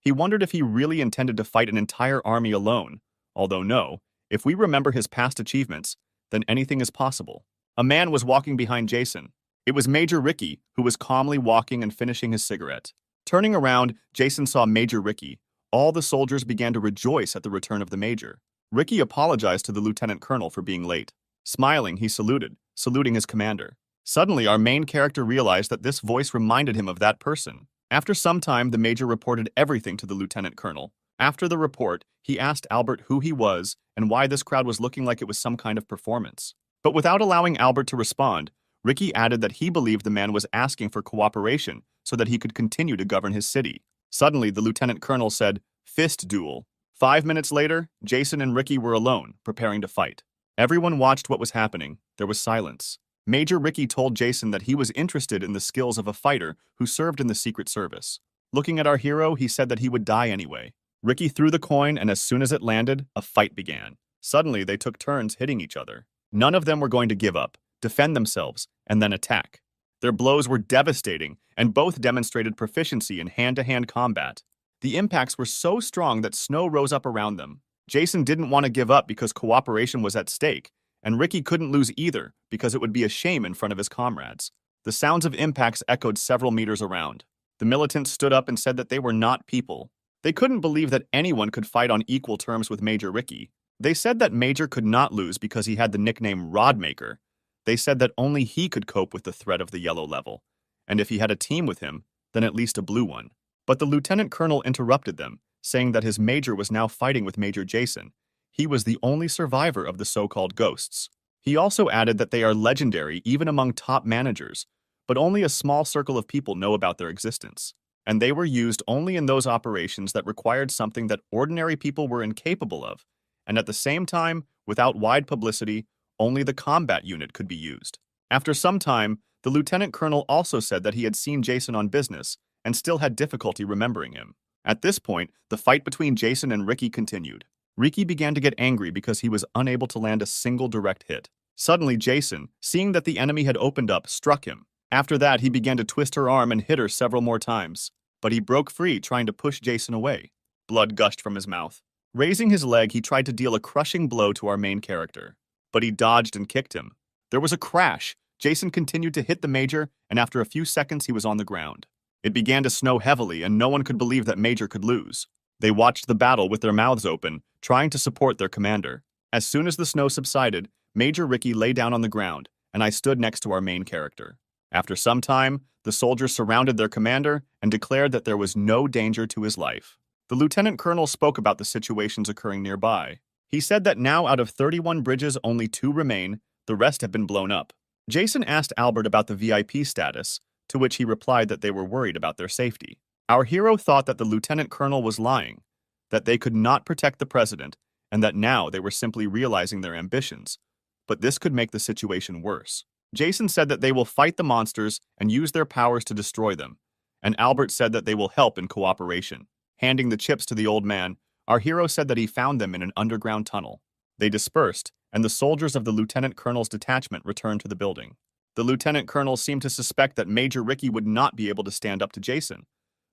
He wondered if he really intended to fight an entire army alone, although no, if we remember his past achievements, then anything is possible. A man was walking behind Jason. It was Major Ricky, who was calmly walking and finishing his cigarette. Turning around, Jason saw Major Ricky. All the soldiers began to rejoice at the return of the major. Ricky apologized to the lieutenant colonel for being late. Smiling, he saluting his commander. Suddenly, our main character realized that this voice reminded him of that person. After some time, the major reported everything to the lieutenant colonel. After the report, he asked Albert who he was and why this crowd was looking like it was some kind of performance. But without allowing Albert to respond, Ricky added that he believed the man was asking for cooperation so that he could continue to govern his city. Suddenly, the lieutenant colonel said, "Fist duel." 5 minutes later, Jason and Ricky were alone, preparing to fight. Everyone watched what was happening. There was silence. Major Ricky told Jason that he was interested in the skills of a fighter who served in the Secret Service. Looking at our hero, he said that he would die anyway. Ricky threw the coin, and as soon as it landed, a fight began. Suddenly, they took turns hitting each other. None of them were going to give up, defend themselves, and then attack. Their blows were devastating, and both demonstrated proficiency in hand-to-hand combat. The impacts were so strong that snow rose up around them. Jason didn't want to give up because cooperation was at stake, and Ricky couldn't lose either because it would be a shame in front of his comrades. The sounds of impacts echoed several meters around. The militants stood up and said that they were not people. They couldn't believe that anyone could fight on equal terms with Major Ricky. They said that Major could not lose because he had the nickname Rodmaker. They said that only he could cope with the threat of the yellow level, and if he had a team with him, then at least a blue one. But the lieutenant colonel interrupted them, saying that his major was now fighting with Major Jason. He was the only survivor of the so-called ghosts. He also added that they are legendary even among top managers, but only a small circle of people know about their existence, and they were used only in those operations that required something that ordinary people were incapable of, and at the same time Without wide publicity, only the combat unit could be used. After some time, the lieutenant colonel also said that he had seen Jason on business and still had difficulty remembering him. At this point, the fight between Jason and Ricky continued. Ricky began to get angry because he was unable to land a single direct hit. Suddenly, Jason, seeing that the enemy had opened up, struck him. After that, he began to twist her arm and hit her several more times. But he broke free, trying to push Jason away. Blood gushed from his mouth. Raising his leg, he tried to deal a crushing blow to our main character. But he dodged and kicked him. There was a crash. Jason continued to hit the Major, and after a few seconds, he was on the ground. It began to snow heavily, and no one could believe that Major could lose. They watched the battle with their mouths open, trying to support their commander. As soon as the snow subsided, Major Ricky lay down on the ground, and I stood next to our main character. After some time, the soldiers surrounded their commander and declared that there was no danger to his life. The lieutenant colonel spoke about the situations occurring nearby. He said that now out of 31 bridges, only 2 remain, the rest have been blown up. Jason asked Albert about the VIP status, to which he replied that they were worried about their safety. Our hero thought that the lieutenant colonel was lying, that they could not protect the president, and that now they were simply realizing their ambitions. But this could make the situation worse. Jason said that they will fight the monsters and use their powers to destroy them, and Albert said that they will help in cooperation. Handing the chips to the old man, our hero said that he found them in an underground tunnel. They dispersed, and the soldiers of the lieutenant colonel's detachment returned to the building. The lieutenant colonel seemed to suspect that Major Ricky would not be able to stand up to Jason,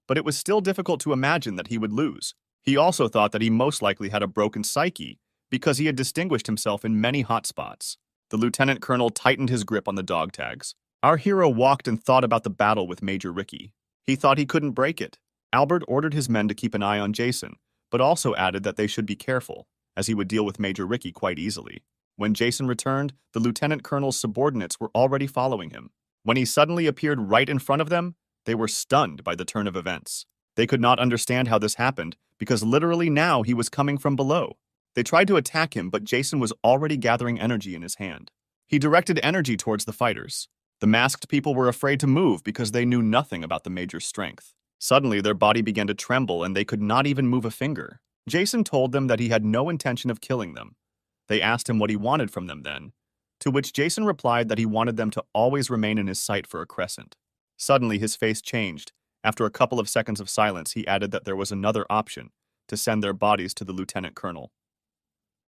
but it was still difficult to imagine that he would lose. He also thought that he most likely had a broken psyche because he had distinguished himself in many hot spots. The lieutenant colonel tightened his grip on the dog tags. Our hero walked and thought about the battle with Major Ricky. He thought he couldn't break it. Albert ordered his men to keep an eye on Jason, but also added that they should be careful, as he would deal with Major Ricky quite easily. When Jason returned, the lieutenant colonel's subordinates were already following him. When he suddenly appeared right in front of them, they were stunned by the turn of events. They could not understand how this happened, because literally now he was coming from below. They tried to attack him, but Jason was already gathering energy in his hand. He directed energy towards the fighters. The masked people were afraid to move because they knew nothing about the Major's strength. Suddenly, their body began to tremble and they could not even move a finger. Jason told them that he had no intention of killing them. They asked him what he wanted from them then, to which Jason replied that he wanted them to always remain in his sight for a crescent. Suddenly, his face changed. After a couple of seconds of silence, he added that there was another option, to send their bodies to the lieutenant colonel.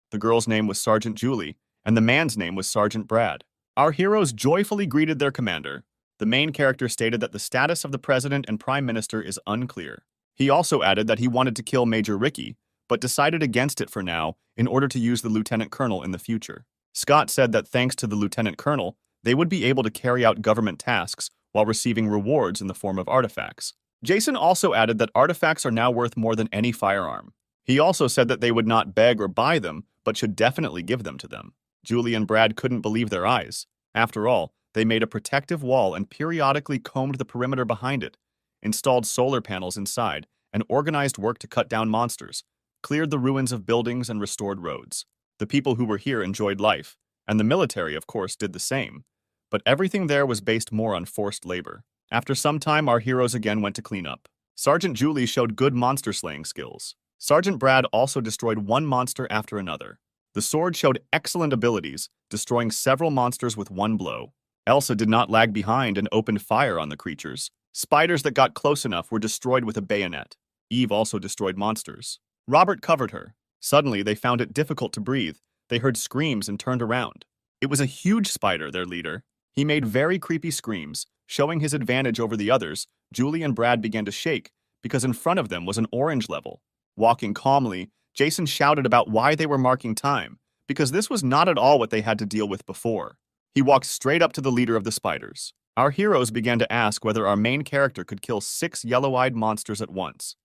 The girl's name was Sergeant Julie, and the man's name was Sergeant Brad. Our heroes joyfully greeted their commander. The main character stated that the status of the president and prime minister is unclear. He also added that he wanted to kill Major Ricky, but decided against it for now in order to use the lieutenant colonel in the future. Scott said that thanks to the lieutenant colonel, they would be able to carry out government tasks while receiving rewards in the form of artifacts. Jason also added that artifacts are now worth more than any firearm. He also said that they would not beg or buy them, but should definitely give them to them. Julie and Brad couldn't believe their eyes. After all, they made a protective wall and periodically combed the perimeter behind it, installed solar panels inside, and organized work to cut down monsters, cleared the ruins of buildings and restored roads. The people who were here enjoyed life, and the military, of course, did the same. But everything there was based more on forced labor. After some time, our heroes again went to clean up. Sergeant Julie showed good monster-slaying skills. Sergeant Brad also destroyed one monster after another. The sword showed excellent abilities, destroying several monsters with one blow. Elsa did not lag behind and opened fire on the creatures. Spiders that got close enough were destroyed with a bayonet. Eve also destroyed monsters. Robert covered her. Suddenly, they found it difficult to breathe. They heard screams and turned around. It was a huge spider, their leader. He made very creepy screams. Showing his advantage over the others, Julie and Brad began to shake because in front of them was an orange level. Walking calmly, Jason shouted about why they were marking time, because this was not at all what they had to deal with before. He walked straight up to the leader of the spiders. Our heroes began to ask whether our main character could kill 6 yellow-eyed monsters at once.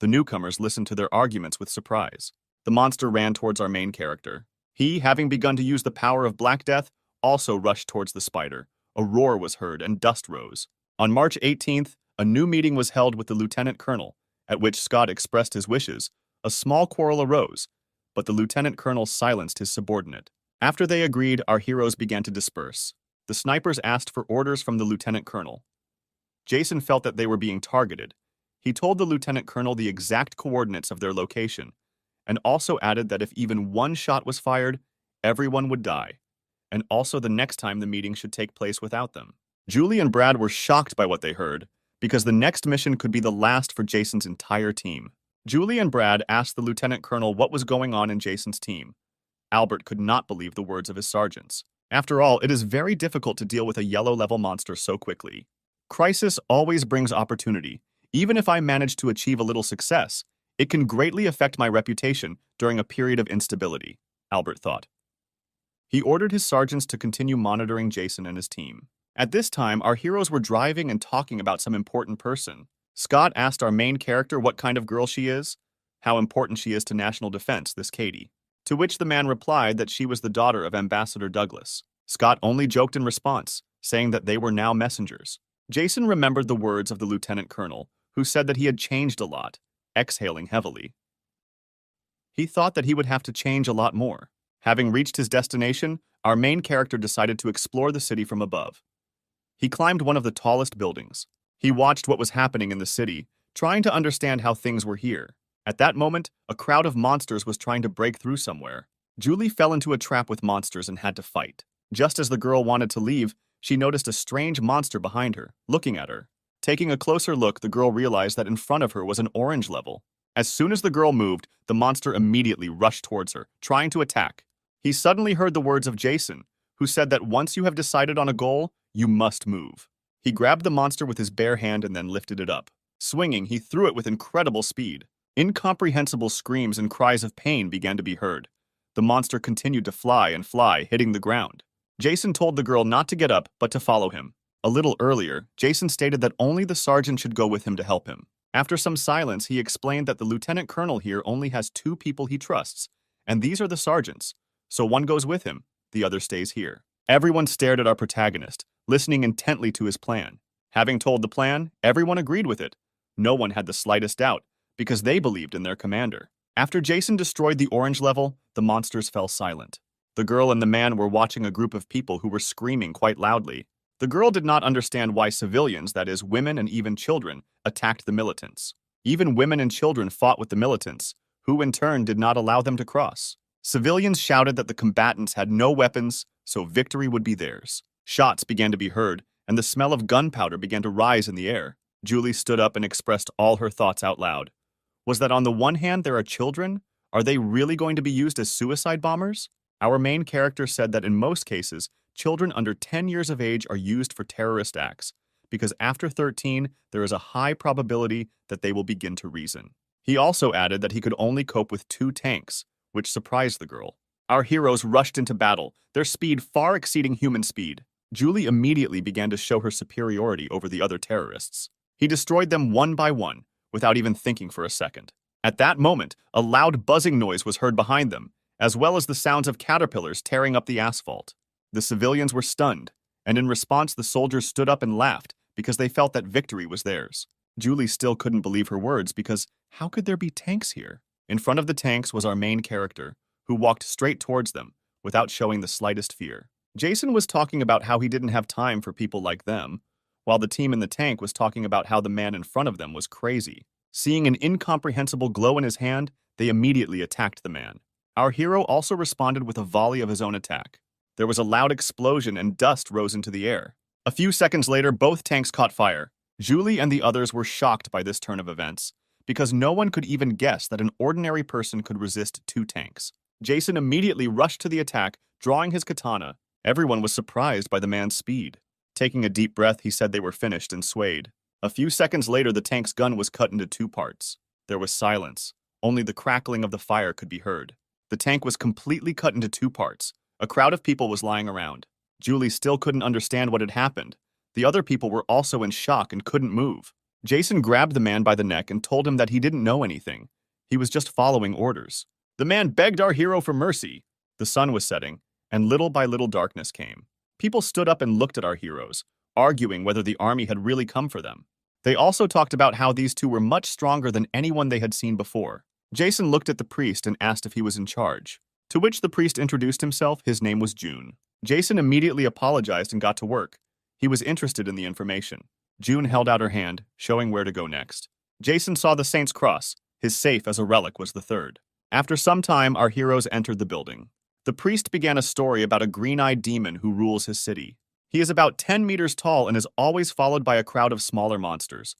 The newcomers listened to their arguments with surprise. The monster ran towards our main character. He, having begun to use the power of Black Death, also rushed towards the spider. A roar was heard and dust rose. On March 18th, a new meeting was held with the lieutenant colonel, at which Scott expressed his wishes. A small quarrel arose, but the lieutenant colonel silenced his subordinate. After they agreed, our heroes began to disperse. The snipers asked for orders from the lieutenant colonel. Jason felt that they were being targeted. He told the lieutenant colonel the exact coordinates of their location, and also added that if even one shot was fired, everyone would die, and also the next time the meeting should take place without them. Julie and Brad were shocked by what they heard, because the next mission could be the last for Jason's entire team. Julie and Brad asked the lieutenant colonel what was going on in Jason's team. Albert could not believe the words of his sergeants. After all, it is very difficult to deal with a yellow-level monster so quickly. Crisis always brings opportunity. Even if I manage to achieve a little success, it can greatly affect my reputation during a period of instability, Albert thought. He ordered his sergeants to continue monitoring Jason and his team. At this time, our heroes were driving and talking about some important person. Scott asked our main character what kind of girl she is, how important she is to national defense, this Katie. To which the man replied that she was the daughter of Ambassador Douglas. Scott only joked in response, saying that they were now messengers. Jason remembered the words of the lieutenant colonel, who said that he had changed a lot, exhaling heavily. He thought that he would have to change a lot more. Having reached his destination, our main character decided to explore the city from above. He climbed one of the tallest buildings. He watched what was happening in the city, trying to understand how things were here. At that moment, a crowd of monsters was trying to break through somewhere. Julie fell into a trap with monsters and had to fight. Just as the girl wanted to leave, she noticed a strange monster behind her, looking at her. Taking a closer look, the girl realized that in front of her was an orange level. As soon as the girl moved, the monster immediately rushed towards her, trying to attack. He suddenly heard the words of Jason, who said that once you have decided on a goal, you must move. He grabbed the monster with his bare hand and then lifted it up. Swinging, he threw it with incredible speed. Incomprehensible screams and cries of pain began to be heard. The monster continued to fly and fly, hitting the ground. Jason told the girl not to get up, but to follow him. A little earlier, Jason stated that only the sergeant should go with him to help him. After some silence, he explained that the lieutenant colonel here only has 2 people he trusts, and these are the sergeants. So one goes with him, the other stays here. Everyone stared at our protagonist, listening intently to his plan. Having told the plan, everyone agreed with it. No one had the slightest doubt, because they believed in their commander. After Jason destroyed the orange level, the monsters fell silent. The girl and the man were watching a group of people who were screaming quite loudly. The girl did not understand why civilians, that is, women and even children, attacked the militants. Even women and children fought with the militants, who in turn did not allow them to cross. Civilians shouted that the combatants had no weapons, so victory would be theirs. Shots began to be heard, and the smell of gunpowder began to rise in the air. Julie stood up and expressed all her thoughts out loud. Was that on the one hand there are children? Are they really going to be used as suicide bombers? Our main character said that in most cases, children under 10 years of age are used for terrorist acts, because after 13, there is a high probability that they will begin to reason. He also added that he could only cope with 2 tanks, which surprised the girl. Our heroes rushed into battle, their speed far exceeding human speed. Julie immediately began to show her superiority over the other terrorists. He destroyed them one by one, without even thinking for a second. At that moment, a loud buzzing noise was heard behind them, as well as the sounds of caterpillars tearing up the asphalt. The civilians were stunned, and in response the soldiers stood up and laughed because they felt that victory was theirs. Julie still couldn't believe her words because how could there be tanks here? In front of the tanks was our main character, who walked straight towards them, without showing the slightest fear. Jason was talking about how he didn't have time for people like them, while the team in the tank was talking about how the man in front of them was crazy. Seeing an incomprehensible glow in his hand, they immediately attacked the man. Our hero also responded with a volley of his own attack. There was a loud explosion and dust rose into the air. A few seconds later, both tanks caught fire. Julie and the others were shocked by this turn of events, because no one could even guess that an ordinary person could resist 2 tanks. Jason immediately rushed to the attack, drawing his katana. Everyone was surprised by the man's speed. Taking a deep breath, he said they were finished and swayed. A few seconds later, the tank's gun was cut into 2 parts. There was silence. Only the crackling of the fire could be heard. The tank was completely cut into 2 parts. A crowd of people was lying around. Julie still couldn't understand what had happened. The other people were also in shock and couldn't move. Jason grabbed the man by the neck and told him that he didn't know anything. He was just following orders. The man begged our hero for mercy. The sun was setting, and little by little darkness came. People stood up and looked at our heroes, arguing whether the army had really come for them. They also talked about how these 2 were much stronger than anyone they had seen before. Jason looked at the priest and asked if he was in charge, to which the priest introduced himself. His name was June. Jason immediately apologized and got to work. He was interested in the information. June held out her hand, showing where to go next. Jason saw the Saint's Cross. His safe as a relic was the 3rd. After some time, our heroes entered the building. The priest began a story about a green-eyed demon who rules his city. He is about 10 meters tall and is always followed by a crowd of smaller monsters.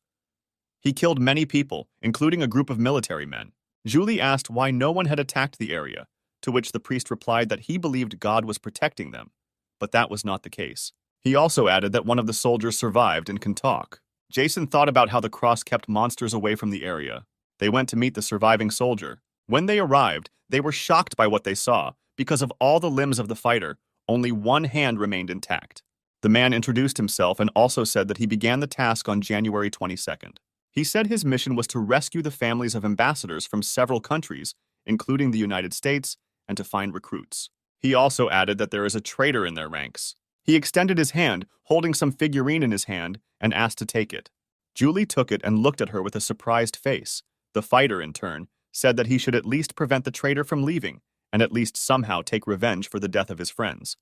He killed many people, including a group of military men. Julie asked why no one had attacked the area, to which the priest replied that he believed God was protecting them, but that was not the case. He also added that one of the soldiers survived and can talk. Jason thought about how the cross kept monsters away from the area. They went to meet the surviving soldier. When they arrived, they were shocked by what they saw. Because of all the limbs of the fighter, only one hand remained intact. The man introduced himself and also said that he began the task on January 22nd. He said his mission was to rescue the families of ambassadors from several countries, including the United States, and to find recruits. He also added that there is a traitor in their ranks. He extended his hand, holding some figurine in his hand, and asked to take it. Julie took it and looked at her with a surprised face. The fighter, in turn, said that he should at least prevent the traitor from leaving, and at least somehow take revenge for the death of his friends.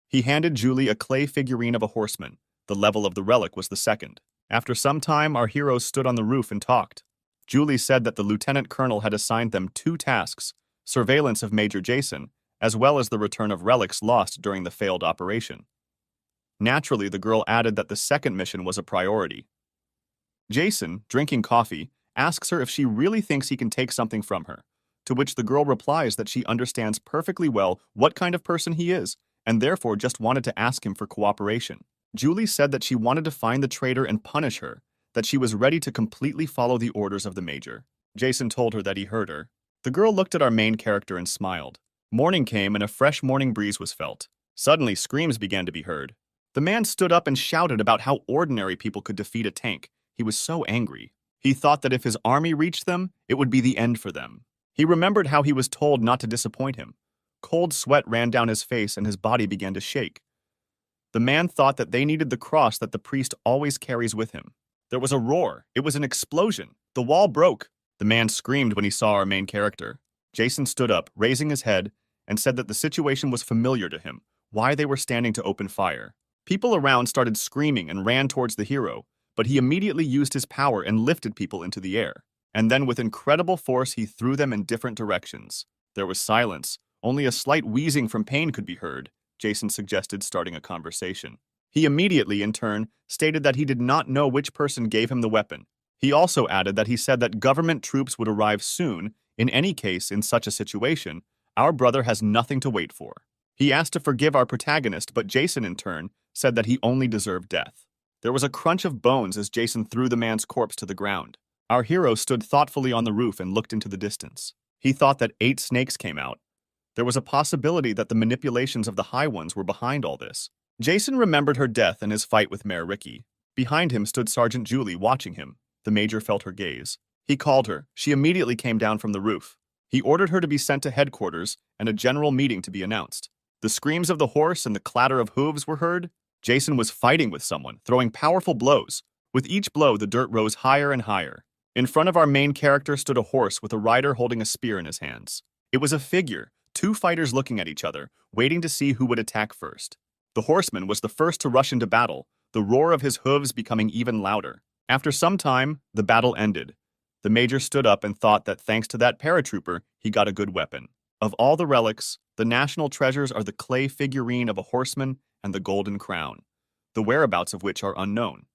He handed Julie a clay figurine of a horseman. The level of the relic was the second. After some time, our heroes stood on the roof and talked. Julie said that the lieutenant colonel had assigned them 2 tasks, surveillance of Major Jason, as well as the return of relics lost during the failed operation. Naturally, the girl added that the second mission was a priority. Jason, drinking coffee, asks her if she really thinks he can take something from her, to which the girl replies that she understands perfectly well what kind of person he is, and therefore just wanted to ask him for cooperation. Julie said that she wanted to find the traitor and punish her, that she was ready to completely follow the orders of the major. Jason told her that he heard her. The girl looked at our main character and smiled. Morning came and a fresh morning breeze was felt. Suddenly, screams began to be heard. The man stood up and shouted about how ordinary people could defeat a tank. He was so angry. He thought that if his army reached them, it would be the end for them. He remembered how he was told not to disappoint him. Cold sweat ran down his face and his body began to shake. The man thought that they needed the cross that the priest always carries with him. There was a roar. It was an explosion. The wall broke. The man screamed when he saw our main character. Jason stood up, raising his head, and said that the situation was familiar to him, why they were standing to open fire. People around started screaming and ran towards the hero, but he immediately used his power and lifted people into the air. And then with incredible force he threw them in different directions. There was silence. Only a slight wheezing from pain could be heard. Jason suggested starting a conversation. He immediately, in turn, stated that he did not know which person gave him the weapon. He also added that he said that government troops would arrive soon. In any case, in such a situation, our brother has nothing to wait for. He asked to forgive our protagonist, but Jason, in turn, said that he only deserved death. There was a crunch of bones as Jason threw the man's corpse to the ground. Our hero stood thoughtfully on the roof and looked into the distance. He thought that 8 snakes came out. There was a possibility that the manipulations of the High Ones were behind all this. Jason remembered her death and his fight with Mayor Ricky. Behind him stood Sergeant Julie, watching him. The major felt her gaze. He called her. She immediately came down from the roof. He ordered her to be sent to headquarters and a general meeting to be announced. The screams of the horse and the clatter of hooves were heard. Jason was fighting with someone, throwing powerful blows. With each blow, the dirt rose higher and higher. In front of our main character stood a horse with a rider holding a spear in his hands. It was a figure, 2 fighters looking at each other, waiting to see who would attack first. The horseman was the first to rush into battle, the roar of his hooves becoming even louder. After some time, the battle ended. The major stood up and thought that thanks to that paratrooper, he got a good weapon. Of all the relics, the national treasures are the clay figurine of a horseman and the golden crown, the whereabouts of which are unknown.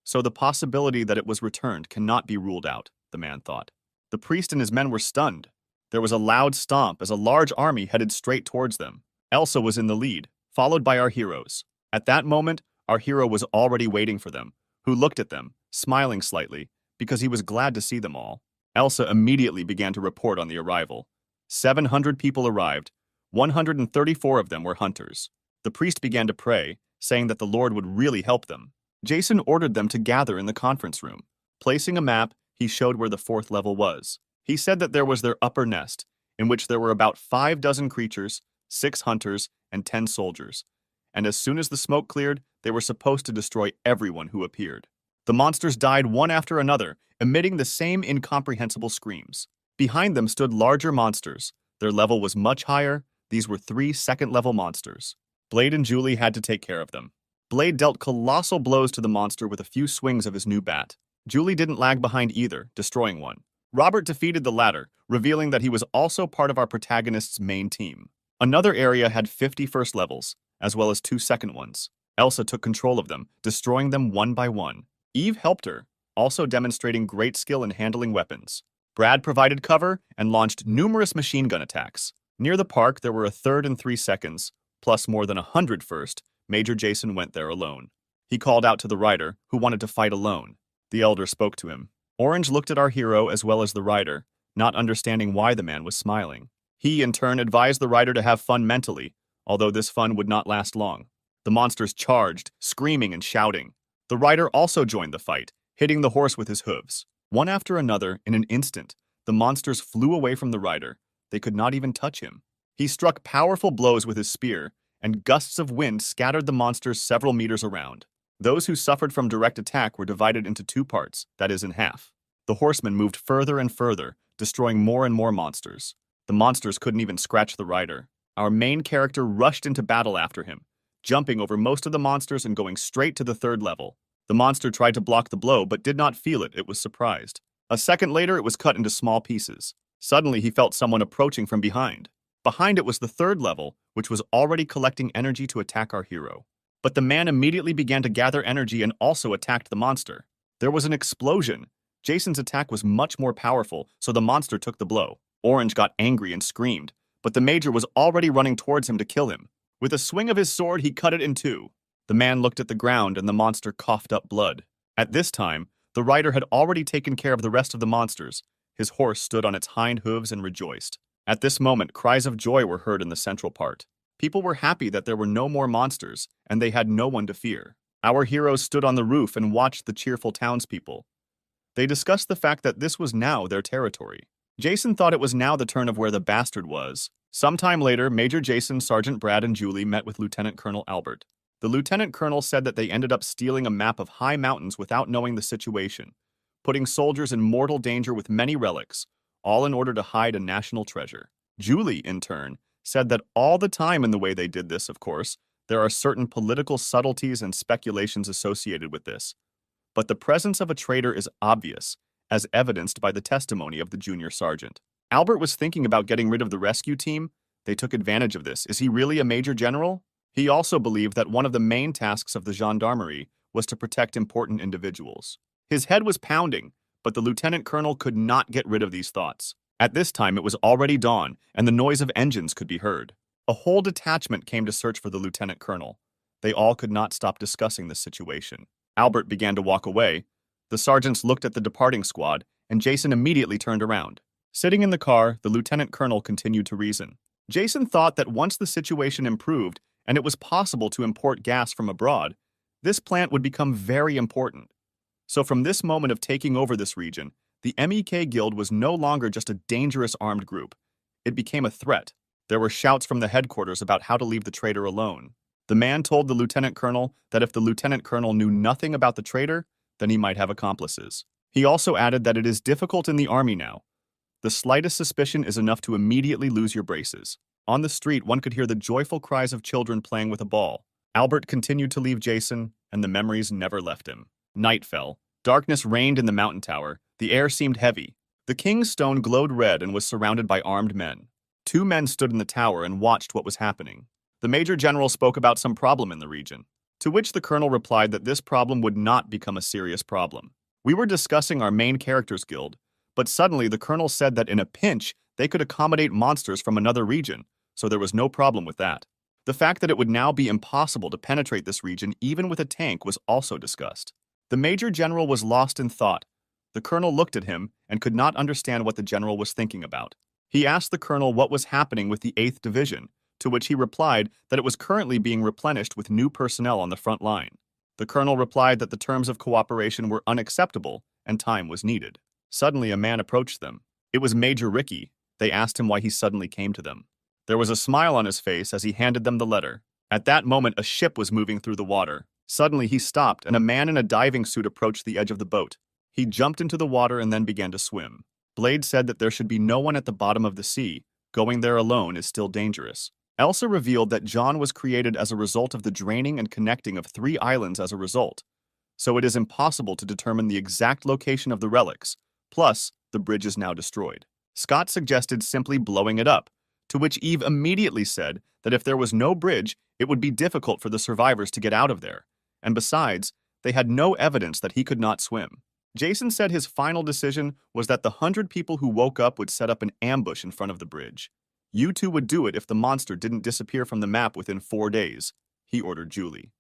So the possibility that it was returned cannot be ruled out, the man thought. The priest and his men were stunned. There was a loud stomp as a large army headed straight towards them. Elsa was in the lead, followed by our heroes. At that moment, our hero was already waiting for them, who looked at them, smiling slightly, because he was glad to see them all. Elsa immediately began to report on the arrival. 700 people arrived. 134 of them were hunters. The priest began to pray, saying that the Lord would really help them. Jason ordered them to gather in the conference room. Placing a map, he showed where the 4th level was. He said that there was their upper nest, in which there were about 5 dozen creatures, 6 hunters, and 10 soldiers. And as soon as the smoke cleared, they were supposed to destroy everyone who appeared. The monsters died one after another, emitting the same incomprehensible screams. Behind them stood larger monsters. Their level was much higher. These were 3 second-level monsters. Blade and Julie had to take care of them. Blade dealt colossal blows to the monster with a few swings of his new bat. Julie didn't lag behind either, destroying one. Robert defeated the latter, revealing that he was also part of our protagonist's main team. Another area had 50 first levels, as well as 2 second ones. Elsa took control of them, destroying them one by one. Eve helped her, also demonstrating great skill in handling weapons. Brad provided cover and launched numerous machine gun attacks. Near the park, there were a third and 3 seconds, plus more than 100 first. Major Jason went there alone. He called out to the rider, who wanted to fight alone. The elder spoke to him. Orange looked at our hero as well as the rider, not understanding why the man was smiling. He, in turn, advised the rider to have fun mentally, although this fun would not last long. The monsters charged, screaming and shouting. The rider also joined the fight, hitting the horse with his hooves. One after another, in an instant, the monsters flew away from the rider. They could not even touch him. He struck powerful blows with his spear, and gusts of wind scattered the monsters several meters around. Those who suffered from direct attack were divided into 2 parts, that is, in half. The horsemen moved further and further, destroying more and more monsters. The monsters couldn't even scratch the rider. Our main character rushed into battle after him, jumping over most of the monsters and going straight to the 3rd level. The monster tried to block the blow but did not feel it. It was surprised. A second later, it was cut into small pieces. Suddenly, he felt someone approaching from behind. Behind it was the 3rd level, which was already collecting energy to attack our hero. But the man immediately began to gather energy and also attacked the monster. There was an explosion. Jason's attack was much more powerful, so the monster took the blow. Orange got angry and screamed, but the major was already running towards him to kill him. With a swing of his sword, he cut it in 2. The man looked at the ground and the monster coughed up blood. At this time, the rider had already taken care of the rest of the monsters. His horse stood on its hind hooves and rejoiced. At this moment, cries of joy were heard in the central part. People were happy that there were no more monsters, and they had no one to fear. Our heroes stood on the roof and watched the cheerful townspeople. They discussed the fact that this was now their territory. Jason thought it was now the turn of where the bastard was. Sometime later, Major Jason, Sergeant Brad, and Julie met with Lieutenant Colonel Albert. The lieutenant colonel said that they ended up stealing a map of high mountains without knowing the situation, putting soldiers in mortal danger with many relics, all in order to hide a national treasure. Julie, in turn, said that all the time in the way they did this, of course, there are certain political subtleties and speculations associated with this. But the presence of a traitor is obvious, as evidenced by the testimony of the junior sergeant. Albert was thinking about getting rid of the rescue team. They took advantage of this. Is he really a major general? He also believed that one of the main tasks of the gendarmerie was to protect important individuals. His head was pounding, but the lieutenant colonel could not get rid of these thoughts. At this time, it was already dawn, and the noise of engines could be heard. A whole detachment came to search for the lieutenant colonel. They all could not stop discussing the situation. Albert began to walk away. The sergeants looked at the departing squad, and Jason immediately turned around. Sitting in the car, the lieutenant colonel continued to reason. Jason thought that once the situation improved and it was possible to import gas from abroad, this plant would become very important. So from this moment of taking over this region, the MEK Guild was no longer just a dangerous armed group. It became a threat. There were shouts from the headquarters about how to leave the traitor alone. The man told the lieutenant colonel that if the lieutenant colonel knew nothing about the traitor, then he might have accomplices. He also added that it is difficult in the army now. The slightest suspicion is enough to immediately lose your braces. On the street, one could hear the joyful cries of children playing with a ball. Albert continued to leave Jason, and the memories never left him. Night fell. Darkness reigned in the mountain tower. The air seemed heavy. The king's stone glowed red and was surrounded by armed men. 2 men stood in the tower and watched what was happening. The major general spoke about some problem in the region, to which the colonel replied that this problem would not become a serious problem. We were discussing our main characters guild, but suddenly the colonel said that in a pinch, they could accommodate monsters from another region, so there was no problem with that. The fact that it would now be impossible to penetrate this region even with a tank was also discussed. The major general was lost in thought. The colonel looked at him and could not understand what the general was thinking about. He asked the colonel what was happening with the 8th Division, to which he replied that it was currently being replenished with new personnel on the front line. The colonel replied that the terms of cooperation were unacceptable and time was needed. Suddenly, a man approached them. It was Major Ricky. They asked him why he suddenly came to them. There was a smile on his face as he handed them the letter. At that moment, a ship was moving through the water. Suddenly, he stopped, and a man in a diving suit approached the edge of the boat. He jumped into the water and then began to swim. Blade said that there should be no one at the bottom of the sea. Going there alone is still dangerous. Elsa revealed that John was created as a result of the draining and connecting of 3 islands as a result, so it is impossible to determine the exact location of the relics. Plus, the the bridge is now destroyed. Scott suggested simply blowing it up, to which Eve immediately said that if there was no bridge, it would be difficult for the survivors to get out of there, and besides, they had no evidence that he could not swim. Jason said his final decision was that the 100 people who woke up would set up an ambush in front of the bridge. You two would do it if the monster didn't disappear from the map within 4 days, he ordered Julie.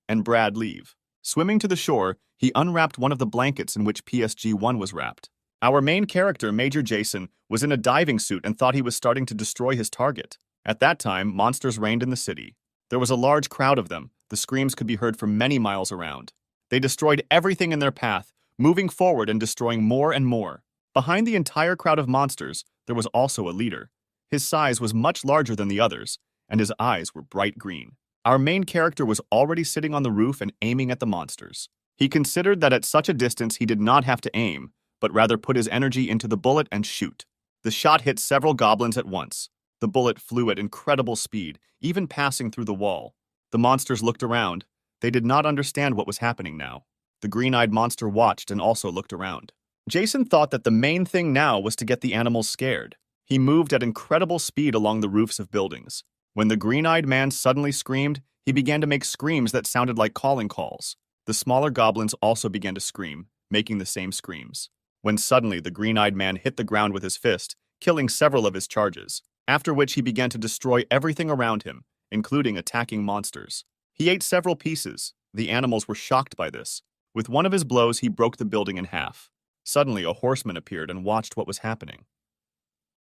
And Brad leave. Swimming to the shore, he unwrapped one of the blankets in which PSG-1 was wrapped. Our main character, Major Jason, was in a diving suit and thought he was starting to destroy his target. At that time, monsters reigned in the city. There was a large crowd of them. The screams could be heard for many miles around. They destroyed everything in their path, moving forward and destroying more and more. Behind the entire crowd of monsters, there was also a leader. His size was much larger than the others, and his eyes were bright green. Our main character was already sitting on the roof and aiming at the monsters. He considered that at such a distance he did not have to aim, but rather put his energy into the bullet and shoot. The shot hit several goblins at once. The bullet flew at incredible speed, even passing through the wall. The monsters looked around. They did not understand what was happening now. The green-eyed monster watched and also looked around. Jason thought that the main thing now was to get the animals scared. He moved at incredible speed along the roofs of buildings. When the green-eyed man suddenly screamed, he began to make screams that sounded like calling calls. The smaller goblins also began to scream, making the same screams. When suddenly the green-eyed man hit the ground with his fist, killing several of his charges, after which he began to destroy everything around him, including attacking monsters. He ate several pieces. The animals were shocked by this. With one of his blows, he broke the building in half. Suddenly, a horseman appeared and watched what was happening.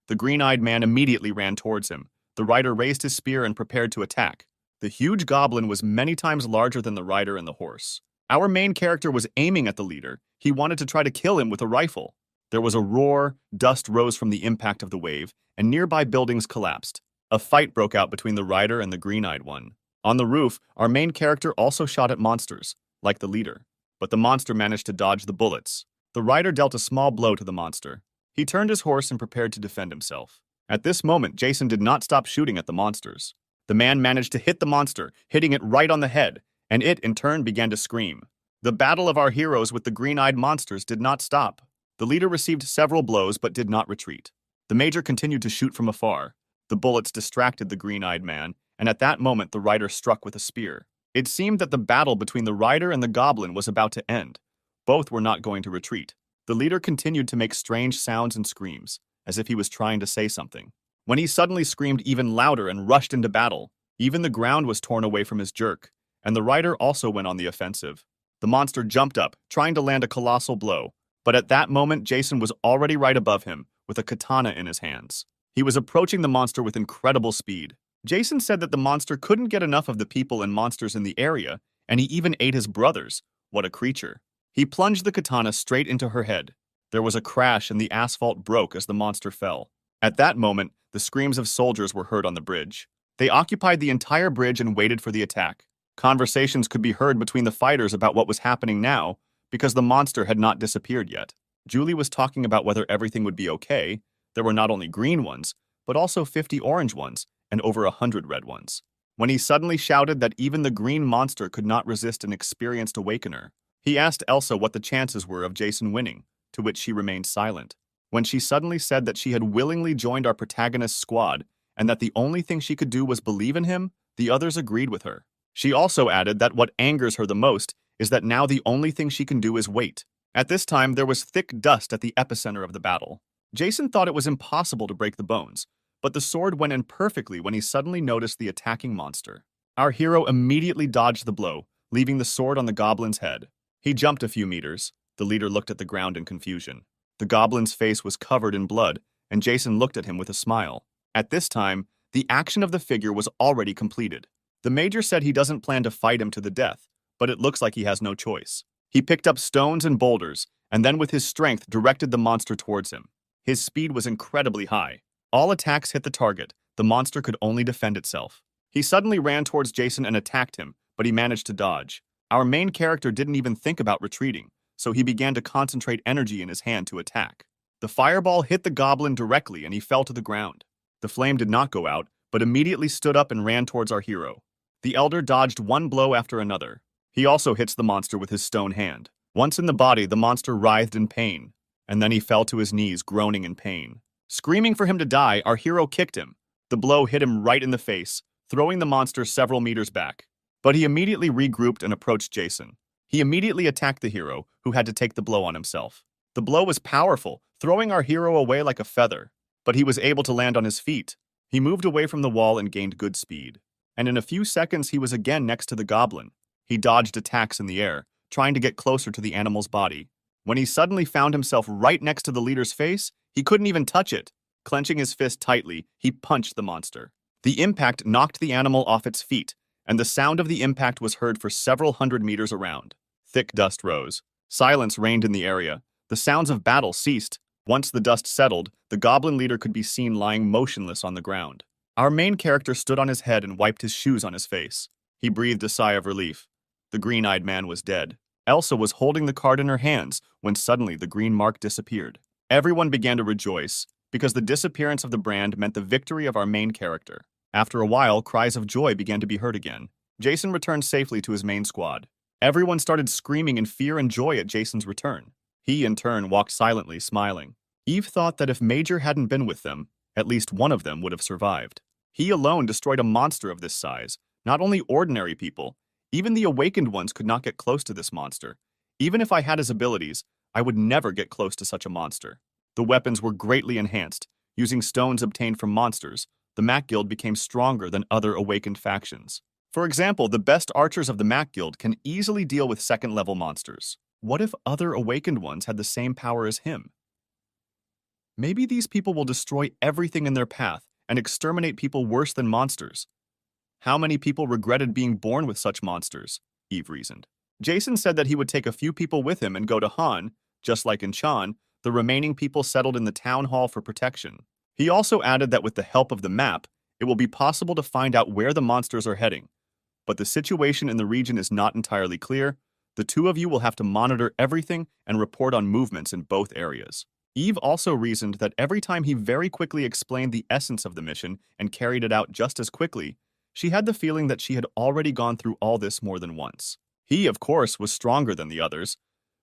The green-eyed man immediately ran towards him. The rider raised his spear and prepared to attack. The huge goblin was many times larger than the rider and the horse. Our main character was aiming at the leader. He wanted to try to kill him with a rifle. There was a roar, dust rose from the impact of the wave, and nearby buildings collapsed. A fight broke out between the rider and the green-eyed one. On the roof, our main character also shot at monsters, like the leader. But the monster managed to dodge the bullets. The rider dealt a small blow to the monster. He turned his horse and prepared to defend himself. At this moment, Jason did not stop shooting at the monsters. The man managed to hit the monster, hitting it right on the head, and it, in turn, began to scream. The battle of our heroes with the green-eyed monsters did not stop. The leader received several blows but did not retreat. The major continued to shoot from afar. The bullets distracted the green-eyed man, and at that moment the rider struck with a spear. It seemed that the battle between the rider and the goblin was about to end. Both were not going to retreat. The leader continued to make strange sounds and screams, as if he was trying to say something. When he suddenly screamed even louder and rushed into battle, even the ground was torn away from his jerk, and the rider also went on the offensive. The monster jumped up, trying to land a colossal blow, but at that moment Jason was already right above him, with a katana in his hands. He was approaching the monster with incredible speed. Jason said that the monster couldn't get enough of the people and monsters in the area, and he even ate his brothers. What a creature. He plunged the katana straight into her head. There was a crash and the asphalt broke as the monster fell. At that moment, the screams of soldiers were heard on the bridge. They occupied the entire bridge and waited for the attack. Conversations could be heard between the fighters about what was happening now, because the monster had not disappeared yet. Julie was talking about whether everything would be okay. There were not only green ones, but also 50 orange ones, and over 100 red ones. When he suddenly shouted that even the green monster could not resist an experienced awakener, he asked Elsa what the chances were of Jason winning, to which she remained silent. When she suddenly said that she had willingly joined our protagonist's squad, and that the only thing she could do was believe in him, the others agreed with her. She also added that what angers her the most is that now the only thing she can do is wait. At this time, there was thick dust at the epicenter of the battle. Jason thought it was impossible to break the bones, but the sword went in perfectly when he suddenly noticed the attacking monster. Our hero immediately dodged the blow, leaving the sword on the goblin's head. He jumped a few meters. The leader looked at the ground in confusion. The goblin's face was covered in blood, and Jason looked at him with a smile. At this time, the action of the figure was already completed. The major said he doesn't plan to fight him to the death, but it looks like he has no choice. He picked up stones and boulders, and then with his strength directed the monster towards him. His speed was incredibly high. All attacks hit the target. The monster could only defend itself. He suddenly ran towards Jason and attacked him, but he managed to dodge. Our main character didn't even think about retreating, so he began to concentrate energy in his hand to attack. The fireball hit the goblin directly and he fell to the ground. The flame did not go out, but immediately stood up and ran towards our hero. The elder dodged one blow after another. He also hits the monster with his stone hand. Once in the body, the monster writhed in pain. and then he fell to his knees, groaning in pain. Screaming for him to die, our hero kicked him. The blow hit him right in the face, throwing the monster several meters back. But he immediately regrouped and approached Jason. He immediately attacked the hero, who had to take the blow on himself. The blow was powerful, throwing our hero away like a feather. But he was able to land on his feet. He moved away from the wall and gained good speed. And in a few seconds, he was again next to the goblin. He dodged attacks in the air, trying to get closer to the animal's body. When he suddenly found himself right next to the leader's face, he couldn't even touch it. Clenching his fist tightly, he punched the monster. The impact knocked the animal off its feet, and the sound of the impact was heard for several hundred meters around. Thick dust rose. Silence reigned in the area. The sounds of battle ceased. Once the dust settled, the goblin leader could be seen lying motionless on the ground. Our main character stood on his head and wiped his shoes on his face. He breathed a sigh of relief. The green-eyed man was dead. Elsa was holding the card in her hands when suddenly the green mark disappeared. Everyone began to rejoice, because the disappearance of the brand meant the victory of our main character. After a while, cries of joy began to be heard again. Jason returned safely to his main squad. Everyone started screaming in fear and joy at Jason's return. He, in turn, walked silently, smiling. Eve thought that if Major hadn't been with them, at least one of them would have survived. He alone destroyed a monster of this size. Not only ordinary people, even the awakened ones could not get close to this monster. Even if I had his abilities, I would never get close to such a monster. The weapons were greatly enhanced. Using stones obtained from monsters, the Mac Guild became stronger than other awakened factions. For example, the best archers of the Mac Guild can easily deal with second-level monsters. What if other awakened ones had the same power as him? Maybe these people will destroy everything in their path and exterminate people worse than monsters. How many people regretted being born with such monsters? Eve reasoned. Jason said that he would take a few people with him and go to Han. Just like in Chan, the remaining people settled in the town hall for protection. He also added that with the help of the map, it will be possible to find out where the monsters are heading. But the situation in the region is not entirely clear. The two of you will have to monitor everything and report on movements in both areas. Eve also reasoned that every time he very quickly explained the essence of the mission and carried it out just as quickly, she had the feeling that she had already gone through all this more than once. He, of course, was stronger than the others,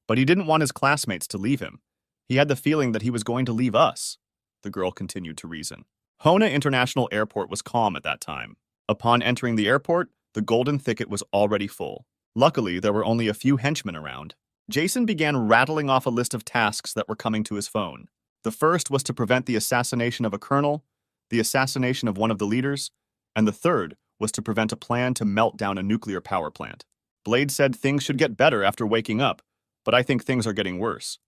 but he didn't want his classmates to leave him. He had the feeling that he was going to leave us. The girl continued to reason. Hona International Airport was calm at that time. Upon entering the airport, the golden thicket was already full. Luckily, there were only a few henchmen around. Jason began rattling off a list of tasks that were coming to his phone. The first was to prevent the assassination of a colonel, the assassination of one of the leaders, and the third was to prevent a plan to melt down a nuclear power plant. Blade said things should get better after waking up, but I think things are getting worse.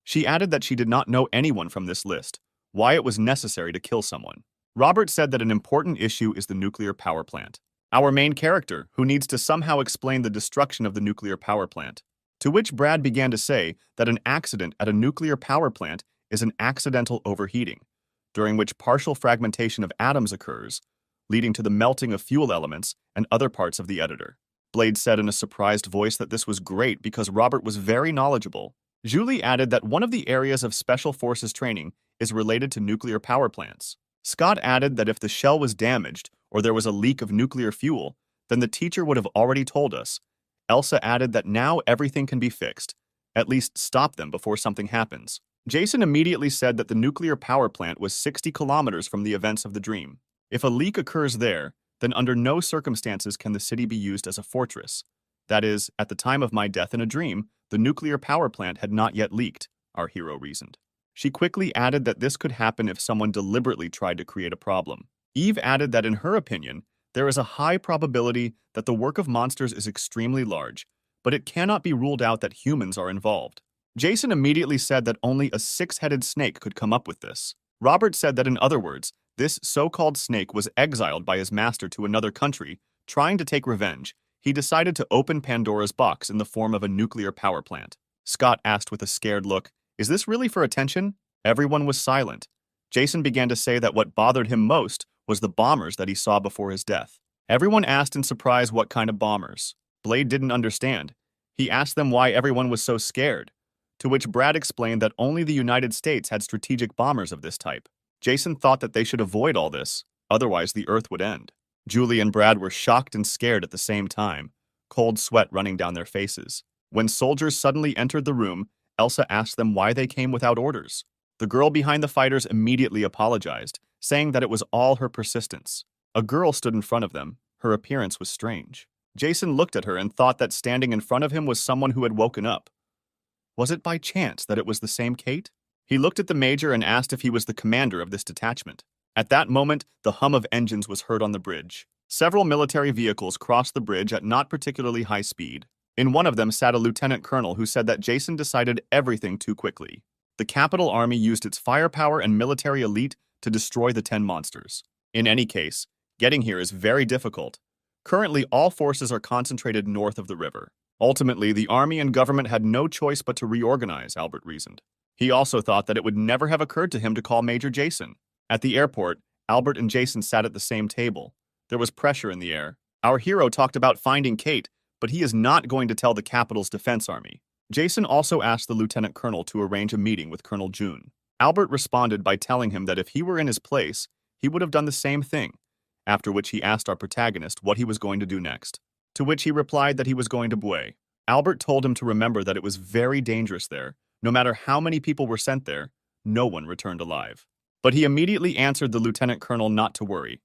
She added that she did not know anyone from this list, why it was necessary to kill someone. Robert said that an important issue is the nuclear power plant. Our main character, who needs to somehow explain the destruction of the nuclear power plant. To which Brad began to say that an accident at a nuclear power plant is an accidental overheating, during which partial fragmentation of atoms occurs, leading to the melting of fuel elements and other parts of the editor. Blade said in a surprised voice that this was great because Robert was very knowledgeable. Julie added that one of the areas of Special Forces training is related to nuclear power plants. Scott added that if the shell was damaged or there was a leak of nuclear fuel, then the teacher would have already told us. Elsa added that now everything can be fixed, at least stop them before something happens. Jason immediately said that the nuclear power plant was 60 kilometers from the events of the dream. If a leak occurs there, then under no circumstances can the city be used as a fortress. That is, at the time of my death in a dream, the nuclear power plant had not yet leaked, our hero reasoned. She quickly added that this could happen if someone deliberately tried to create a problem. Eve added that in her opinion, there is a high probability that the work of monsters is extremely large, but it cannot be ruled out that humans are involved. Jason immediately said that only a six-headed snake could come up with this. Robert said that in other words, this so-called snake was exiled by his master to another country, trying to take revenge. He decided to open Pandora's box in the form of a nuclear power plant. Scott asked with a scared look, "Is this really for attention?" Everyone was silent. Jason began to say that what bothered him most was the bombers that he saw before his death. Everyone asked in surprise what kind of bombers. Blade didn't understand. He asked them why everyone was so scared, to which Brad explained that only the United States had strategic bombers of this type. Jason thought that they should avoid all this, otherwise the Earth would end. Julie and Brad were shocked and scared at the same time, cold sweat running down their faces. When soldiers suddenly entered the room, Elsa asked them why they came without orders. The girl behind the fighters immediately apologized, saying that it was all her persistence. A girl stood in front of them. Her appearance was strange. Jason looked at her and thought that standing in front of him was someone who had woken up. Was it by chance that it was the same Kate? He looked at the major and asked if he was the commander of this detachment. At that moment, the hum of engines was heard on the bridge. Several military vehicles crossed the bridge at not particularly high speed. In one of them sat a lieutenant colonel who said that Jason decided everything too quickly. The capital army used its firepower and military elite to destroy the 10 monsters. In any case, getting here is very difficult. Currently, all forces are concentrated north of the river. Ultimately, the army and government had no choice but to reorganize, Albert reasoned. He also thought that it would never have occurred to him to call Major Jason. At the airport, Albert and Jason sat at the same table. There was pressure in the air. Our hero talked about finding Kate, but he is not going to tell the capital's defense army. Jason also asked the lieutenant colonel to arrange a meeting with Colonel June. Albert responded by telling him that if he were in his place, he would have done the same thing, after which he asked our protagonist what he was going to do next, to which he replied that he was going to Bue. Albert told him to remember that it was very dangerous there. No matter how many people were sent there, no one returned alive. But he immediately answered the lieutenant colonel not to worry.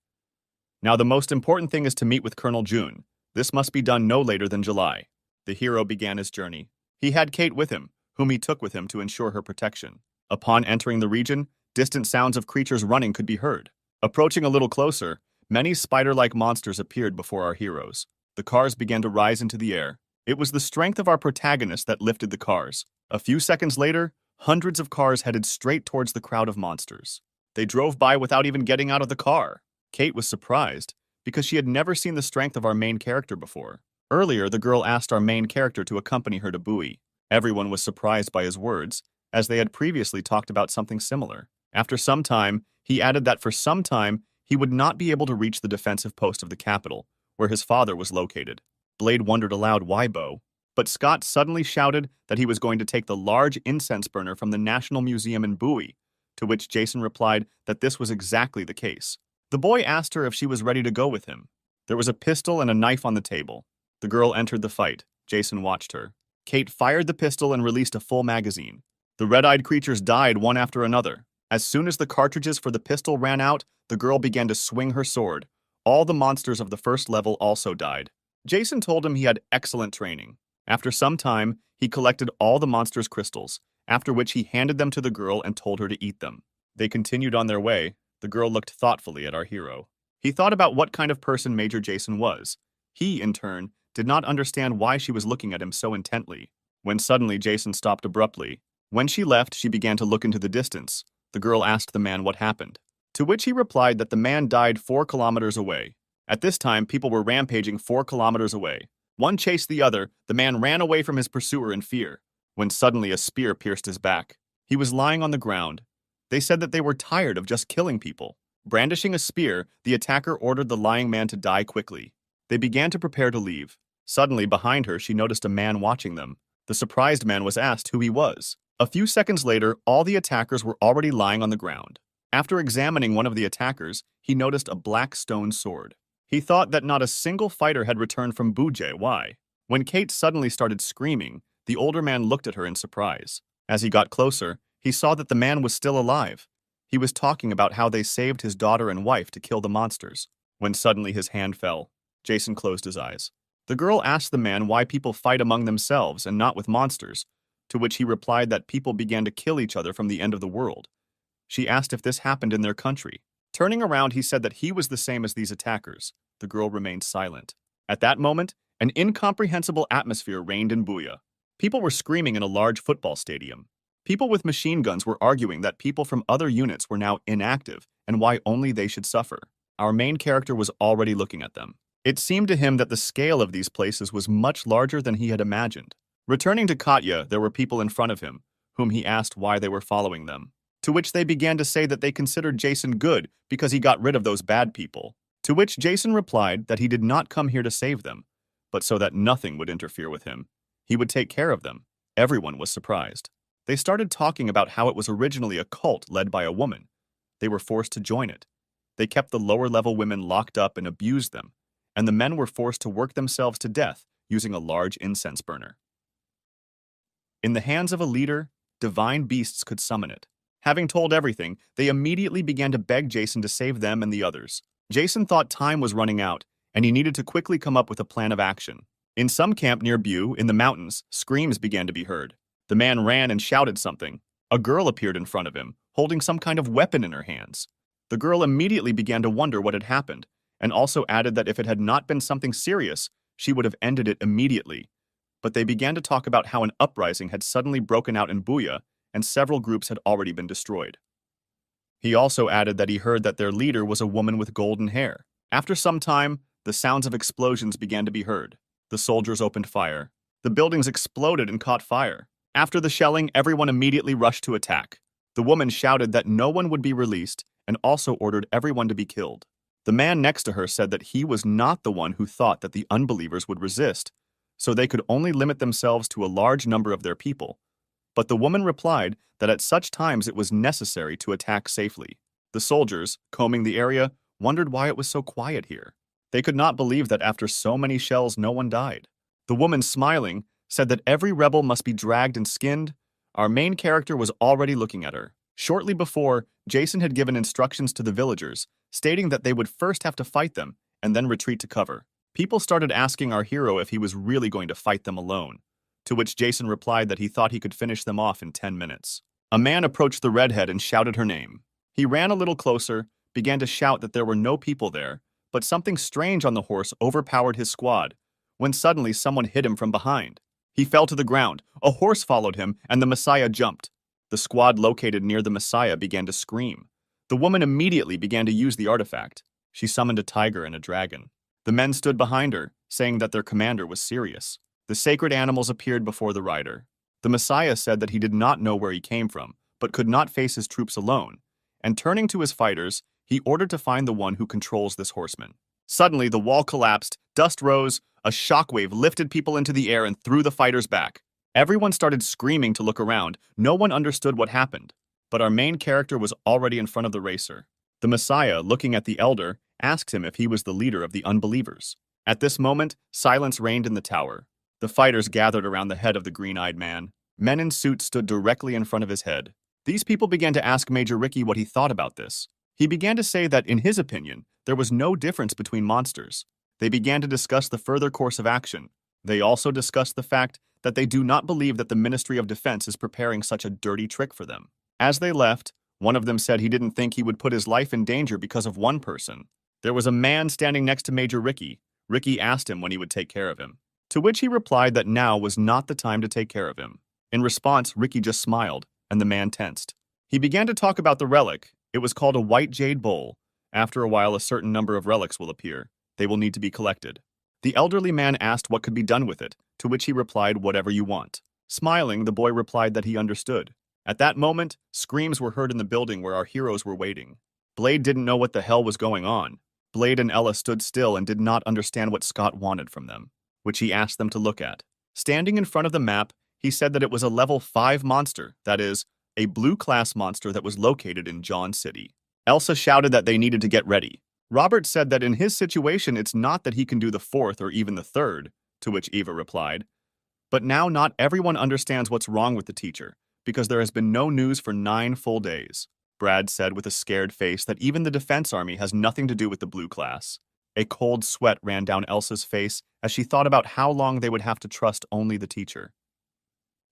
Now the most important thing is to meet with Colonel June. This must be done no later than July. The hero began his journey. He had Kate with him, whom he took with him to ensure her protection. Upon entering the region, distant sounds of creatures running could be heard. Approaching a little closer, many spider-like monsters appeared before our heroes. The cars began to rise into the air. It was the strength of our protagonist that lifted the cars. A few seconds later, hundreds of cars headed straight towards the crowd of monsters. They drove by without even getting out of the car. Kate was surprised, because she had never seen the strength of our main character before. Earlier, the girl asked our main character to accompany her to Bui. Everyone was surprised by his words, as they had previously talked about something similar. After some time, he added that for some time, he would not be able to reach the defensive post of the capital, where his father was located. Blade wondered aloud why Bo, but Scott suddenly shouted that he was going to take the large incense burner from the National Museum in Bui, to which Jason replied that this was exactly the case. The boy asked her if she was ready to go with him. There was a pistol and a knife on the table. The girl entered the fight. Jason watched her. Kate fired the pistol and released a full magazine. The red-eyed creatures died one after another. As soon as the cartridges for the pistol ran out, the girl began to swing her sword. All the monsters of the first level also died. Jason told him he had excellent training. After some time, he collected all the monsters' crystals, after which he handed them to the girl and told her to eat them. They continued on their way. The girl looked thoughtfully at our hero. He thought about what kind of person Major Jason was. He, in turn, did not understand why she was looking at him so intently. When suddenly Jason stopped abruptly. When she left, she began to look into the distance. The girl asked the man what happened, to which he replied that the man died 4 kilometers away. At this time, people were rampaging 4 kilometers away. One chased the other. The man ran away from his pursuer in fear, when suddenly a spear pierced his back. He was lying on the ground. They said that they were tired of just killing people. Brandishing a spear, the attacker ordered the lying man to die quickly. They began to prepare to leave. Suddenly, behind her, she noticed a man watching them. The surprised man was asked who he was. A few seconds later, all the attackers were already lying on the ground. After examining one of the attackers, he noticed a black stone sword. He thought that not a single fighter had returned from Buje. Why? When Kate suddenly started screaming, the older man looked at her in surprise. As he got closer, he saw that the man was still alive. He was talking about how they saved his daughter and wife to kill the monsters. When suddenly his hand fell, Jason closed his eyes. The girl asked the man why people fight among themselves and not with monsters, to which he replied that people began to kill each other from the end of the world. She asked if this happened in their country. Turning around, he said that he was the same as these attackers. The girl remained silent. At that moment, an incomprehensible atmosphere reigned in Buya. People were screaming in a large football stadium. People with machine guns were arguing that people from other units were now inactive and why only they should suffer. Our main character was already looking at them. It seemed to him that the scale of these places was much larger than he had imagined. Returning to Katya, there were people in front of him, whom he asked why they were following them. To which they began to say that they considered Jason good because he got rid of those bad people. To which Jason replied that he did not come here to save them, but so that nothing would interfere with him. He would take care of them. Everyone was surprised. They started talking about how it was originally a cult led by a woman. They were forced to join it. They kept the lower-level women locked up and abused them, and the men were forced to work themselves to death using a large incense burner. In the hands of a leader, divine beasts could summon it. Having told everything, they immediately began to beg Jason to save them and the others. Jason thought time was running out, and he needed to quickly come up with a plan of action. In some camp near Butte, in the mountains, screams began to be heard. The man ran and shouted something. A girl appeared in front of him, holding some kind of weapon in her hands. The girl immediately began to wonder what had happened, and also added that if it had not been something serious, she would have ended it immediately. But they began to talk about how an uprising had suddenly broken out in Buya, and several groups had already been destroyed. He also added that he heard that their leader was a woman with golden hair. After some time, the sounds of explosions began to be heard. The soldiers opened fire. The buildings exploded and caught fire. After the shelling, everyone immediately rushed to attack. The woman shouted that no one would be released and also ordered everyone to be killed. The man next to her said that he was not the one who thought that the unbelievers would resist, so they could only limit themselves to a large number of their people. But the woman replied that at such times it was necessary to attack safely. The soldiers, combing the area, wondered why it was so quiet here. They could not believe that after so many shells no one died. The woman, smiling, said that every rebel must be dragged and skinned. Our main character was already looking at her. Shortly before, Jason had given instructions to the villagers, stating that they would first have to fight them and then retreat to cover. People started asking our hero if he was really going to fight them alone, to which Jason replied that he thought he could finish them off in 10 minutes. A man approached the redhead and shouted her name. He ran a little closer, began to shout that there were no people there, but something strange on the horse overpowered his squad, when suddenly someone hit him from behind. He fell to the ground, a horse followed him, and the Messiah jumped. The squad located near the Messiah began to scream. The woman immediately began to use the artifact. She summoned a tiger and a dragon. The men stood behind her, saying that their commander was serious. The sacred animals appeared before the rider. The Messiah said that he did not know where he came from, but could not face his troops alone, and turning to his fighters, he ordered to find the one who controls this horseman. Suddenly, the wall collapsed, dust rose, a shockwave lifted people into the air and threw the fighters back. Everyone started screaming to look around. No one understood what happened, but our main character was already in front of the racer. The Messiah, looking at the elder, asked him if he was the leader of the unbelievers. At this moment, silence reigned in the tower. The fighters gathered around the head of the green-eyed man. Men in suits stood directly in front of his head. These people began to ask Major Ricky what he thought about this. He began to say that, in his opinion, there was no difference between monsters. They began to discuss the further course of action. They also discussed the fact that they do not believe that the Ministry of Defense is preparing such a dirty trick for them. As they left, one of them said he didn't think he would put his life in danger because of one person. There was a man standing next to Major Ricky. Ricky asked him when he would take care of him, to which he replied that now was not the time to take care of him. In response, Ricky just smiled, and the man tensed. He began to talk about the relic. It was called a white jade bowl. After a while, a certain number of relics will appear. They will need to be collected. The elderly man asked what could be done with it, to which he replied, "Whatever you want." Smiling, the boy replied that he understood. At that moment, screams were heard in the building where our heroes were waiting. Blade didn't know what the hell was going on. Blade and Ella stood still and did not understand what Scott wanted from them, which he asked them to look at. Standing in front of the map, he said that it was a level 5 monster, that is, a blue-class monster that was located in John City. Elsa shouted that they needed to get ready. Robert said that in his situation it's not that he can do the 4th or even the 3rd, to which Eva replied. But now not everyone understands what's wrong with the teacher, because there has been no news for 9 full days. Brad said with a scared face that even the Defense Army has nothing to do with the blue class. A cold sweat ran down Elsa's face as she thought about how long they would have to trust only the teacher.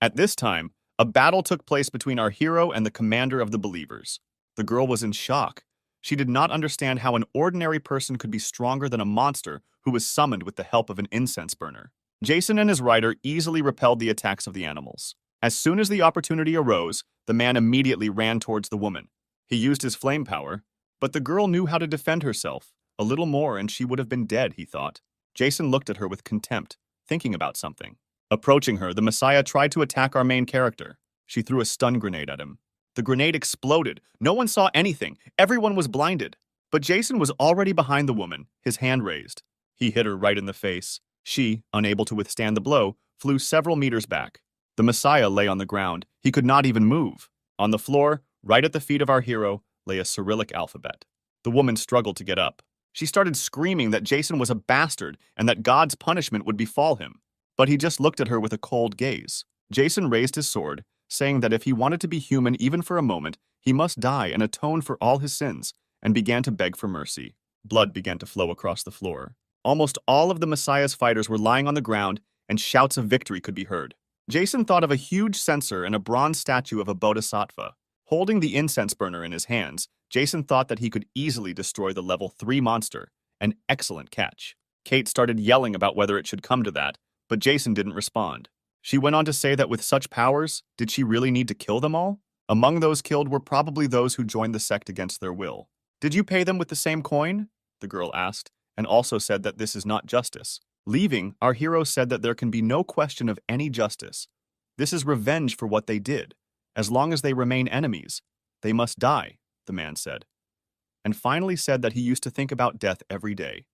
At this time, a battle took place between our hero and the commander of the believers. The girl was in shock. She did not understand how an ordinary person could be stronger than a monster who was summoned with the help of an incense burner. Jason and his rider easily repelled the attacks of the animals. As soon as the opportunity arose, the man immediately ran towards the woman. He used his flame power, but the girl knew how to defend herself. A little more and she would have been dead, he thought. Jason looked at her with contempt, thinking about something. Approaching her, the Messiah tried to attack our main character. She threw a stun grenade at him. The grenade exploded. No one saw anything. Everyone was blinded. But Jason was already behind the woman, his hand raised. He hit her right in the face. She, unable to withstand the blow, flew several meters back. The Messiah lay on the ground. He could not even move. On the floor, right at the feet of our hero, lay a Cyrillic alphabet. The woman struggled to get up. She started screaming that Jason was a bastard and that God's punishment would befall him. But he just looked at her with a cold gaze. Jason raised his sword, saying that if he wanted to be human even for a moment, he must die and atone for all his sins, and began to beg for mercy. Blood began to flow across the floor. Almost all of the Messiah's fighters were lying on the ground, and shouts of victory could be heard. Jason thought of a huge censer and a bronze statue of a bodhisattva. Holding the incense burner in his hands, Jason thought that he could easily destroy the level 3 monster. An excellent catch. Kate started yelling about whether it should come to that, but Jason didn't respond. She went on to say that with such powers, did she really need to kill them all? Among those killed were probably those who joined the sect against their will. Did you pay them with the same coin? The girl asked, and also said that this is not justice. Leaving, our hero said that there can be no question of any justice. This is revenge for what they did. As long as they remain enemies, they must die, the man said. And finally said that he used to think about death every day.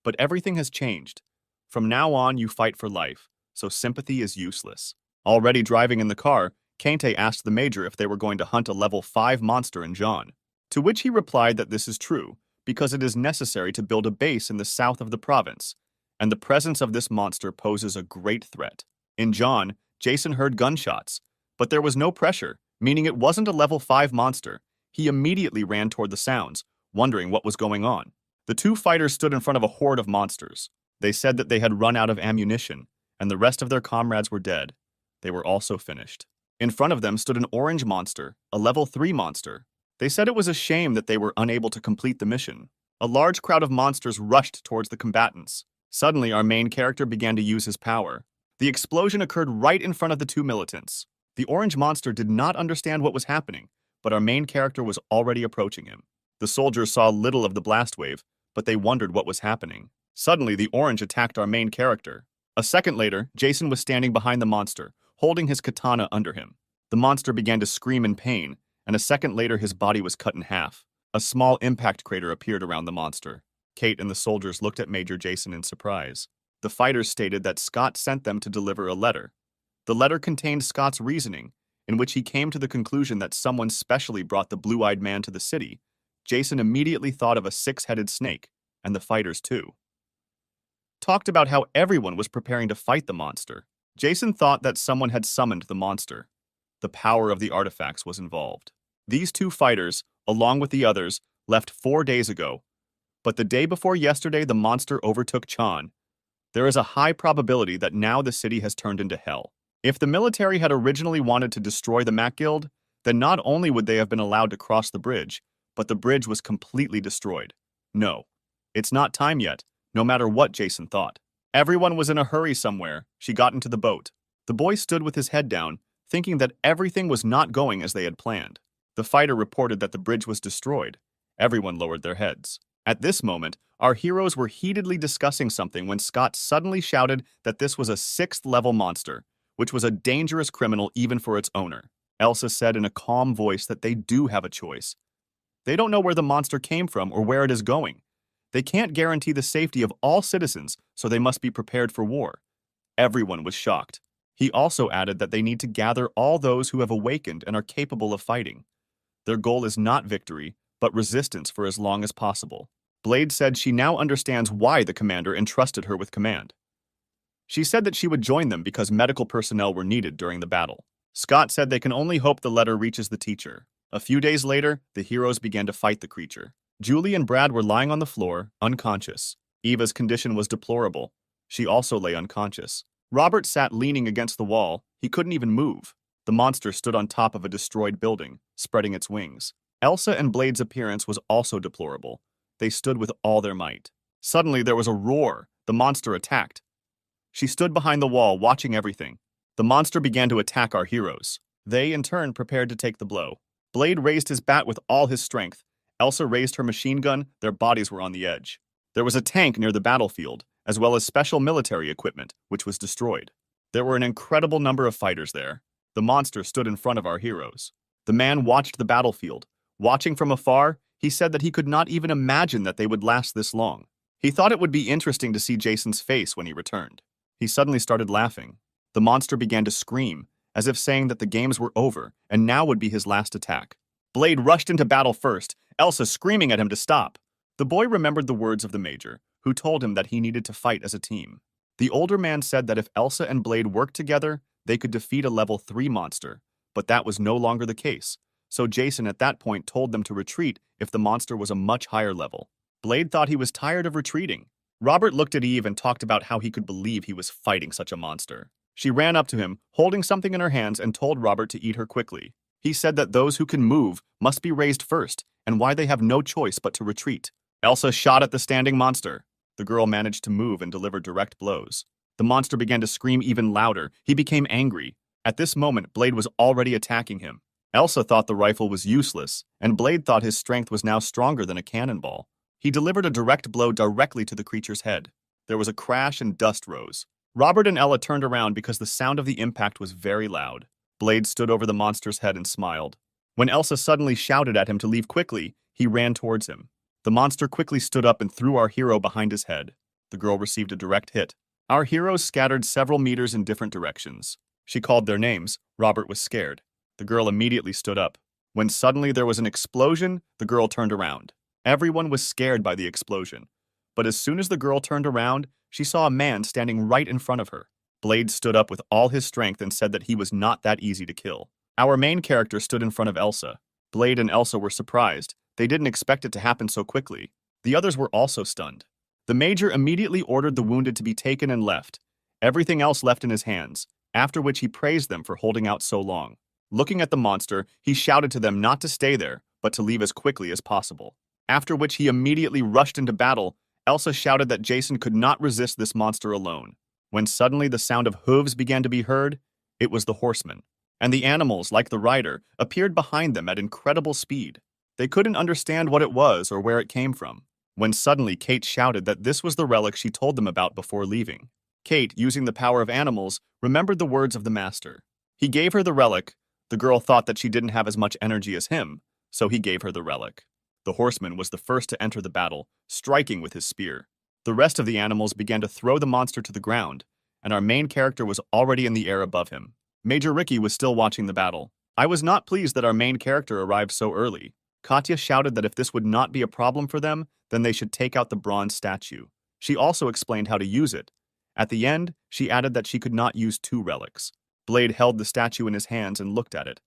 But everything has changed. From now on, you fight for life, so sympathy is useless. Already driving in the car, Kente asked the major if they were going to hunt a level 5 monster in John. To which he replied that this is true, because it is necessary to build a base in the south of the province, and the presence of this monster poses a great threat. In John, Jason heard gunshots, but there was no pressure, meaning it wasn't a level 5 monster. He immediately ran toward the sounds, wondering what was going on. The two fighters stood in front of a horde of monsters. They said that they had run out of ammunition, and the rest of their comrades were dead. They were also finished. In front of them stood an orange monster, a level 3 monster. They said it was a shame that they were unable to complete the mission. A large crowd of monsters rushed towards the combatants. Suddenly, our main character began to use his power. The explosion occurred right in front of the two militants. The orange monster did not understand what was happening, but our main character was already approaching him. The soldiers saw little of the blast wave, but they wondered what was happening. Suddenly, the orange attacked our main character. A second later, Jason was standing behind the monster, holding his katana under him. The monster began to scream in pain, and a second later his body was cut in half. A small impact crater appeared around the monster. Kate and the soldiers looked at Major Jason in surprise. The fighters stated that Scott sent them to deliver a letter. The letter contained Scott's reasoning, in which he came to the conclusion that someone specially brought the blue-eyed man to the city. Jason immediately thought of a 6-headed snake, and the fighters too. Talked about how everyone was preparing to fight the monster. Jason thought that someone had summoned the monster. The power of the artifacts was involved. These two fighters, along with the others, left 4 days ago. But the day before yesterday, the monster overtook Chan. There is a high probability that now the city has turned into hell. If the military had originally wanted to destroy the Mac Guild, then not only would they have been allowed to cross the bridge, but the bridge was completely destroyed. No, it's not time yet, no matter what Jason thought. Everyone was in a hurry somewhere. She got into the boat. The boy stood with his head down, thinking that everything was not going as they had planned. The fighter reported that the bridge was destroyed. Everyone lowered their heads. At this moment, our heroes were heatedly discussing something when Scott suddenly shouted that this was a 6th-level monster, which was a dangerous criminal even for its owner. Elsa said in a calm voice that they do have a choice. They don't know where the monster came from or where it is going. They can't guarantee the safety of all citizens, so they must be prepared for war. Everyone was shocked. He also added that they need to gather all those who have awakened and are capable of fighting. Their goal is not victory, but resistance for as long as possible. Blade said she now understands why the commander entrusted her with command. She said that she would join them because medical personnel were needed during the battle. Scott said they can only hope the letter reaches the teacher. A few days later, the heroes began to fight the creature. Julie and Brad were lying on the floor, unconscious. Eva's condition was deplorable. She also lay unconscious. Robert sat leaning against the wall. He couldn't even move. The monster stood on top of a destroyed building, spreading its wings. Elsa and Blade's appearance was also deplorable. They stood with all their might. Suddenly, there was a roar. The monster attacked. She stood behind the wall, watching everything. The monster began to attack our heroes. They, in turn, prepared to take the blow. Blade raised his bat with all his strength. Elsa raised her machine gun. Their bodies were on the edge. There was a tank near the battlefield, as well as special military equipment, which was destroyed. There were an incredible number of fighters there. The monster stood in front of our heroes. The man watched the battlefield. Watching from afar, he said that he could not even imagine that they would last this long. He thought it would be interesting to see Jason's face when he returned. He suddenly started laughing. The monster began to scream, as if saying that the games were over, and now would be his last attack. Blade rushed into battle first, Elsa screaming at him to stop. The boy remembered the words of the major, who told him that he needed to fight as a team. The older man said that if Elsa and Blade worked together, they could defeat a level 3 monster, but that was no longer the case. So Jason at that point told them to retreat if the monster was a much higher level. Blade thought he was tired of retreating. Robert looked at Eve and talked about how he could believe he was fighting such a monster. She ran up to him, holding something in her hands, and told Robert to eat her quickly. He said that those who can move must be raised first, and why they have no choice but to retreat. Elsa shot at the standing monster. The girl managed to move and deliver direct blows. The monster began to scream even louder. He became angry. At this moment, Blade was already attacking him. Elsa thought the rifle was useless, and Blade thought his strength was now stronger than a cannonball. He delivered a direct blow directly to the creature's head. There was a crash and dust rose. Robert and Ella turned around because the sound of the impact was very loud. Blade stood over the monster's head and smiled. When Elsa suddenly shouted at him to leave quickly, he ran towards him. The monster quickly stood up and threw our hero behind his head. The girl received a direct hit. Our heroes scattered several meters in different directions. She called their names. Robert was scared. The girl immediately stood up. When suddenly there was an explosion, the girl turned around. Everyone was scared by the explosion. But as soon as the girl turned around, she saw a man standing right in front of her. Blade stood up with all his strength and said that he was not that easy to kill. Our main character stood in front of Elsa. Blade and Elsa were surprised. They didn't expect it to happen so quickly. The others were also stunned. The major immediately ordered the wounded to be taken and left. Everything else left in his hands, after which he praised them for holding out so long. Looking at the monster, he shouted to them not to stay there, but to leave as quickly as possible. After which he immediately rushed into battle. Elsa shouted that Jason could not resist this monster alone. When suddenly the sound of hooves began to be heard, it was the horsemen. And the animals, like the rider, appeared behind them at incredible speed. They couldn't understand what it was or where it came from. When suddenly Kate shouted that this was the relic she told them about before leaving. Kate, using the power of animals, remembered the words of the master. He gave her the relic. The girl thought that she didn't have as much energy as him, so he gave her the relic. The horseman was the first to enter the battle, striking with his spear. The rest of the animals began to throw the monster to the ground, and our main character was already in the air above him. Major Ricky was still watching the battle. I was not pleased that our main character arrived so early. Katya shouted that if this would not be a problem for them, then they should take out the bronze statue. She also explained how to use it. At the end, she added that she could not use 2 relics. Blade held the statue in his hands and looked at it.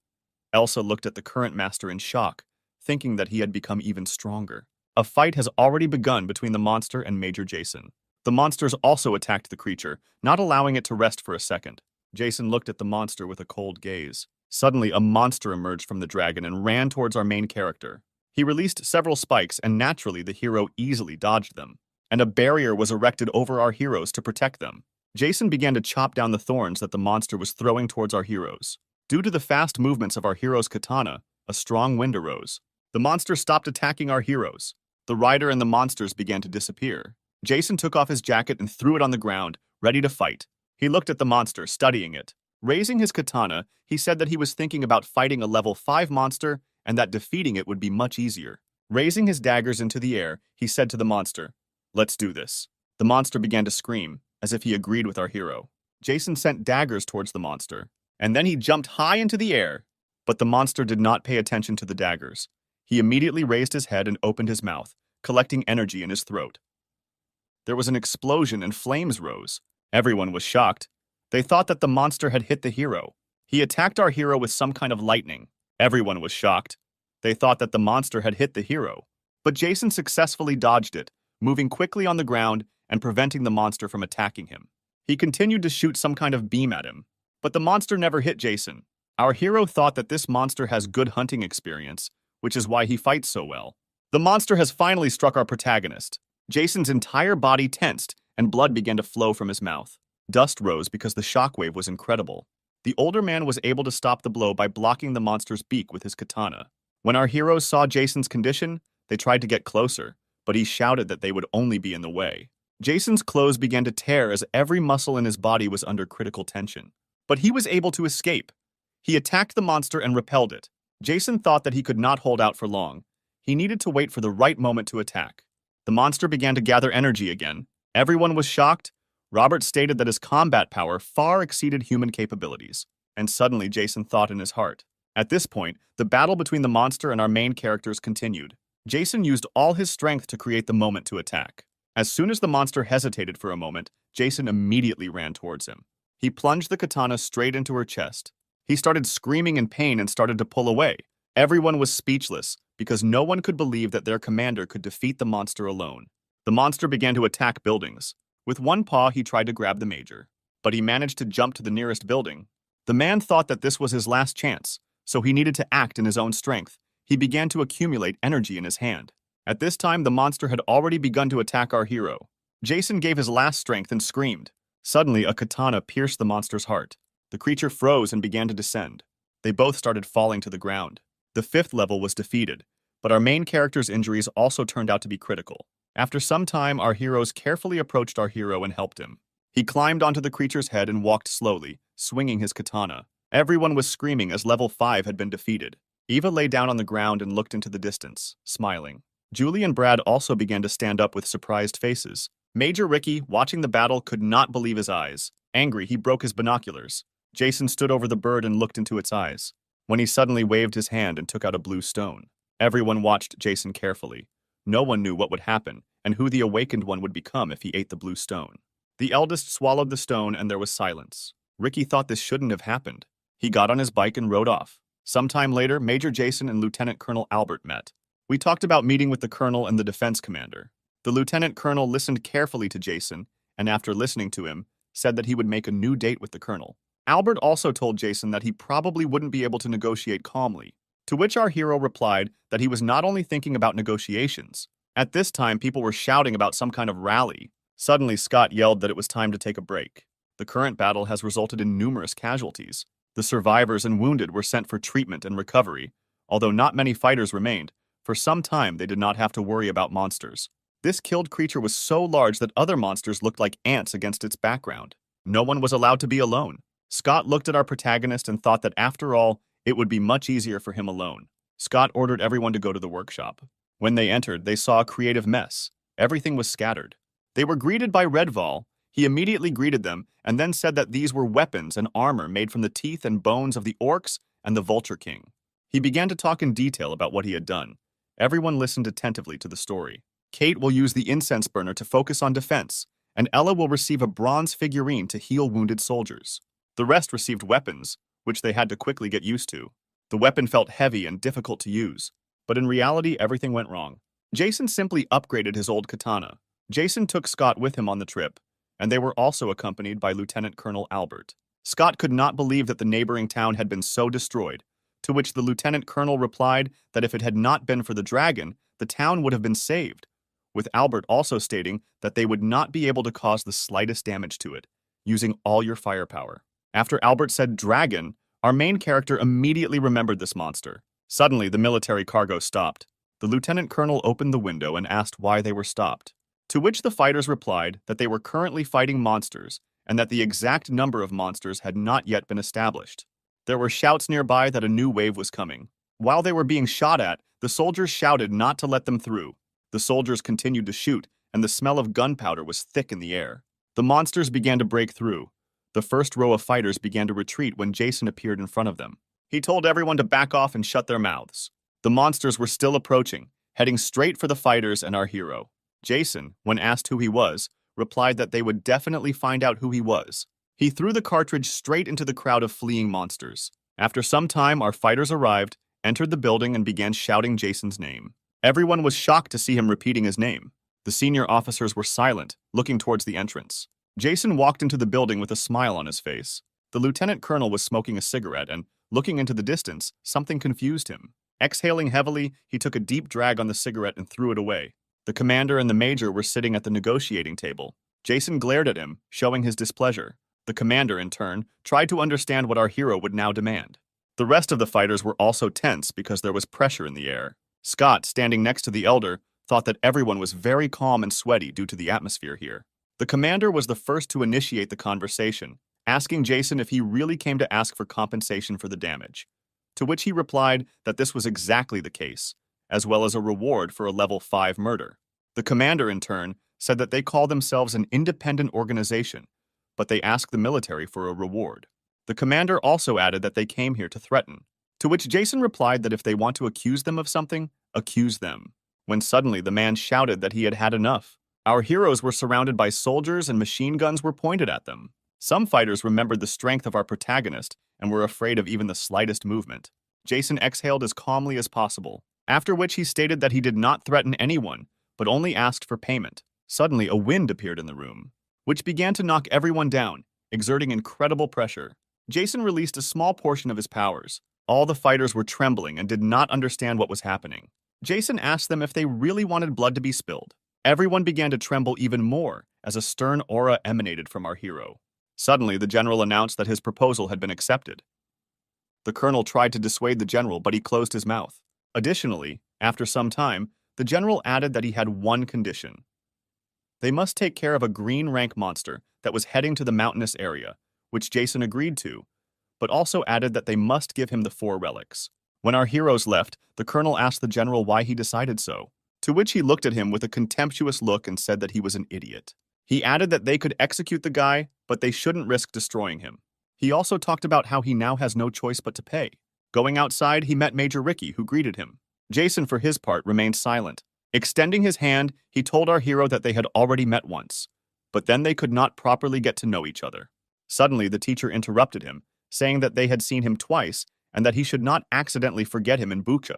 Elsa looked at the current master in shock, thinking that he had become even stronger. A fight has already begun between the monster and Major Jason. The monsters also attacked the creature, not allowing it to rest for a second. Jason looked at the monster with a cold gaze. Suddenly, a monster emerged from the dragon and ran towards our main character. He released several spikes, and naturally the hero easily dodged them. And a barrier was erected over our heroes to protect them. Jason began to chop down the thorns that the monster was throwing towards our heroes. Due to the fast movements of our hero's katana, a strong wind arose. The monster stopped attacking our heroes. The rider and the monsters began to disappear. Jason took off his jacket and threw it on the ground, ready to fight. He looked at the monster, studying it. Raising his katana, he said that he was thinking about fighting a level 5 monster and that defeating it would be much easier. Raising his daggers into the air, he said to the monster, "Let's do this." The monster began to scream, as if he agreed with our hero. Jason sent daggers towards the monster, and then he jumped high into the air. But the monster did not pay attention to the daggers. He immediately raised his head and opened his mouth, collecting energy in his throat. There was an explosion and flames rose. Everyone was shocked. They thought that the monster had hit the hero. He attacked our hero with some kind of lightning. Everyone was shocked. They thought that the monster had hit the hero. But Jason successfully dodged it, moving quickly on the ground and preventing the monster from attacking him. He continued to shoot some kind of beam at him. But the monster never hit Jason. Our hero thought that this monster has good hunting experience, which is why he fights so well. The monster has finally struck our protagonist. Jason's entire body tensed, and blood began to flow from his mouth. Dust rose because the shockwave was incredible. The older man was able to stop the blow by blocking the monster's beak with his katana. When our heroes saw Jason's condition, they tried to get closer, but he shouted that they would only be in the way. Jason's clothes began to tear as every muscle in his body was under critical tension. But he was able to escape. He attacked the monster and repelled it. Jason thought that he could not hold out for long. He needed to wait for the right moment to attack. The monster began to gather energy again. Everyone was shocked. Robert stated that his combat power far exceeded human capabilities. And suddenly Jason thought in his heart. At this point, the battle between the monster and our main characters continued. Jason used all his strength to create the moment to attack. As soon as the monster hesitated for a moment, Jason immediately ran towards him. He plunged the katana straight into her chest. He started screaming in pain and started to pull away. Everyone was speechless because no one could believe that their commander could defeat the monster alone. The monster began to attack buildings. With one paw, he tried to grab the major, but he managed to jump to the nearest building. The man thought that this was his last chance, so he needed to act in his own strength. He began to accumulate energy in his hand. At this time, the monster had already begun to attack our hero. Jason gave his last strength and screamed. Suddenly, a katana pierced the monster's heart. The creature froze and began to descend. They both started falling to the ground. The fifth level was defeated, but our main character's injuries also turned out to be critical. After some time, our heroes carefully approached our hero and helped him. He climbed onto the creature's head and walked slowly, swinging his katana. Everyone was screaming as level 5 had been defeated. Eva lay down on the ground and looked into the distance, smiling. Julie and Brad also began to stand up with surprised faces. Major Ricky, watching the battle, could not believe his eyes. Angry, he broke his binoculars. Jason stood over the bird and looked into its eyes, when he suddenly waved his hand and took out a blue stone. Everyone watched Jason carefully. No one knew what would happen and who the awakened one would become if he ate the blue stone. The eldest swallowed the stone and there was silence. Ricky thought this shouldn't have happened. He got on his bike and rode off. Sometime later, Major Jason and Lieutenant Colonel Albert met. We talked about meeting with the colonel and the defense commander. The lieutenant colonel listened carefully to Jason, and after listening to him, said that he would make a new date with the colonel. Albert also told Jason that he probably wouldn't be able to negotiate calmly, to which our hero replied that he was not only thinking about negotiations. At this time, people were shouting about some kind of rally. Suddenly, Scott yelled that it was time to take a break. The current battle has resulted in numerous casualties. The survivors and wounded were sent for treatment and recovery. Although not many fighters remained, for some time they did not have to worry about monsters. This killed creature was so large that other monsters looked like ants against its background. No one was allowed to be alone. Scott looked at our protagonist and thought that after all, it would be much easier for him alone. Scott ordered everyone to go to the workshop. When they entered, they saw a creative mess. Everything was scattered. They were greeted by Redval. He immediately greeted them and then said that these were weapons and armor made from the teeth and bones of the orcs and the Vulture King. He began to talk in detail about what he had done. Everyone listened attentively to the story. Kate will use the incense burner to focus on defense, and Ella will receive a bronze figurine to heal wounded soldiers. The rest received weapons, which they had to quickly get used to. The weapon felt heavy and difficult to use, but in reality, everything went wrong. Jason simply upgraded his old katana. Jason took Scott with him on the trip, and they were also accompanied by Lieutenant Colonel Albert. Scott could not believe that the neighboring town had been so destroyed, to which the Lieutenant Colonel replied that if it had not been for the dragon, the town would have been saved, with Albert also stating that they would not be able to cause the slightest damage to it, using all your firepower. After Albert said dragon, our main character immediately remembered this monster. Suddenly, the military cargo stopped. The Lieutenant Colonel opened the window and asked why they were stopped, to which the fighters replied that they were currently fighting monsters and that the exact number of monsters had not yet been established. There were shouts nearby that a new wave was coming. While they were being shot at, the soldiers shouted not to let them through. The soldiers continued to shoot, and the smell of gunpowder was thick in the air. The monsters began to break through. The first row of fighters began to retreat when Jason appeared in front of them. He told everyone to back off and shut their mouths. The monsters were still approaching, heading straight for the fighters and our hero. Jason, when asked who he was, replied that they would definitely find out who he was. He threw the cartridge straight into the crowd of fleeing monsters. After some time, our fighters arrived, entered the building, and began shouting Jason's name. Everyone was shocked to see him repeating his name. The senior officers were silent, looking towards the entrance. Jason walked into the building with a smile on his face. The lieutenant colonel was smoking a cigarette and, looking into the distance, something confused him. Exhaling heavily, he took a deep drag on the cigarette and threw it away. The commander and the major were sitting at the negotiating table. Jason glared at him, showing his displeasure. The commander, in turn, tried to understand what our hero would now demand. The rest of the fighters were also tense because there was pressure in the air. Scott, standing next to the elder, thought that everyone was very calm and sweaty due to the atmosphere here. The commander was the first to initiate the conversation, asking Jason if he really came to ask for compensation for the damage, to which he replied that this was exactly the case, as well as a reward for a level 5 murder. The commander, in turn, said that they call themselves an independent organization, but they ask the military for a reward. The commander also added that they came here to threaten, to which Jason replied that if they want to accuse them of something, accuse them. When suddenly the man shouted that he had had enough. Our heroes were surrounded by soldiers and machine guns were pointed at them. Some fighters remembered the strength of our protagonist and were afraid of even the slightest movement. Jason exhaled as calmly as possible, after which he stated that he did not threaten anyone, but only asked for payment. Suddenly, a wind appeared in the room, which began to knock everyone down, exerting incredible pressure. Jason released a small portion of his powers. All the fighters were trembling and did not understand what was happening. Jason asked them if they really wanted blood to be spilled. Everyone began to tremble even more as a stern aura emanated from our hero. Suddenly, the general announced that his proposal had been accepted. The colonel tried to dissuade the general, but he closed his mouth. Additionally, after some time, the general added that he had one condition. They must take care of a green rank monster that was heading to the mountainous area, which Jason agreed to, but also added that they must give him the 4 relics. When our heroes left, the colonel asked the general why he decided so, to which he looked at him with a contemptuous look and said that he was an idiot. He added that they could execute the guy, but they shouldn't risk destroying him. He also talked about how he now has no choice but to pay. Going outside, he met Major Ricky, who greeted him. Jason, for his part, remained silent. Extending his hand, he told our hero that they had already met once, but then they could not properly get to know each other. Suddenly, the teacher interrupted him, saying that they had seen him twice and that he should not accidentally forget him in Bucha.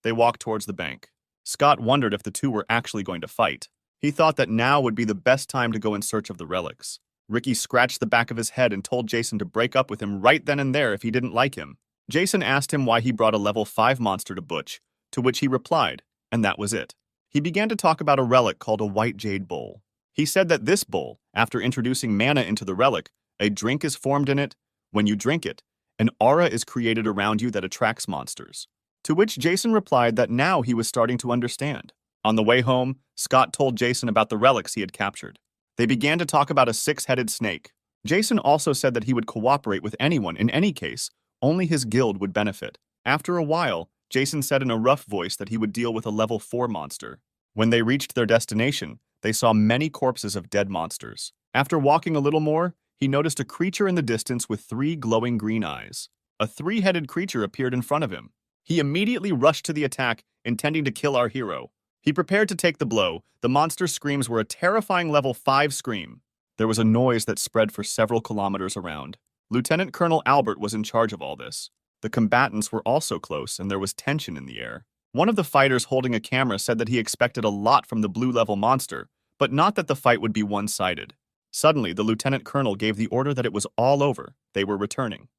They walked towards the bank. Scott wondered if the two were actually going to fight. He thought that now would be the best time to go in search of the relics. Ricky scratched the back of his head and told Jason to break up with him right then and there if he didn't like him. Jason asked him why he brought a level 5 monster to Butch, to which he replied, and that was it. He began to talk about a relic called a white jade bowl. He said that this bowl, after introducing mana into the relic, a drink is formed in it. When you drink it, an aura is created around you that attracts monsters. To which Jason replied that now he was starting to understand. On the way home, Scott told Jason about the relics he had captured. They began to talk about a 6-headed snake. Jason also said that he would cooperate with anyone in any case, only his guild would benefit. After a while, Jason said in a rough voice that he would deal with a level 4 monster. When they reached their destination, they saw many corpses of dead monsters. After walking a little more, he noticed a creature in the distance with 3 glowing green eyes. A 3-headed creature appeared in front of him. He immediately rushed to the attack, intending to kill our hero. He prepared to take the blow. The monster's screams were a terrifying level 5 scream. There was a noise that spread for several kilometers around. Lieutenant Colonel Albert was in charge of all this. The combatants were also close, and there was tension in the air. One of the fighters holding a camera said that he expected a lot from the blue-level monster, but not that the fight would be one-sided. Suddenly, the lieutenant colonel gave the order that it was all over. They were returning.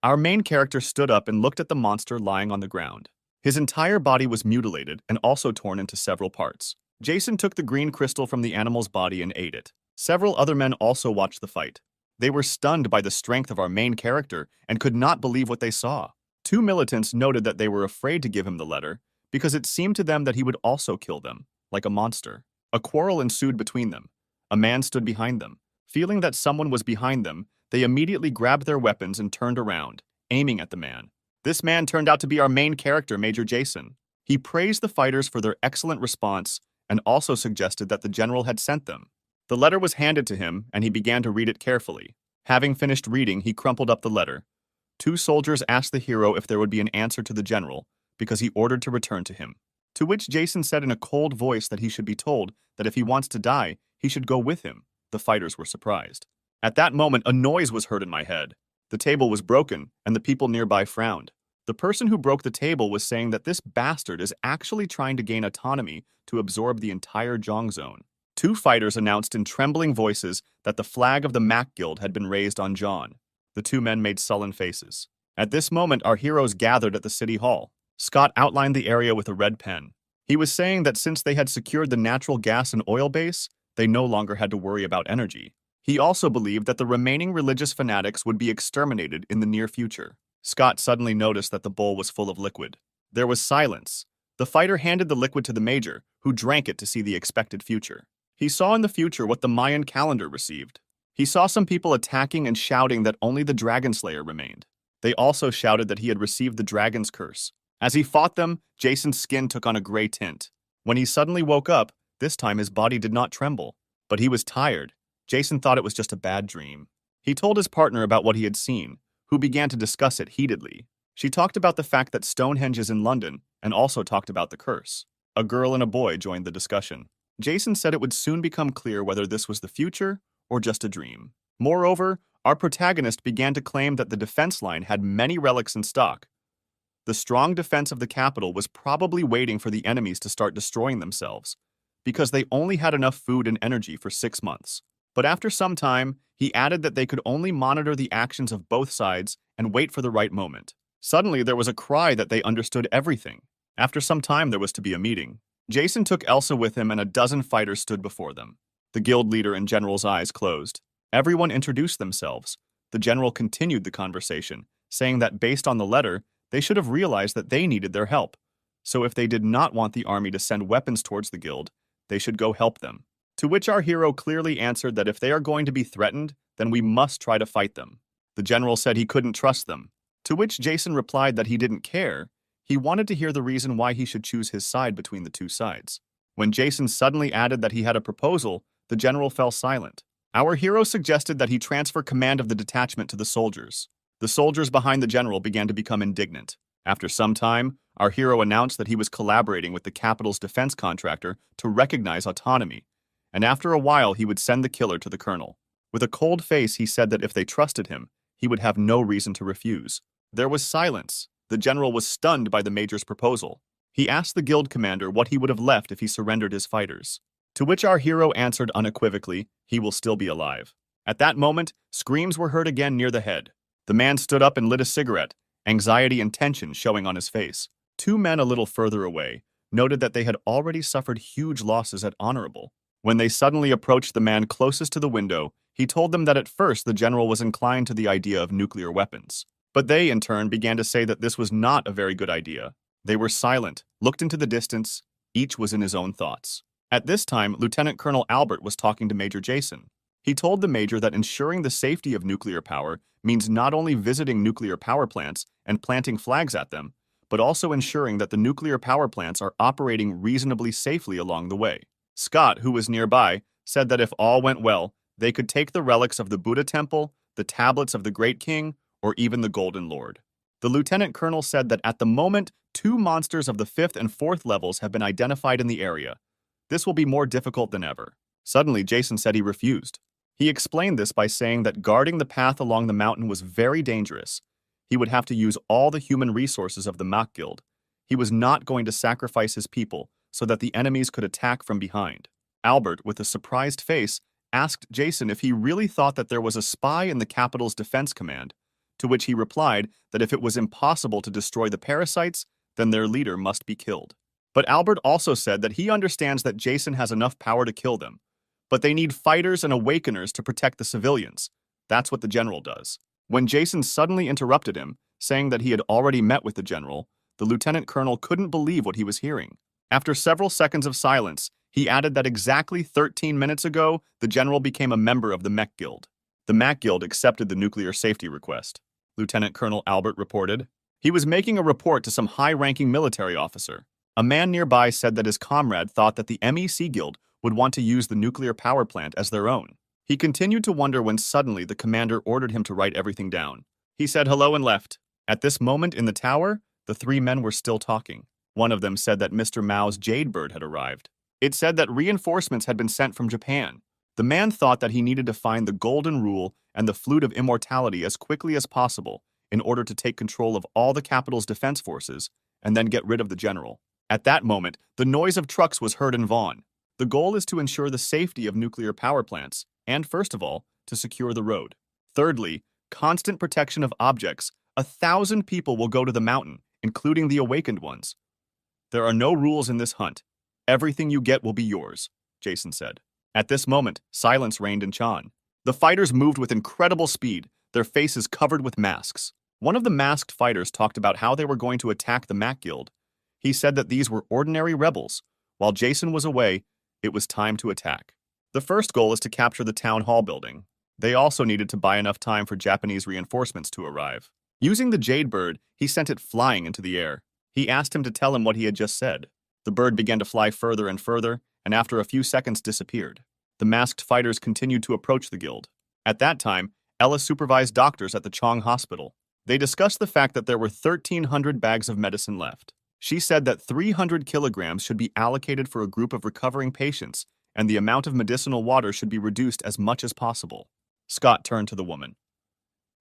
Our main character stood up and looked at the monster lying on the ground. His entire body was mutilated and also torn into several parts. Jason took the green crystal from the animal's body and ate it. Several other men also watched the fight. They were stunned by the strength of our main character and could not believe what they saw. 2 militants noted that they were afraid to give him the letter because it seemed to them that he would also kill them, like a monster. A quarrel ensued between them. A man stood behind them. Feeling that someone was behind them, they immediately grabbed their weapons and turned around, aiming at the man. This man turned out to be our main character, Major Jason. He praised the fighters for their excellent response and also suggested that the general had sent them. The letter was handed to him, and he began to read it carefully. Having finished reading, he crumpled up the letter. 2 soldiers asked the hero if there would be an answer to the general, because he ordered to return to him. To which Jason said in a cold voice that he should be told that if he wants to die, he should go with him. The fighters were surprised. At that moment, a noise was heard in my head. The table was broken, and the people nearby frowned. The person who broke the table was saying that this bastard is actually trying to gain autonomy to absorb the entire Zhong zone. 2 fighters announced in trembling voices that the flag of the Mac Guild had been raised on John. The 2 men made sullen faces. At this moment, our heroes gathered at the city hall. Scott outlined the area with a red pen. He was saying that since they had secured the natural gas and oil base, they no longer had to worry about energy. He also believed that the remaining religious fanatics would be exterminated in the near future. Scott suddenly noticed that the bowl was full of liquid. There was silence. The fighter handed the liquid to the major, who drank it to see the expected future. He saw in the future what the Mayan calendar received. He saw some people attacking and shouting that only the Dragon Slayer remained. They also shouted that he had received the dragon's curse. As he fought them, Jason's skin took on a gray tint. When he suddenly woke up, this time his body did not tremble, but he was tired. Jason thought it was just a bad dream. He told his partner about what he had seen, who began to discuss it heatedly. She talked about the fact that Stonehenge is in London and also talked about the curse. A girl and a boy joined the discussion. Jason said it would soon become clear whether this was the future or just a dream. Moreover, our protagonist began to claim that the defense line had many relics in stock. The strong defense of the capital was probably waiting for the enemies to start destroying themselves, because they only had enough food and energy for 6 months. But after some time, he added that they could only monitor the actions of both sides and wait for the right moment. Suddenly, there was a cry that they understood everything. After some time, there was to be a meeting. Jason took Elsa with him and a dozen fighters stood before them. The guild leader and general's eyes closed. Everyone introduced themselves. The general continued the conversation, saying that based on the letter, they should have realized that they needed their help. So if they did not want the army to send weapons towards the guild, they should go help them. To which our hero clearly answered that if they are going to be threatened, then we must try to fight them. The general said he couldn't trust them, to which Jason replied that he didn't care. He wanted to hear the reason why he should choose his side between the two sides. When Jason suddenly added that he had a proposal, the general fell silent. Our hero suggested that he transfer command of the detachment to the soldiers. The soldiers behind the general began to become indignant. After some time, our hero announced that he was collaborating with the capital's defense contractor to recognize autonomy, and after a while he would send the killer to the colonel. With a cold face, he said that if they trusted him, he would have no reason to refuse. There was silence. The general was stunned by the major's proposal. He asked the guild commander what he would have left if he surrendered his fighters. To which our hero answered unequivocally, he will still be alive. At that moment, screams were heard again near the head. The man stood up and lit a cigarette, anxiety and tension showing on his face. Two men a little further away noted that they had already suffered huge losses at Honorable. When they suddenly approached the man closest to the window, he told them that at first the general was inclined to the idea of nuclear weapons. But they, in turn, began to say that this was not a very good idea. They were silent, looked into the distance, each was in his own thoughts. At this time, Lieutenant Colonel Albert was talking to Major Jason. He told the major that ensuring the safety of nuclear power means not only visiting nuclear power plants and planting flags at them, but also ensuring that the nuclear power plants are operating reasonably safely along the way. Scott, who was nearby, said that if all went well, they could take the relics of the Buddha temple, the tablets of the Great King, or even the Golden Lord. The lieutenant colonel said that at the moment, 2 monsters of the 5th and 4th levels have been identified in the area. This will be more difficult than ever. Suddenly, Jason said he refused. He explained this by saying that guarding the path along the mountain was very dangerous. He would have to use all the human resources of the Mach Guild. He was not going to sacrifice his people so that the enemies could attack from behind. Albert, with a surprised face, asked Jason if he really thought that there was a spy in the capital's defense command, to which he replied that if it was impossible to destroy the parasites, then their leader must be killed. But Albert also said that he understands that Jason has enough power to kill them, but they need fighters and awakeners to protect the civilians. That's what the general does. When Jason suddenly interrupted him, saying that he had already met with the general, the lieutenant colonel couldn't believe what he was hearing. After several seconds of silence, he added that exactly 13 minutes ago, the general became a member of the Mech Guild. The Mech Guild accepted the nuclear safety request. Lieutenant Colonel Albert reported. He was making a report to some high-ranking military officer. A man nearby said that his comrade thought that the MEC Guild would want to use the nuclear power plant as their own. He continued to wonder when suddenly the commander ordered him to write everything down. He said hello and left. At this moment in the tower, the 3 men were still talking. One of them said that Mr. Mao's Jade Bird had arrived. It said that reinforcements had been sent from Japan. The man thought that he needed to find the Golden Rule and the Flute of Immortality as quickly as possible in order to take control of all the capital's defense forces and then get rid of the general. At that moment, the noise of trucks was heard in Vaughn. The goal is to ensure the safety of nuclear power plants and, first of all, to secure the road. Thirdly, constant protection of objects. 1,000 people will go to the mountain, including the awakened ones. There are no rules in this hunt. Everything you get will be yours, Jason said. At this moment, silence reigned in Chan. The fighters moved with incredible speed, their faces covered with masks. One of the masked fighters talked about how they were going to attack the Mac Guild. He said that these were ordinary rebels. While Jason was away, it was time to attack. The first goal is to capture the town hall building. They also needed to buy enough time for Japanese reinforcements to arrive. Using the Jade Bird, he sent it flying into the air. He asked him to tell him what he had just said. The bird began to fly further and further, and after a few seconds disappeared. The masked fighters continued to approach the guild. At that time, Ella supervised doctors at the Chong Hospital. They discussed the fact that there were 1,300 bags of medicine left. She said that 300 kilograms should be allocated for a group of recovering patients and the amount of medicinal water should be reduced as much as possible. Scott turned to the woman.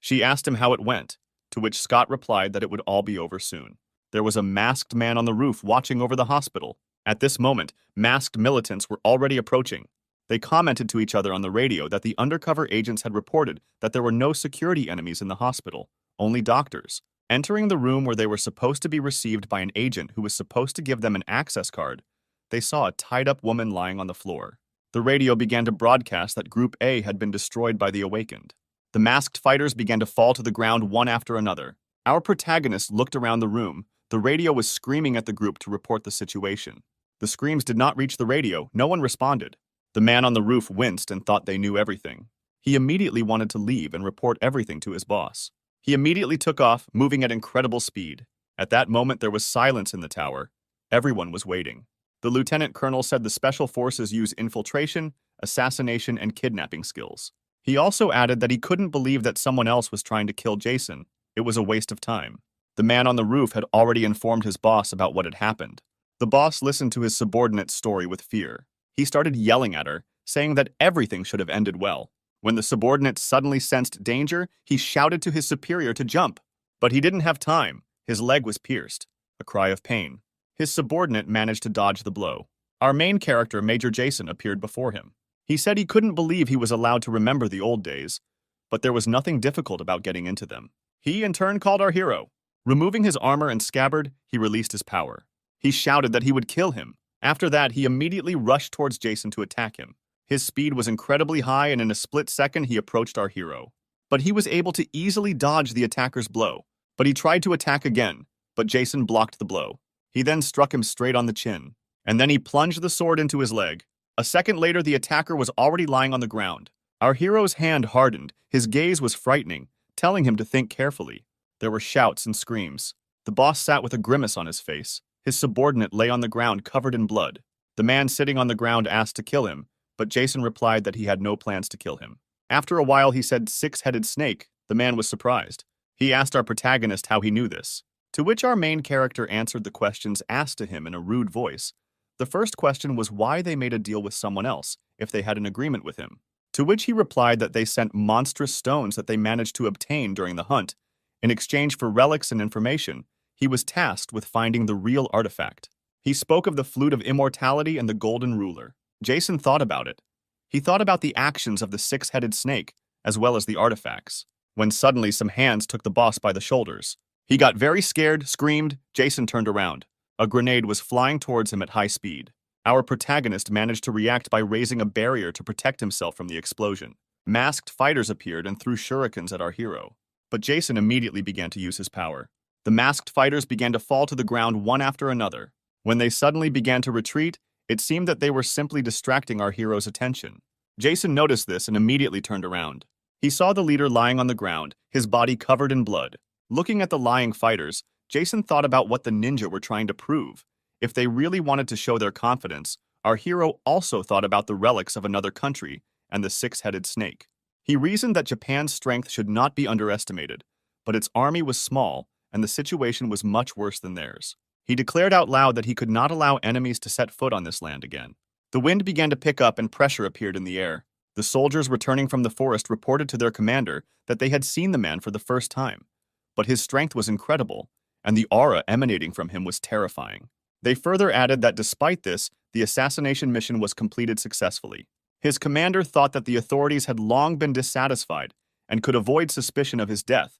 She asked him how it went, to which Scott replied that it would all be over soon. There was a masked man on the roof watching over the hospital. At this moment, masked militants were already approaching. They commented to each other on the radio that the undercover agents had reported that there were no security enemies in the hospital, only doctors. Entering the room where they were supposed to be received by an agent who was supposed to give them an access card, they saw a tied-up woman lying on the floor. The radio began to broadcast that Group A had been destroyed by the Awakened. The masked fighters began to fall to the ground one after another. Our protagonist looked around the room. The radio was screaming at the group to report the situation. The screams did not reach the radio. No one responded. The man on the roof winced and thought they knew everything. He immediately wanted to leave and report everything to his boss. He immediately took off, moving at incredible speed. At that moment, there was silence in the tower. Everyone was waiting. The lieutenant colonel said the special forces use infiltration, assassination, and kidnapping skills. He also added that he couldn't believe that someone else was trying to kill Jason. It was a waste of time. The man on the roof had already informed his boss about what had happened. The boss listened to his subordinate's story with fear. He started yelling at her, saying that everything should have ended well. When the subordinate suddenly sensed danger, he shouted to his superior to jump. But he didn't have time. His leg was pierced. A cry of pain. His subordinate managed to dodge the blow. Our main character, Major Jason, appeared before him. He said he couldn't believe he was allowed to remember the old days, but there was nothing difficult about getting into them. He, in turn, called our hero. Removing his armor and scabbard, he released his power. He shouted that he would kill him. After that, he immediately rushed towards Jason to attack him. His speed was incredibly high, and in a split second, he approached our hero. But he was able to easily dodge the attacker's blow. But he tried to attack again, but Jason blocked the blow. He then struck him straight on the chin, and then he plunged the sword into his leg. A second later, the attacker was already lying on the ground. Our hero's hand hardened. His gaze was frightening, telling him to think carefully. There were shouts and screams. The boss sat with a grimace on his face. His subordinate lay on the ground covered in blood. The man sitting on the ground asked to kill him, but Jason replied that he had no plans to kill him. After a while, he said, "Six-headed snake." The man was surprised. He asked our protagonist how he knew this, to which our main character answered the questions asked to him in a rude voice. The first question was why they made a deal with someone else, if they had an agreement with him, to which he replied that they sent monstrous stones that they managed to obtain during the hunt. In exchange for relics and information, he was tasked with finding the real artifact. He spoke of the Flute of Immortality and the Golden Ruler. Jason thought about it. He thought about the actions of the six-headed snake, as well as the artifacts, when suddenly some hands took the boss by the shoulders. He got very scared, screamed. Jason turned around. A grenade was flying towards him at high speed. Our protagonist managed to react by raising a barrier to protect himself from the explosion. Masked fighters appeared and threw shurikens at our hero. But Jason immediately began to use his power. The masked fighters began to fall to the ground one after another. When they suddenly began to retreat, it seemed that they were simply distracting our hero's attention. Jason noticed this and immediately turned around. He saw the leader lying on the ground, his body covered in blood. Looking at the lying fighters, Jason thought about what the ninja were trying to prove. If they really wanted to show their confidence, our hero also thought about the relics of another country and the six-headed snake. He reasoned that Japan's strength should not be underestimated, but its army was small and the situation was much worse than theirs. He declared out loud that he could not allow enemies to set foot on this land again. The wind began to pick up and pressure appeared in the air. The soldiers returning from the forest reported to their commander that they had seen the man for the first time. But his strength was incredible, and the aura emanating from him was terrifying. They further added that despite this, the assassination mission was completed successfully. His commander thought that the authorities had long been dissatisfied and could avoid suspicion of his death.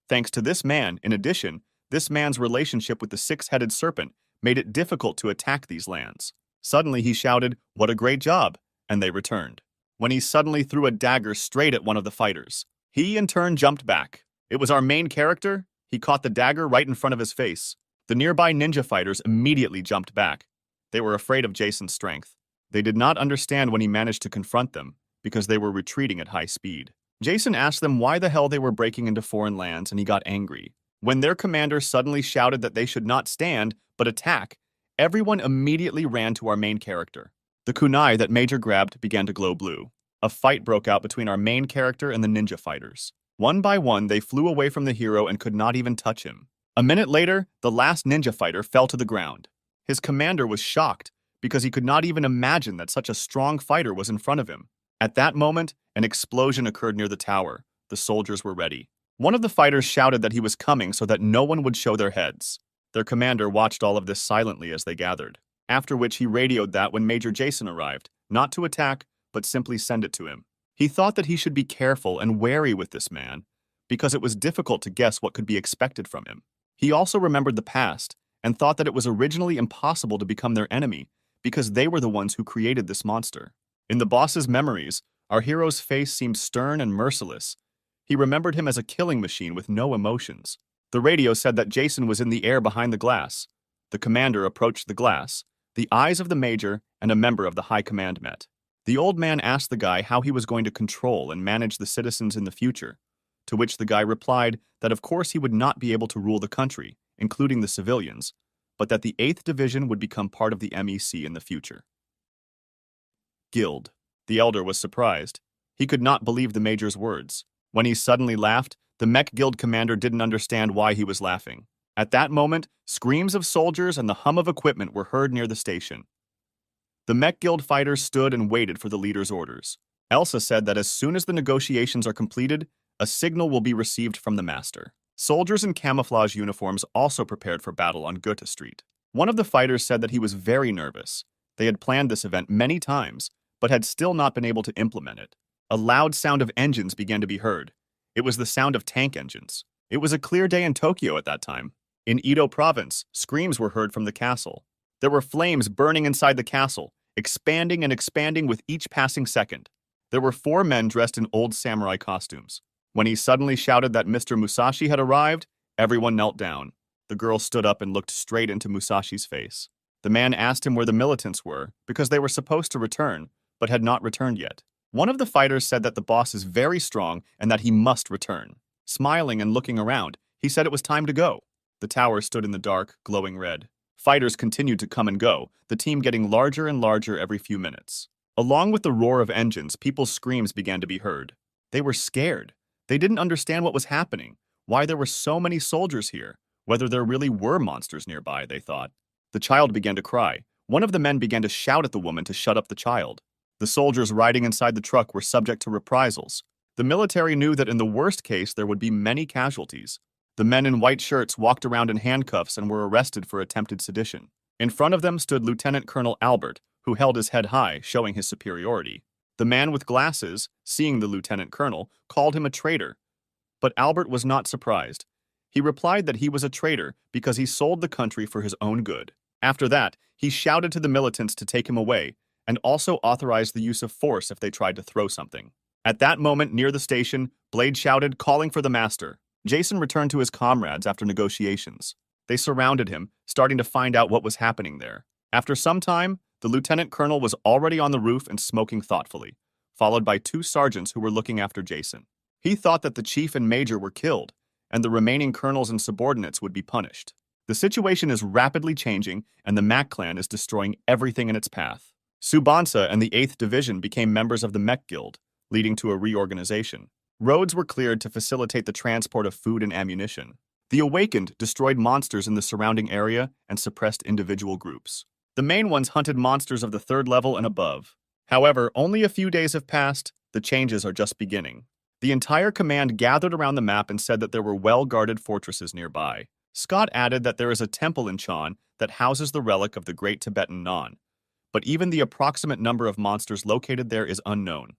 Thanks to this man, in addition, this man's relationship with the six-headed serpent made it difficult to attack these lands. Suddenly he shouted, "What a great job!" and they returned. When he suddenly threw a dagger straight at one of the fighters. He, in turn, jumped back. It was our main character. He caught the dagger right in front of his face. The nearby ninja fighters immediately jumped back. They were afraid of Jason's strength. They did not understand when he managed to confront them, because they were retreating at high speed. Jason asked them why the hell they were breaking into foreign lands, and he got angry. When their commander suddenly shouted that they should not stand, but attack, everyone immediately ran to our main character. The kunai that Major grabbed began to glow blue. A fight broke out between our main character and the ninja fighters. One by one, they flew away from the hero and could not even touch him. A minute later, the last ninja fighter fell to the ground. His commander was shocked because he could not even imagine that such a strong fighter was in front of him. At that moment, an explosion occurred near the tower. The soldiers were ready. One of the fighters shouted that he was coming so that no one would show their heads. Their commander watched all of this silently as they gathered, after which he radioed that when Major Jason arrived, not to attack, but simply send it to him. He thought that he should be careful and wary with this man, because it was difficult to guess what could be expected from him. He also remembered the past and thought that it was originally impossible to become their enemy because they were the ones who created this monster. In the boss's memories, our hero's face seemed stern and merciless. He remembered him as a killing machine with no emotions. The radio said that Jason was in the air behind the glass. The commander approached the glass. The eyes of the major and a member of the high command met. The old man asked the guy how he was going to control and manage the citizens in the future, to which the guy replied that of course he would not be able to rule the country, including the civilians, but that the 8th Division would become part of the MEC in the future. Guild. The elder was surprised. He could not believe the major's words. When he suddenly laughed, the Mech Guild commander didn't understand why he was laughing. At that moment, screams of soldiers and the hum of equipment were heard near the station. The Mech Guild fighters stood and waited for the leader's orders. Elsa said that as soon as the negotiations are completed, a signal will be received from the master. Soldiers in camouflage uniforms also prepared for battle on Goethe Street. One of the fighters said that he was very nervous. They had planned this event many times, but had still not been able to implement it. A loud sound of engines began to be heard. It was the sound of tank engines. It was a clear day in Tokyo at that time. In Edo province, screams were heard from the castle. There were flames burning inside the castle, expanding and expanding with each passing second. There were 4 men dressed in old samurai costumes. When he suddenly shouted that Mr. Musashi had arrived, everyone knelt down. The girl stood up and looked straight into Musashi's face. The man asked him where the militants were, because they were supposed to return, but had not returned yet. One of the fighters said that the boss is very strong and that he must return. Smiling and looking around, he said it was time to go. The tower stood in the dark, glowing red. Fighters continued to come and go, the team getting larger and larger every few minutes. Along with the roar of engines, people's screams began to be heard. They were scared. They didn't understand what was happening, why there were so many soldiers here, whether there really were monsters nearby, they thought. The child began to cry. One of the men began to shout at the woman to shut up the child. The soldiers riding inside the truck were subject to reprisals. The military knew that in the worst case there would be many casualties. The men in white shirts walked around in handcuffs and were arrested for attempted sedition. In front of them stood Lieutenant Colonel Albert, who held his head high, showing his superiority. The man with glasses, seeing the lieutenant colonel, called him a traitor. But Albert was not surprised. He replied that he was a traitor because he sold the country for his own good. After that, he shouted to the militants to take him away, and also authorized the use of force if they tried to throw something. At that moment, near the station, Blade shouted, calling for the master. Jason returned to his comrades after negotiations. They surrounded him, starting to find out what was happening there. After some time, the lieutenant colonel was already on the roof and smoking thoughtfully, followed by 2 sergeants who were looking after Jason. He thought that the chief and major were killed, and the remaining colonels and subordinates would be punished. The situation is rapidly changing, and the Mac clan is destroying everything in its path. Subansa and the 8th Division became members of the Mech Guild, leading to a reorganization. Roads were cleared to facilitate the transport of food and ammunition. The Awakened destroyed monsters in the surrounding area and suppressed individual groups. The main ones hunted monsters of the 3rd level and above. However, only a few days have passed. The changes are just beginning. The entire command gathered around the map and said that there were well-guarded fortresses nearby. Scott added that there is a temple in Chan that houses the relic of the Great Tibetan Non, but even the approximate number of monsters located there is unknown.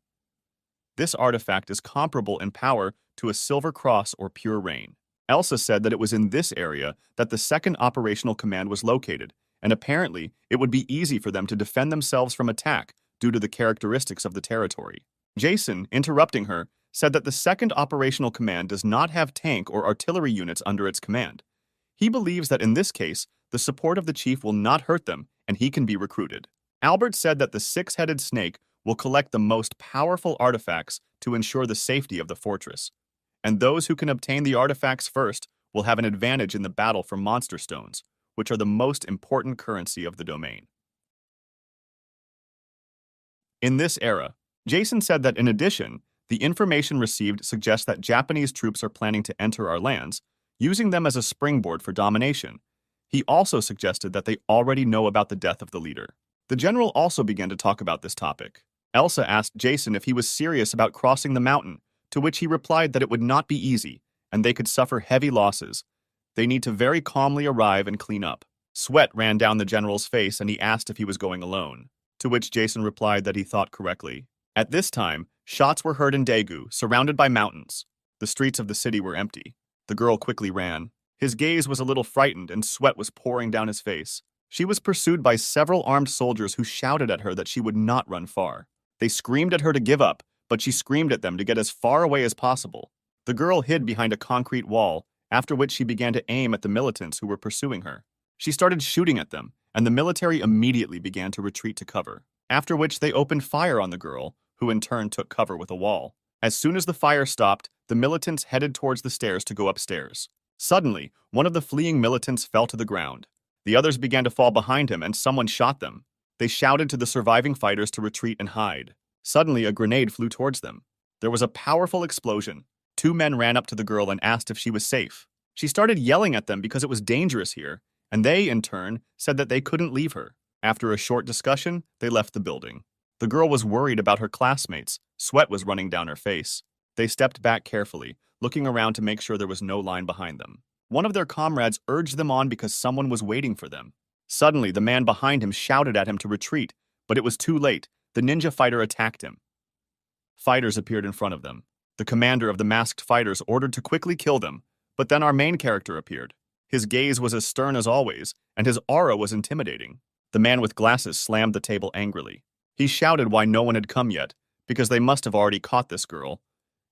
This artifact is comparable in power to a silver cross or pure rain. Elsa said that it was in this area that the 2nd operational command was located, and apparently it would be easy for them to defend themselves from attack due to the characteristics of the territory. Jason, interrupting her, said that the 2nd operational command does not have tank or artillery units under its command. He believes that in this case, the support of the chief will not hurt them and he can be recruited. Albert said that the 6-headed snake will collect the most powerful artifacts to ensure the safety of the fortress, and those who can obtain the artifacts first will have an advantage in the battle for monster stones, which are the most important currency of the domain. In this era, Jason said that in addition, the information received suggests that Japanese troops are planning to enter our lands, using them as a springboard for domination. He also suggested that they already know about the death of the leader. The general also began to talk about this topic. Elsa asked Jason if he was serious about crossing the mountain, to which he replied that it would not be easy, and they could suffer heavy losses. They need to very calmly arrive and clean up. Sweat ran down the general's face and he asked if he was going alone, to which Jason replied that he thought correctly. At this time, shots were heard in Daegu, surrounded by mountains. The streets of the city were empty. The girl quickly ran. His gaze was a little frightened and sweat was pouring down his face. She was pursued by several armed soldiers who shouted at her that she would not run far. They screamed at her to give up, but she screamed at them to get as far away as possible. The girl hid behind a concrete wall, after which she began to aim at the militants who were pursuing her. She started shooting at them, and the military immediately began to retreat to cover, after which they opened fire on the girl, who in turn took cover with a wall. As soon as the fire stopped, the militants headed towards the stairs to go upstairs. Suddenly, one of the fleeing militants fell to the ground. The others began to fall behind him and someone shot them. They shouted to the surviving fighters to retreat and hide. Suddenly, a grenade flew towards them. There was a powerful explosion. Two men ran up to the girl and asked if she was safe. She started yelling at them because it was dangerous here, and they, in turn, said that they couldn't leave her. After a short discussion, they left the building. The girl was worried about her classmates. Sweat was running down her face. They stepped back carefully, looking around to make sure there was no line behind them. One of their comrades urged them on because someone was waiting for them. Suddenly, the man behind him shouted at him to retreat, but it was too late. The ninja fighter attacked him. Fighters appeared in front of them. The commander of the masked fighters ordered to quickly kill them, but then our main character appeared. His gaze was as stern as always, and his aura was intimidating. The man with glasses slammed the table angrily. He shouted why no one had come yet, because they must have already caught this girl,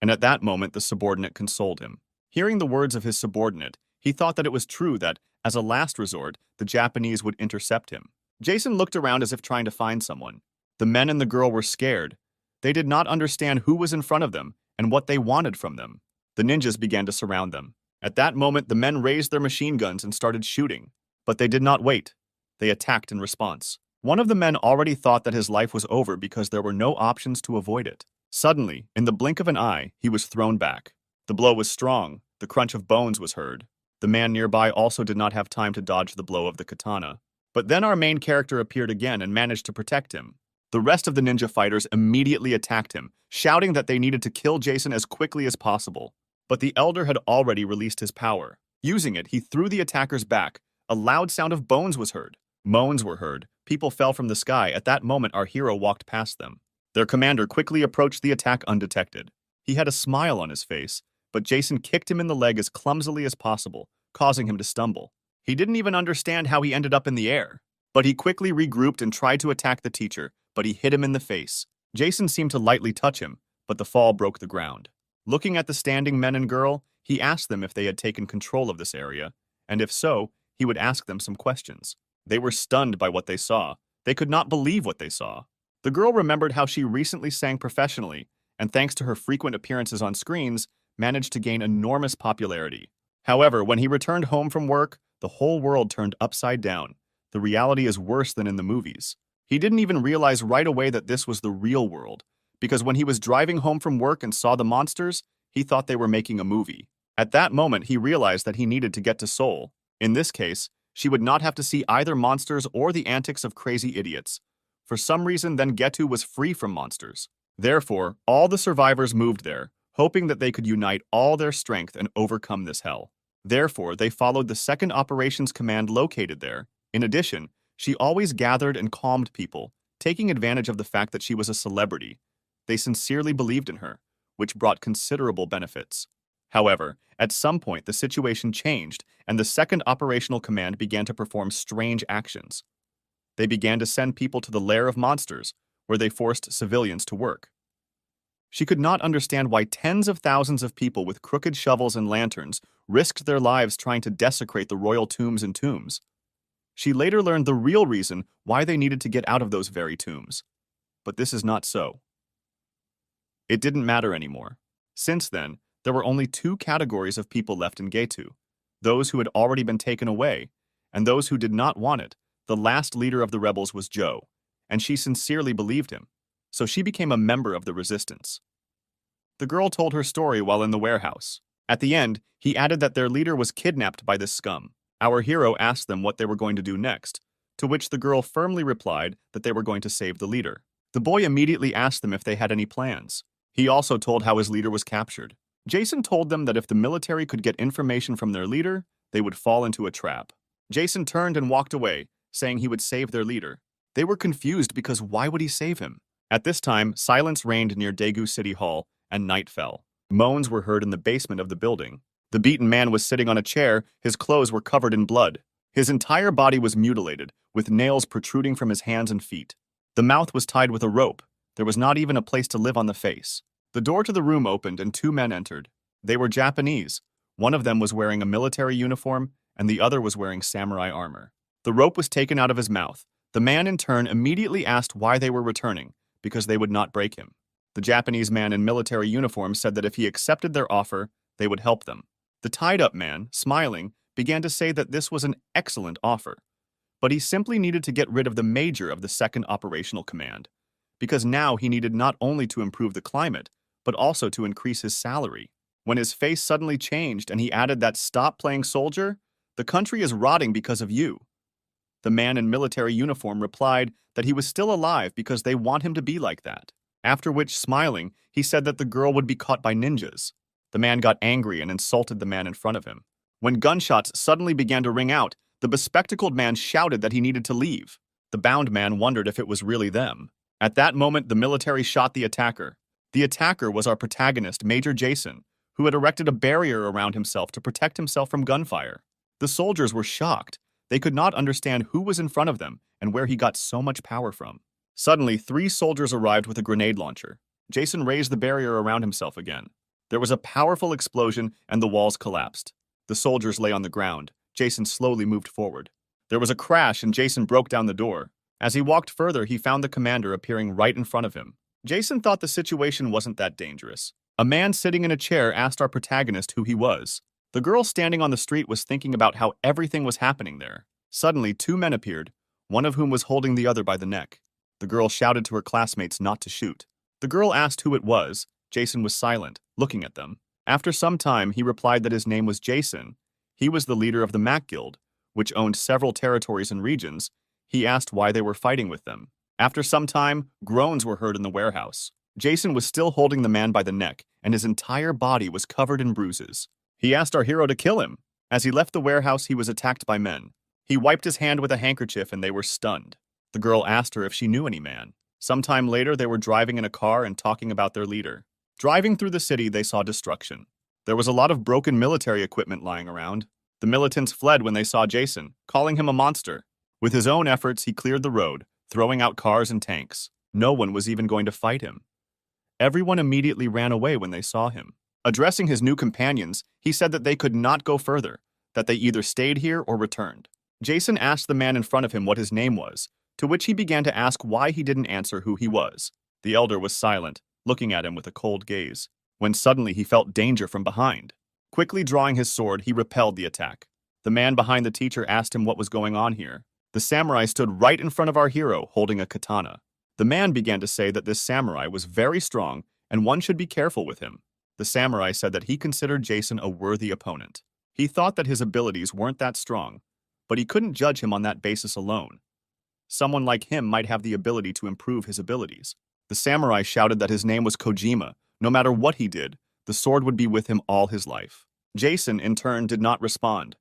and at that moment the subordinate consoled him. Hearing the words of his subordinate, he thought that it was true that, as a last resort, the Japanese would intercept him. Jason looked around as if trying to find someone. The men and the girl were scared. They did not understand who was in front of them and what they wanted from them. The ninjas began to surround them. At that moment, the men raised their machine guns and started shooting. But they did not wait. They attacked in response. One of the men already thought that his life was over because there were no options to avoid it. Suddenly, in the blink of an eye, he was thrown back. The blow was strong. The crunch of bones was heard. The man nearby also did not have time to dodge the blow of the katana. But then our main character appeared again and managed to protect him. The rest of the ninja fighters immediately attacked him, shouting that they needed to kill Jason as quickly as possible. But the elder had already released his power. Using it, he threw the attackers back. A loud sound of bones was heard. Moans were heard. People fell from the sky. At that moment, our hero walked past them. Their commander quickly approached the attack undetected. He had a smile on his face, but Jason kicked him in the leg as clumsily as possible, causing him to stumble. He didn't even understand how he ended up in the air. But he quickly regrouped and tried to attack the teacher, but he hit him in the face. Jason seemed to lightly touch him, but the fall broke the ground. Looking at the standing men and girl, he asked them if they had taken control of this area, and if so, he would ask them some questions. They were stunned by what they saw. They could not believe what they saw. The girl remembered how she recently sang professionally, and thanks to her frequent appearances on screens, managed to gain enormous popularity. However, when he returned home from work, the whole world turned upside down. The reality is worse than in the movies. He didn't even realize right away that this was the real world, because when he was driving home from work and saw the monsters, he thought they were making a movie. At that moment, he realized that he needed to get to Seoul. In this case, she would not have to see either monsters or the antics of crazy idiots. For some reason, then Getu was free from monsters. Therefore, all the survivors moved there, hoping that they could unite all their strength and overcome this hell. Therefore, they followed the second operations command located there. In addition, she always gathered and calmed people, taking advantage of the fact that she was a celebrity. They sincerely believed in her, which brought considerable benefits. However, at some point the situation changed, and the second operational command began to perform strange actions. They began to send people to the lair of monsters, where they forced civilians to work. She could not understand why tens of thousands of people with crooked shovels and lanterns risked their lives trying to desecrate the royal tombs and tombs. She later learned the real reason why they needed to get out of those very tombs. But this is not so. It didn't matter anymore. Since then, there were only two categories of people left in Getu: those who had already been taken away, and those who did not want it. The last leader of the rebels was Joe, and she sincerely believed him, so she became a member of the resistance. The girl told her story while in the warehouse. At the end, he added that their leader was kidnapped by this scum. Our hero asked them what they were going to do next, to which the girl firmly replied that they were going to save the leader. The boy immediately asked them if they had any plans. He also told how his leader was captured. Jason told them that if the military could get information from their leader, they would fall into a trap. Jason turned and walked away, saying he would save their leader. They were confused because why would he save him? At this time, silence reigned near Daegu City Hall, and night fell. Moans were heard in the basement of the building. The beaten man was sitting on a chair, his clothes were covered in blood. His entire body was mutilated, with nails protruding from his hands and feet. The mouth was tied with a rope. There was not even a place to live on the face. The door to the room opened and two men entered. They were Japanese. One of them was wearing a military uniform, and the other was wearing samurai armor. The rope was taken out of his mouth. The man in turn immediately asked why they were returning, because they would not break him. The Japanese man in military uniform said that if he accepted their offer, they would help them. The tied-up man, smiling, began to say that this was an excellent offer, but he simply needed to get rid of the major of the second operational command, because now he needed not only to improve the climate, but also to increase his salary. When his face suddenly changed and he added that "Stop playing soldier, the country is rotting because of you." The man in military uniform replied that he was still alive because they want him to be like that. After which, smiling, he said that the girl would be caught by ninjas. The man got angry and insulted the man in front of him. When gunshots suddenly began to ring out, the bespectacled man shouted that he needed to leave. The bound man wondered if it was really them. At that moment, the military shot the attacker. The attacker was our protagonist, Major Jason, who had erected a barrier around himself to protect himself from gunfire. The soldiers were shocked. They could not understand who was in front of them and where he got so much power from. Suddenly, 3 soldiers arrived with a grenade launcher. Jason raised the barrier around himself again. There was a powerful explosion and the walls collapsed. The soldiers lay on the ground. Jason slowly moved forward. There was a crash and Jason broke down the door. As he walked further, he found the commander appearing right in front of him. Jason thought the situation wasn't that dangerous. A man sitting in a chair asked our protagonist who he was. The girl standing on the street was thinking about how everything was happening there. Suddenly, 2 men appeared, one of whom was holding the other by the neck. The girl shouted to her classmates not to shoot. The girl asked who it was. Jason was silent, looking at them. After some time, he replied that his name was Jason. He was the leader of the Mac Guild, which owned several territories and regions. He asked why they were fighting with them. After some time, groans were heard in the warehouse. Jason was still holding the man by the neck, and his entire body was covered in bruises. He asked our hero to kill him. As he left the warehouse, he was attacked by men. He wiped his hand with a handkerchief and they were stunned. The girl asked her if she knew any man. Sometime later, they were driving in a car and talking about their leader. Driving through the city, they saw destruction. There was a lot of broken military equipment lying around. The militants fled when they saw Jason, calling him a monster. With his own efforts, he cleared the road, throwing out cars and tanks. No one was even going to fight him. Everyone immediately ran away when they saw him. Addressing his new companions, he said that they could not go further, that they either stayed here or returned. Jason asked the man in front of him what his name was, to which he began to ask why he didn't answer who he was. The elder was silent, looking at him with a cold gaze, when suddenly he felt danger from behind. Quickly drawing his sword, he repelled the attack. The man behind the teacher asked him what was going on here. The samurai stood right in front of our hero, holding a katana. The man began to say that this samurai was very strong and one should be careful with him. The samurai said that he considered Jason a worthy opponent. He thought that his abilities weren't that strong, but he couldn't judge him on that basis alone. Someone like him might have the ability to improve his abilities. The samurai shouted that his name was Kojima. No matter what he did, the sword would be with him all his life. Jason, in turn, did not respond.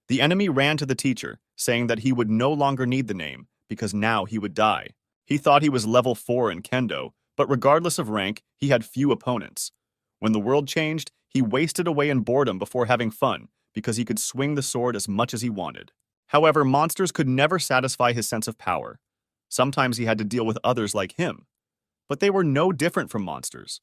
The enemy ran to the teacher, saying that he would no longer need the name, because now he would die. He thought he was level 4 in Kendo, but regardless of rank, he had few opponents. When the world changed, he wasted away in boredom before having fun, because he could swing the sword as much as he wanted. However, monsters could never satisfy his sense of power. Sometimes he had to deal with others like him. But they were no different from monsters.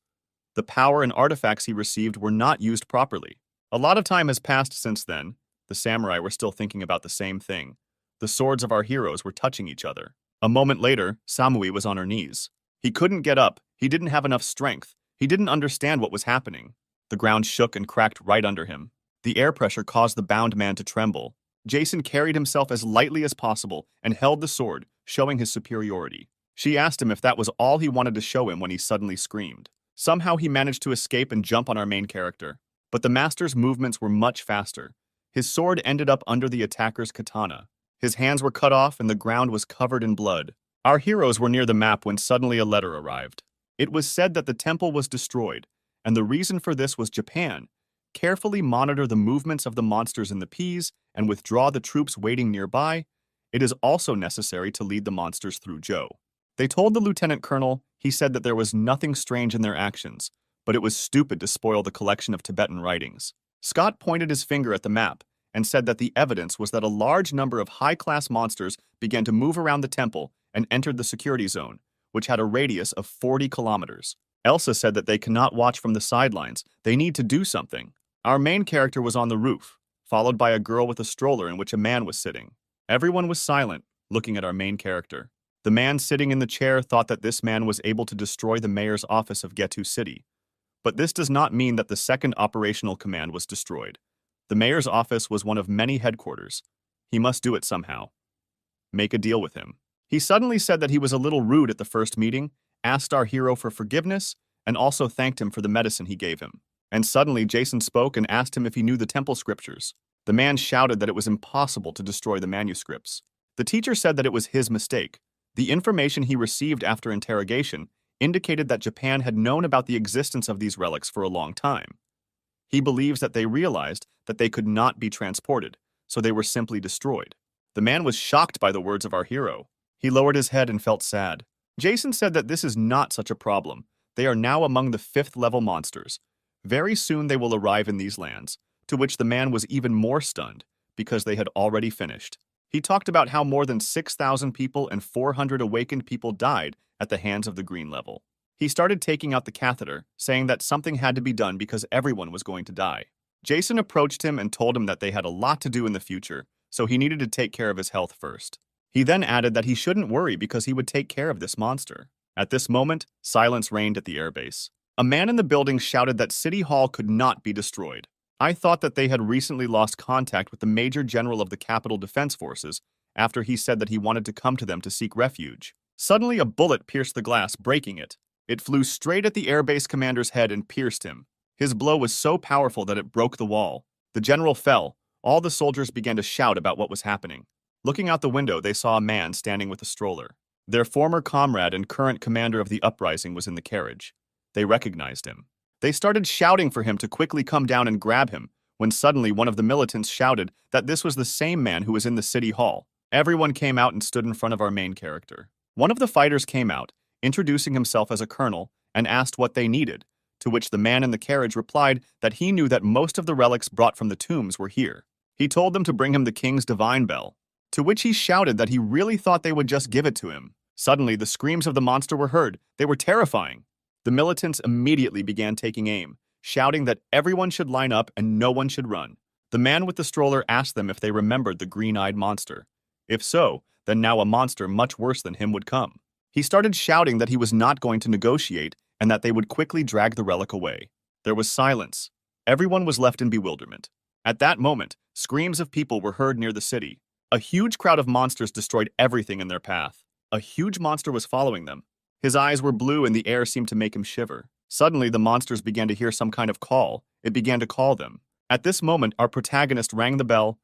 The power and artifacts he received were not used properly. A lot of time has passed since then. The samurai were still thinking about the same thing. The swords of our heroes were touching each other. A moment later, Samui was on her knees. He couldn't get up. He didn't have enough strength. He didn't understand what was happening. The ground shook and cracked right under him. The air pressure caused the bound man to tremble. Jason carried himself as lightly as possible and held the sword, showing his superiority. She asked him if that was all he wanted to show him when he suddenly screamed. Somehow he managed to escape and jump on our main character. But the master's movements were much faster. His sword ended up under the attacker's katana. His hands were cut off and the ground was covered in blood. Our heroes were near the map when suddenly a letter arrived. It was said that the temple was destroyed, and the reason for this was Japan. Carefully monitor the movements of the monsters in the peas and withdraw the troops waiting nearby. It is also necessary to lead the monsters through Joe. They told the lieutenant colonel. He said that there was nothing strange in their actions, but it was stupid to spoil the collection of Tibetan writings. Scott pointed his finger at the map and said that the evidence was that a large number of high-class monsters began to move around the temple and entered the security zone, which had a radius of 40 kilometers. Elsa said that they cannot watch from the sidelines. They need to do something. Our main character was on the roof, followed by a girl with a stroller in which a man was sitting. Everyone was silent, looking at our main character. The man sitting in the chair thought that this man was able to destroy the mayor's office of Getu City. But this does not mean that the second operational command was destroyed. The mayor's office was one of many headquarters. He must do it somehow. Make a deal with him. He suddenly said that he was a little rude at the first meeting, asked our hero for forgiveness, and also thanked him for the medicine he gave him. And suddenly Jason spoke and asked him if he knew the temple scriptures. The man shouted that it was impossible to destroy the manuscripts. The teacher said that it was his mistake. The information he received after interrogation indicated that Japan had known about the existence of these relics for a long time. He believes that they realized that they could not be transported, so they were simply destroyed. The man was shocked by the words of our hero. He lowered his head and felt sad. Jason said that this is not such a problem. They are now among the 5th-level monsters. Very soon they will arrive in these lands, to which the man was even more stunned, because they had already finished. He talked about how more than 6,000 people and 400 awakened people died at the hands of the green level. He started taking out the catheter, saying that something had to be done because everyone was going to die. Jason approached him and told him that they had a lot to do in the future, so he needed to take care of his health first. He then added that he shouldn't worry because he would take care of this monster. At this moment, silence reigned at the airbase. A man in the building shouted that City Hall could not be destroyed. I thought that they had recently lost contact with the Major General of the Capital Defense Forces after he said that he wanted to come to them to seek refuge. Suddenly, a bullet pierced the glass, breaking it. It flew straight at the airbase commander's head and pierced him. His blow was so powerful that it broke the wall. The general fell. All the soldiers began to shout about what was happening. Looking out the window, they saw a man standing with a stroller. Their former comrade and current commander of the uprising was in the carriage. They recognized him. They started shouting for him to quickly come down and grab him, when suddenly one of the militants shouted that this was the same man who was in the city hall. Everyone came out and stood in front of our main character. One of the fighters came out, introducing himself as a colonel, and asked what they needed, to which the man in the carriage replied that he knew that most of the relics brought from the tombs were here. He told them to bring him the king's divine bell, to which he shouted that he really thought they would just give it to him. Suddenly, the screams of the monster were heard. They were terrifying. The militants immediately began taking aim, shouting that everyone should line up and no one should run. The man with the stroller asked them if they remembered the green-eyed monster. If so, then now a monster much worse than him would come. He started shouting that he was not going to negotiate and that they would quickly drag the relic away. There was silence. Everyone was left in bewilderment. At that moment, screams of people were heard near the city. A huge crowd of monsters destroyed everything in their path. A huge monster was following them. His eyes were blue and the air seemed to make him shiver. Suddenly, the monsters began to hear some kind of call. It began to call them. At this moment, our protagonist rang the bell.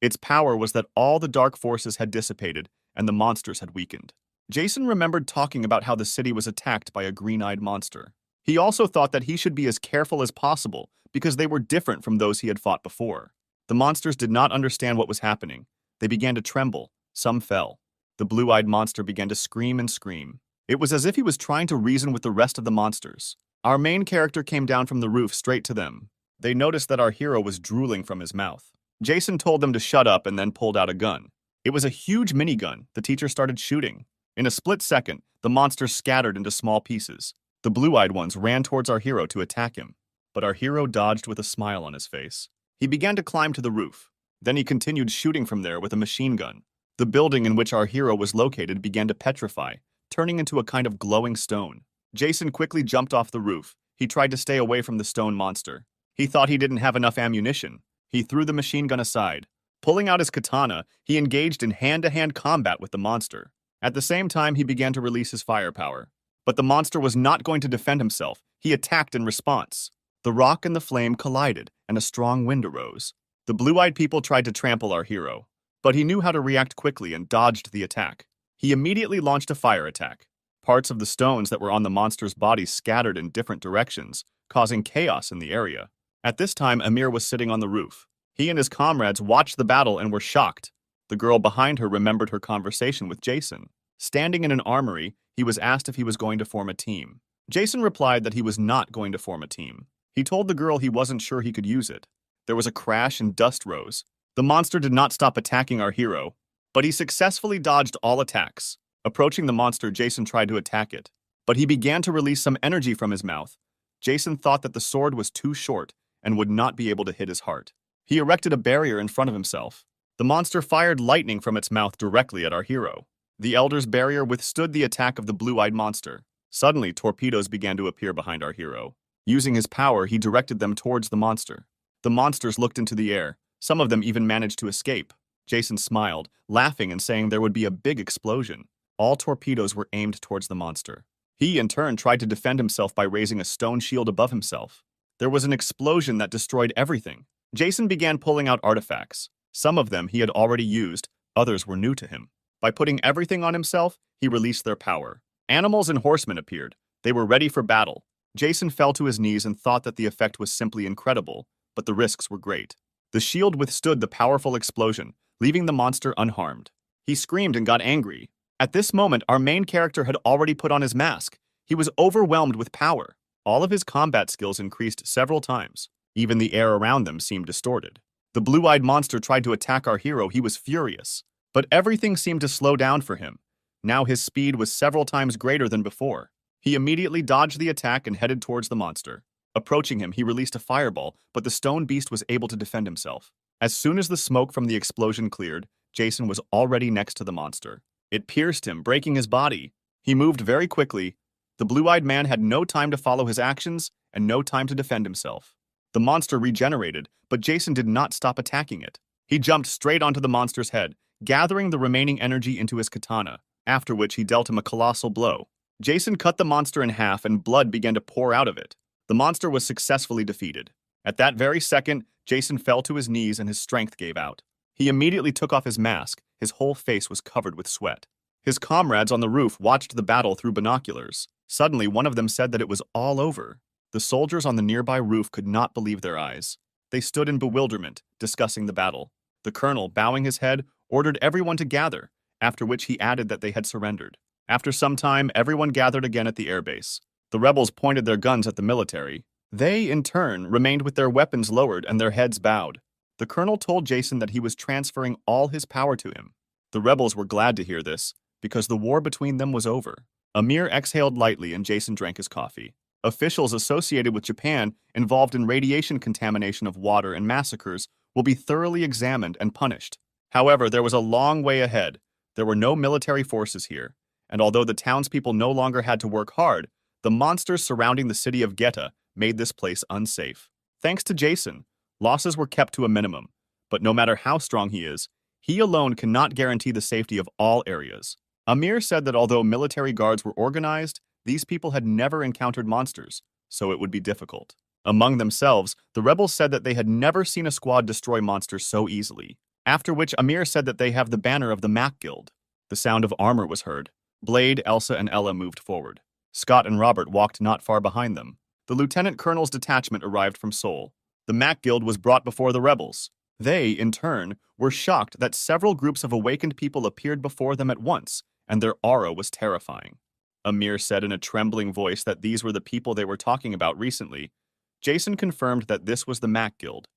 Its power was that all the dark forces had dissipated and the monsters had weakened. Jason remembered talking about how the city was attacked by a green-eyed monster. He also thought that he should be as careful as possible because they were different from those he had fought before. The monsters did not understand what was happening. They began to tremble. Some fell. The blue-eyed monster began to scream and scream. It was as if he was trying to reason with the rest of the monsters. Our main character came down from the roof straight to them. They noticed that our hero was drooling from his mouth. Jason told them to shut up and then pulled out a gun. It was a huge minigun. The teacher started shooting. In a split second, the monsters scattered into small pieces. The blue-eyed ones ran towards our hero to attack him, but our hero dodged with a smile on his face. He began to climb to the roof. Then he continued shooting from there with a machine gun. The building in which our hero was located began to petrify, turning into a kind of glowing stone. Jason quickly jumped off the roof. He tried to stay away from the stone monster. He thought he didn't have enough ammunition. He threw the machine gun aside. Pulling out his katana, he engaged in hand-to-hand combat with the monster. At the same time, he began to release his firepower. But the monster was not going to defend himself. He attacked in response. The rock and the flame collided, and a strong wind arose. The blue-eyed people tried to trample our hero. but he knew how to react quickly and dodged the attack. He immediately launched a fire attack. Parts of the stones that were on the monster's body scattered in different directions, causing chaos in the area. At this time, Amir was sitting on the roof. He and his comrades watched the battle and were shocked. The girl behind her remembered her conversation with Jason. Standing in an armory, he was asked if he was going to form a team. Jason replied that he was not going to form a team. He told the girl he wasn't sure he could use it. There was a crash and dust rose. The monster did not stop attacking our hero, but he successfully dodged all attacks. Approaching the monster, Jason tried to attack it, but he began to release some energy from his mouth. Jason thought that the sword was too short and would not be able to hit his heart. He erected a barrier in front of himself. The monster fired lightning from its mouth directly at our hero. The Elder's barrier withstood the attack of the blue-eyed monster. Suddenly, torpedoes began to appear behind our hero. Using his power, he directed them towards the monster. The monsters looked into the air. Some of them even managed to escape. Jason smiled, laughing and saying there would be a big explosion. All torpedoes were aimed towards the monster. He, in turn, tried to defend himself by raising a stone shield above himself. There was an explosion that destroyed everything. Jason began pulling out artifacts. Some of them he had already used, others were new to him. By putting everything on himself, he released their power. Animals and horsemen appeared. They were ready for battle. Jason fell to his knees and thought that the effect was simply incredible, but the risks were great. The shield withstood the powerful explosion, leaving the monster unharmed. He screamed and got angry. At this moment, our main character had already put on his mask. He was overwhelmed with power. All of his combat skills increased several times. Even the air around them seemed distorted. The blue-eyed monster tried to attack our hero. He was furious. But everything seemed to slow down for him. Now his speed was several times greater than before. He immediately dodged the attack and headed towards the monster. Approaching him, he released a fireball, but the stone beast was able to defend himself. As soon as the smoke from the explosion cleared, Jason was already next to the monster. It pierced him, breaking his body. He moved very quickly. The blue-eyed man had no time to follow his actions and no time to defend himself. The monster regenerated, but Jason did not stop attacking it. He jumped straight onto the monster's head, gathering the remaining energy into his katana, after which he dealt him a colossal blow. Jason cut the monster in half and blood began to pour out of it. The monster was successfully defeated. At that very second, Jason fell to his knees and his strength gave out. He immediately took off his mask. His whole face was covered with sweat. His comrades on the roof watched the battle through binoculars. Suddenly, one of them said that it was all over. The soldiers on the nearby roof could not believe their eyes. They stood in bewilderment, discussing the battle. The colonel, bowing his head, ordered everyone to gather, after which he added that they had surrendered. After some time, everyone gathered again at the airbase. The rebels pointed their guns at the military. They, in turn, remained with their weapons lowered and their heads bowed. The colonel told Jason that he was transferring all his power to him. The rebels were glad to hear this, because the war between them was over. Amir exhaled lightly and Jason drank his coffee. Officials associated with Japan involved in radiation contamination of water and massacres will be thoroughly examined and punished. However, there was a long way ahead. There were no military forces here, and although the townspeople no longer had to work hard, the monsters surrounding the city of Geta made this place unsafe. Thanks to Jason, losses were kept to a minimum, but no matter how strong he is, he alone cannot guarantee the safety of all areas. Amir said that although military guards were organized, these people had never encountered monsters, so it would be difficult. Among themselves, the rebels said that they had never seen a squad destroy monsters so easily. After which Amir said that they have the banner of the Mac Guild. The sound of armor was heard. Blade, Elsa, and Ella moved forward. Scott and Robert walked not far behind them. The lieutenant colonel's detachment arrived from Seoul. The Mac Guild was brought before the rebels. They, in turn, were shocked that several groups of awakened people appeared before them at once, and their aura was terrifying. Amir said in a trembling voice that these were the people they were talking about recently. Jason confirmed that this was the Mac Guild.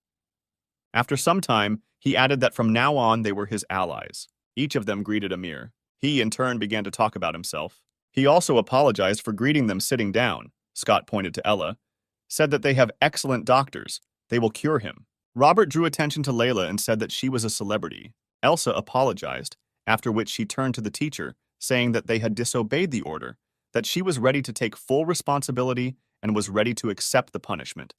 After some time, he added that from now on they were his allies. Each of them greeted Amir. He, in turn, began to talk about himself. He also apologized for greeting them sitting down. Scott pointed to Ella, said that they have excellent doctors. They will cure him. Robert drew attention to Layla and said that she was a celebrity. Elsa apologized, after which she turned to the teacher, saying that they had disobeyed the order, that she was ready to take full responsibility and was ready to accept the punishment.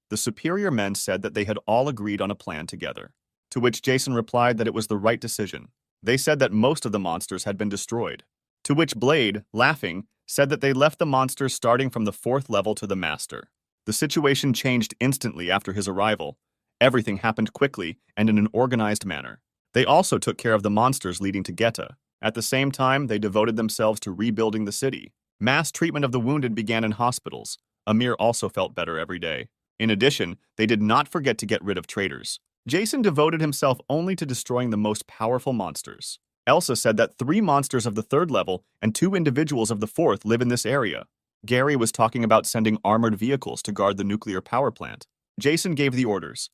The superior men said that they had all agreed on a plan together, to which Jason replied that it was the right decision. They said that most of the monsters had been destroyed, to which Blade, laughing, said that they left the monsters starting from the 4th level to the master. The situation changed instantly after his arrival. Everything happened quickly and in an organized manner. They also took care of the monsters leading to Geta. At the same time, they devoted themselves to rebuilding the city. Mass treatment of the wounded began in hospitals. Amir also felt better every day. In addition, they did not forget to get rid of traitors. Jason devoted himself only to destroying the most powerful monsters. Elsa said that 3 monsters of the 3rd level and 2 individuals of the 4th live in this area. Gary was talking about sending armored vehicles to guard the nuclear power plant. Jason gave the orders.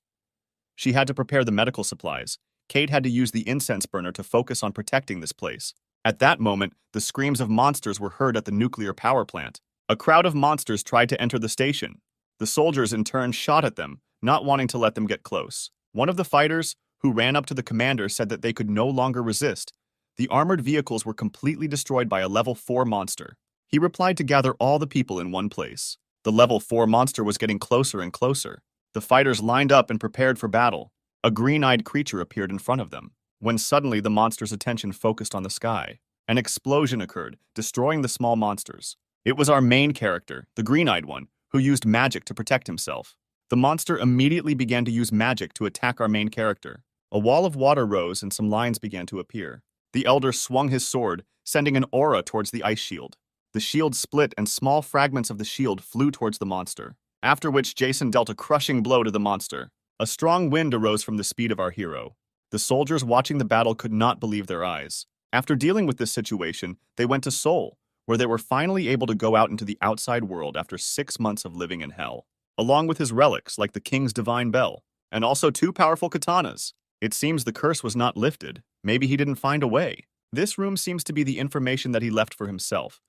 She had to prepare the medical supplies. Kate had to use the incense burner to focus on protecting this place. At that moment, the screams of monsters were heard at the nuclear power plant. A crowd of monsters tried to enter the station. The soldiers in turn shot at them, not wanting to let them get close. One of the fighters, who ran up to the commander, said that they could no longer resist. The armored vehicles were completely destroyed by a level 4 monster. He replied to gather all the people in one place. The level 4 monster was getting closer and closer. The fighters lined up and prepared for battle. A green-eyed creature appeared in front of them, when suddenly the monster's attention focused on the sky. An explosion occurred, destroying the small monsters. It was our main character, the green-eyed one, who used magic to protect himself. The monster immediately began to use magic to attack our main character. A wall of water rose and some lines began to appear. The elder swung his sword, sending an aura towards the ice shield. The shield split and small fragments of the shield flew towards the monster, after which Jason dealt a crushing blow to the monster. A strong wind arose from the speed of our hero. The soldiers watching the battle could not believe their eyes. After dealing with this situation, they went to Seoul, where they were finally able to go out into the outside world after 6 months of living in hell, along with his relics like the king's divine bell, and also 2 powerful katanas. It seems the curse was not lifted. Maybe he didn't find a way. This room seems to be the information that he left for himself.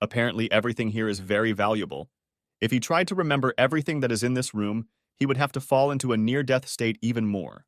Apparently everything here is very valuable. If he tried to remember everything that is in this room, he would have to fall into a near-death state even more.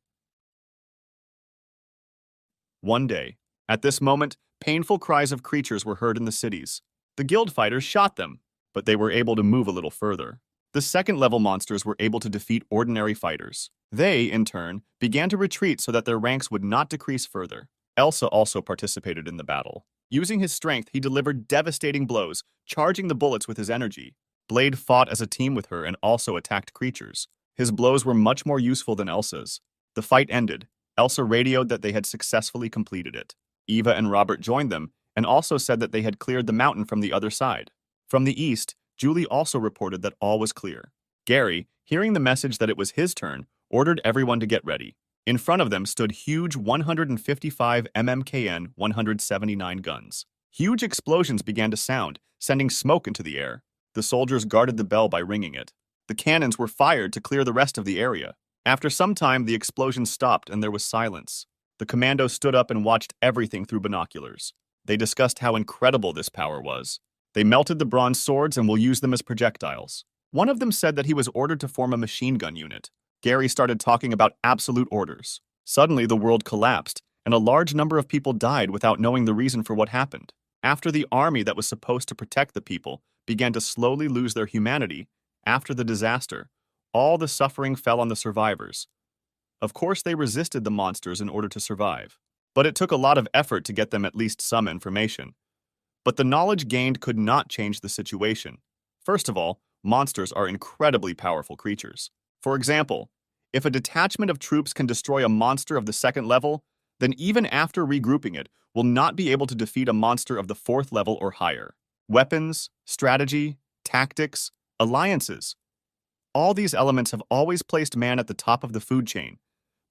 One day, at this moment, painful cries of creatures were heard in the cities. The guild fighters shot them, but they were able to move a little further. The second-level monsters were able to defeat ordinary fighters. They, in turn, began to retreat so that their ranks would not decrease further. Elsa also participated in the battle. Using his strength, he delivered devastating blows, charging the bullets with his energy. Blade fought as a team with her and also attacked creatures. His blows were much more useful than Elsa's. The fight ended. Elsa radioed that they had successfully completed it. Eva and Robert joined them and also said that they had cleared the mountain from the other side. From the east, Julie also reported that all was clear. Gary, hearing the message that it was his turn, ordered everyone to get ready. In front of them stood huge 155 mmKN 179 guns. Huge explosions began to sound, sending smoke into the air. The soldiers guarded the bell by ringing it. The cannons were fired to clear the rest of the area. After some time, the explosion stopped and there was silence. The commandos stood up and watched everything through binoculars. They discussed how incredible this power was. They melted the bronze swords and will use them as projectiles. One of them said that he was ordered to form a machine gun unit. Gary started talking about absolute orders. Suddenly, the world collapsed, and a large number of people died without knowing the reason for what happened. After the army that was supposed to protect the people began to slowly lose their humanity, after the disaster, all the suffering fell on the survivors. Of course, they resisted the monsters in order to survive, but it took a lot of effort to get them at least some information. But the knowledge gained could not change the situation. First of all, monsters are incredibly powerful creatures. For example, if a detachment of troops can destroy a monster of the 2nd level, then even after regrouping it, will not be able to defeat a monster of the 4th level or higher. Weapons, strategy, tactics, alliances. All these elements have always placed man at the top of the food chain,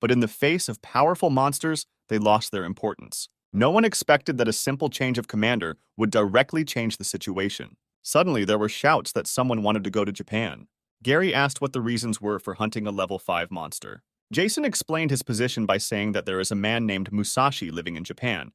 but in the face of powerful monsters, they lost their importance. No one expected that a simple change of commander would directly change the situation. Suddenly, there were shouts that someone wanted to go to Japan. Gary asked what the reasons were for hunting a level 5 monster. Jason explained his position by saying that there is a man named Musashi living in Japan.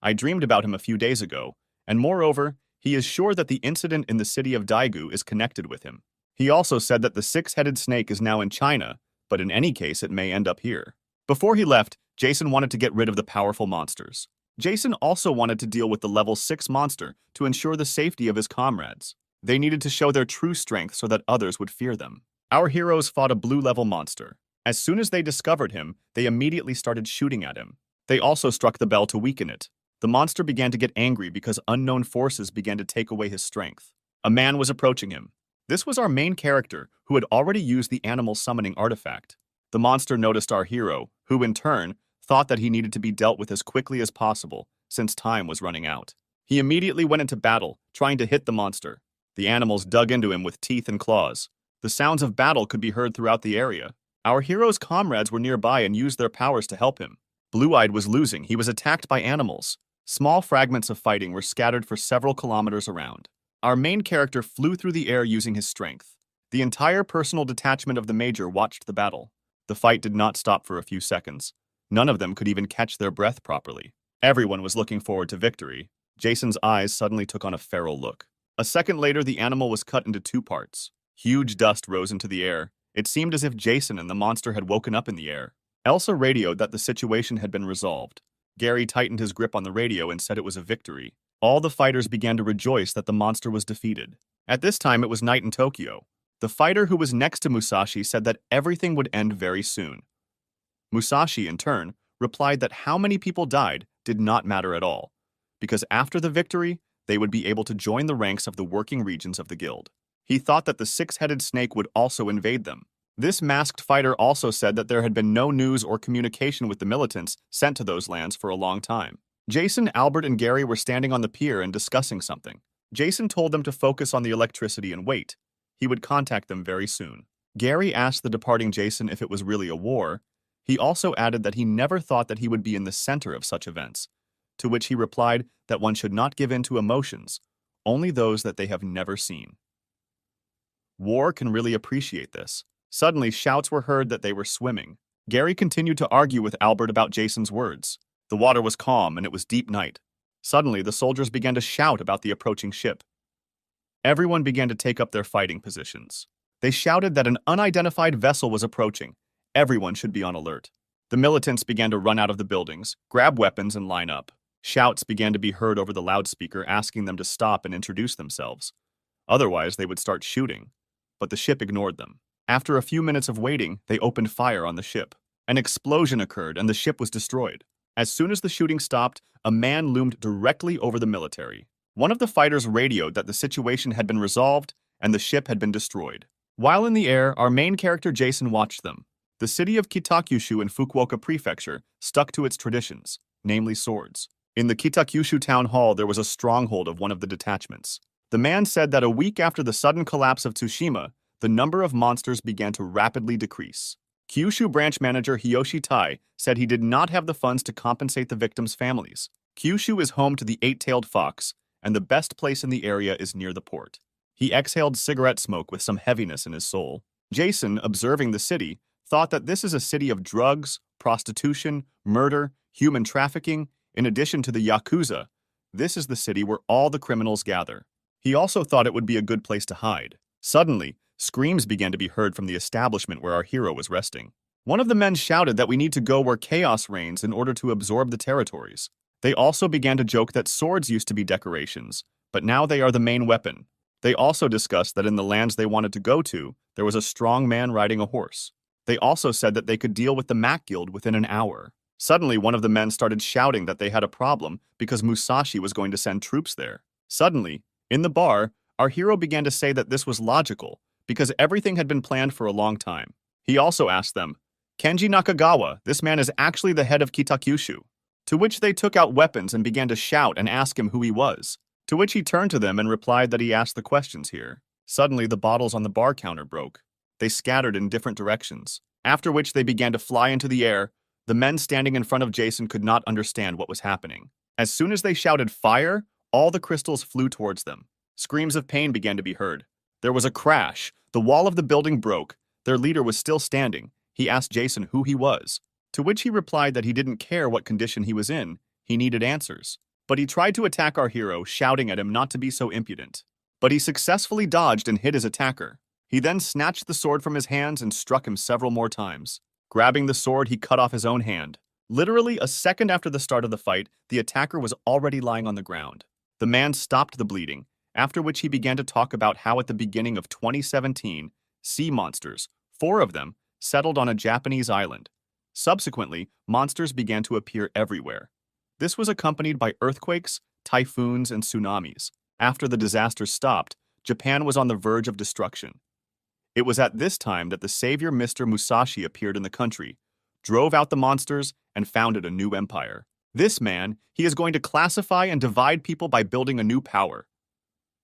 I dreamed about him a few days ago, and moreover, he is sure that the incident in the city of Daegu is connected with him. He also said that the 6-headed snake is now in China, but in any case it may end up here. Before he left, Jason wanted to get rid of the powerful monsters. Jason also wanted to deal with the level 6 monster to ensure the safety of his comrades. They needed to show their true strength so that others would fear them. Our heroes fought a blue-level monster. As soon as they discovered him, they immediately started shooting at him. They also struck the bell to weaken it. The monster began to get angry because unknown forces began to take away his strength. A man was approaching him. This was our main character, who had already used the animal summoning artifact. The monster noticed our hero, who in turn thought that he needed to be dealt with as quickly as possible, since time was running out. He immediately went into battle, trying to hit the monster. The animals dug into him with teeth and claws. The sounds of battle could be heard throughout the area. Our hero's comrades were nearby and used their powers to help him. Blue-Eyed was losing. He was attacked by animals. Small fragments of fighting were scattered for several kilometers around. Our main character flew through the air using his strength. The entire personal detachment of the Major watched the battle. The fight did not stop for a few seconds. None of them could even catch their breath properly. Everyone was looking forward to victory. Jason's eyes suddenly took on a feral look. A second later, the animal was cut into two parts. Huge dust rose into the air. It seemed as if Jason and the monster had woken up in the air. Elsa radioed that the situation had been resolved. Gary tightened his grip on the radio and said it was a victory. All the fighters began to rejoice that the monster was defeated. At this time, it was night in Tokyo. The fighter who was next to Musashi said that everything would end very soon. Musashi, in turn, replied that how many people died did not matter at all, because after the victory, they would be able to join the ranks of the working regions of the guild. He thought that the six-headed snake would also invade them. This masked fighter also said that there had been no news or communication with the militants sent to those lands for a long time. Jason, Albert, and Gary were standing on the pier and discussing something. Jason told them to focus on the electricity and wait. He would contact them very soon. Gary asked the departing Jason if it was really a war. He also added that he never thought that he would be in the center of such events, to which he replied that one should not give in to emotions, only those that they have never seen. War can really appreciate this. Suddenly, shouts were heard that they were swimming. Gary continued to argue with Albert about Jason's words. The water was calm and it was deep night. Suddenly, the soldiers began to shout about the approaching ship. Everyone began to take up their fighting positions. They shouted that an unidentified vessel was approaching. Everyone should be on alert. The militants began to run out of the buildings, grab weapons, and line up. Shouts began to be heard over the loudspeaker asking them to stop and introduce themselves. Otherwise, they would start shooting. But the ship ignored them. After a few minutes of waiting, they opened fire on the ship. An explosion occurred and the ship was destroyed. As soon as the shooting stopped, a man loomed directly over the military. One of the fighters radioed that the situation had been resolved and the ship had been destroyed. While in the air, our main character Jason watched them. The city of Kitakyushu in Fukuoka Prefecture stuck to its traditions, namely swords. In the Kitakyushu town hall, there was a stronghold of one of the detachments. The man said that a week after the sudden collapse of Tsushima, the number of monsters began to rapidly decrease. Kyushu branch manager Hiyoshi Tai said he did not have the funds to compensate the victims' families. Kyushu is home to the eight-tailed fox, and the best place in the area is near the port. He exhaled cigarette smoke with some heaviness in his soul. Jason, observing the city, thought that this is a city of drugs, prostitution, murder, human trafficking. In addition to the Yakuza, this is the city where all the criminals gather. He also thought it would be a good place to hide. Suddenly, screams began to be heard from the establishment where our hero was resting. One of the men shouted that we need to go where chaos reigns in order to absorb the territories. They also began to joke that swords used to be decorations, but now they are the main weapon. They also discussed that in the lands they wanted to go to, there was a strong man riding a horse. They also said that they could deal with the Mac Guild within an hour. Suddenly, one of the men started shouting that they had a problem because Musashi was going to send troops there. Suddenly, in the bar, our hero began to say that this was logical because everything had been planned for a long time. He also asked them, "Kenji Nakagawa, this man is actually the head of Kitakyushu." To which they took out weapons and began to shout and ask him who he was. To which he turned to them and replied that he asked the questions here. Suddenly, the bottles on the bar counter broke. They scattered in different directions, after which they began to fly into the air. The men standing in front of Jason could not understand what was happening. As soon as they shouted fire, all the crystals flew towards them. Screams of pain began to be heard. There was a crash. The wall of the building broke. Their leader was still standing. He asked Jason who he was, to which he replied that he didn't care what condition he was in. He needed answers. But he tried to attack our hero, shouting at him not to be so impudent. But he successfully dodged and hit his attacker. He then snatched the sword from his hands and struck him several more times. Grabbing the sword, he cut off his own hand. Literally a second after the start of the fight, the attacker was already lying on the ground. The man stopped the bleeding, after which he began to talk about how at the beginning of 2017, sea monsters, 4 of them, settled on a Japanese island. Subsequently, monsters began to appear everywhere. This was accompanied by earthquakes, typhoons, and tsunamis. After the disasters stopped, Japan was on the verge of destruction. It was at this time that the savior Mr. Musashi appeared in the country, drove out the monsters, and founded a new empire. This man, he is going to classify and divide people by building a new power.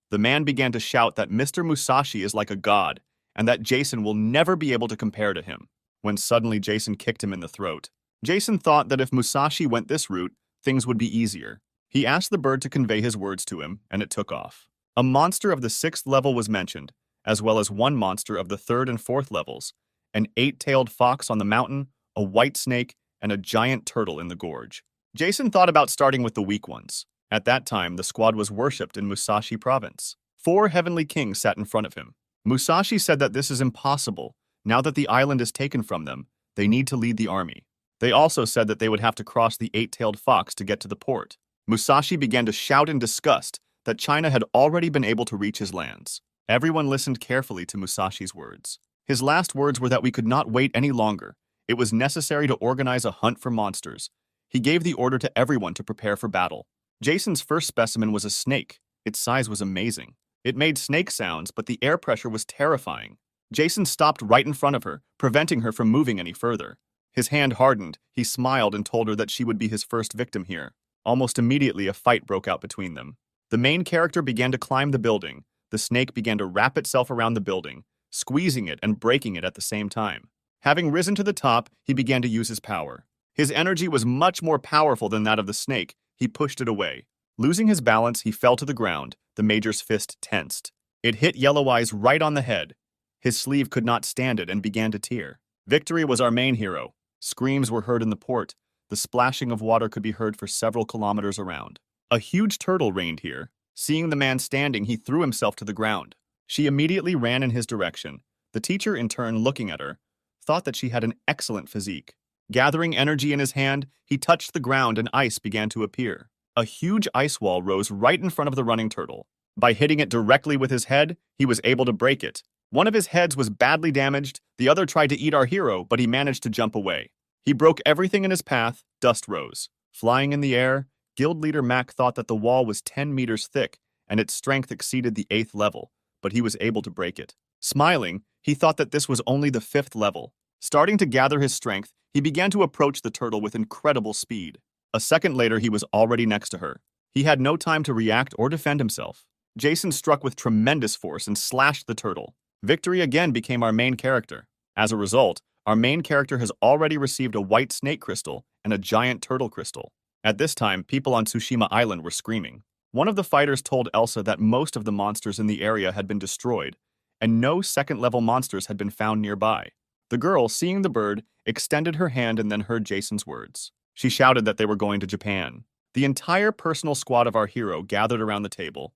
The man began to shout that Mr. Musashi is like a god, and that Jason will never be able to compare to him, when suddenly Jason kicked him in the throat. Jason thought that if Musashi went this route, things would be easier. He asked the bird to convey his words to him, and it took off. A monster of the 6th level was mentioned, as well as one monster of the 3rd and 4th levels, an 8-tailed fox on the mountain, a white snake, and a giant turtle in the gorge. Jason thought about starting with the weak ones. At that time, the squad was worshipped in Musashi province. 4 heavenly kings sat in front of him. Musashi said that this is impossible. Now that the island is taken from them, they need to lead the army. They also said that they would have to cross the 8-tailed fox to get to the port. Musashi began to shout in disgust that China had already been able to reach his lands. Everyone listened carefully to Musashi's words. His last words were that we could not wait any longer. It was necessary to organize a hunt for monsters. He gave the order to everyone to prepare for battle. Jason's first specimen was a snake. Its size was amazing. It made snake sounds, but the air pressure was terrifying. Jason stopped right in front of her, preventing her from moving any further. His hand hardened. He smiled and told her that she would be his first victim here. Almost immediately, a fight broke out between them. The main character began to climb the building. The snake began to wrap itself around the building, squeezing it and breaking it at the same time. Having risen to the top, he began to use his power. His energy was much more powerful than that of the snake. He pushed it away. Losing his balance, he fell to the ground. The major's fist tensed. It hit Yellow Eyes right on the head. His sleeve could not stand it and began to tear. Victory was our main hero. Screams were heard in the port. The splashing of water could be heard for several kilometers around. A huge turtle reigned here. Seeing the man standing, he threw himself to the ground. She immediately ran in his direction. The teacher, in turn, looking at her, thought that she had an excellent physique. Gathering energy in his hand, he touched the ground and ice began to appear. A huge ice wall rose right in front of the running turtle. By hitting it directly with his head, he was able to break it. One of his heads was badly damaged. The other tried to eat our hero, but he managed to jump away. He broke everything in his path. Dust rose. Flying in the air, Guild Leader Mac thought that the wall was 10 meters thick and its strength exceeded the 8th level, but he was able to break it. Smiling, he thought that this was only the 5th level. Starting to gather his strength, he began to approach the turtle with incredible speed. A second later, he was already next to her. He had no time to react or defend himself. Jason struck with tremendous force and slashed the turtle. Victory again became our main character. As a result, our main character has already received a white snake crystal and a giant turtle crystal. At this time, people on Tsushima Island were screaming. One of the fighters told Elsa that most of the monsters in the area had been destroyed, and no second-level monsters had been found nearby. The girl, seeing the bird, extended her hand and then heard Jason's words. She shouted that they were going to Japan. The entire personal squad of our hero gathered around the table.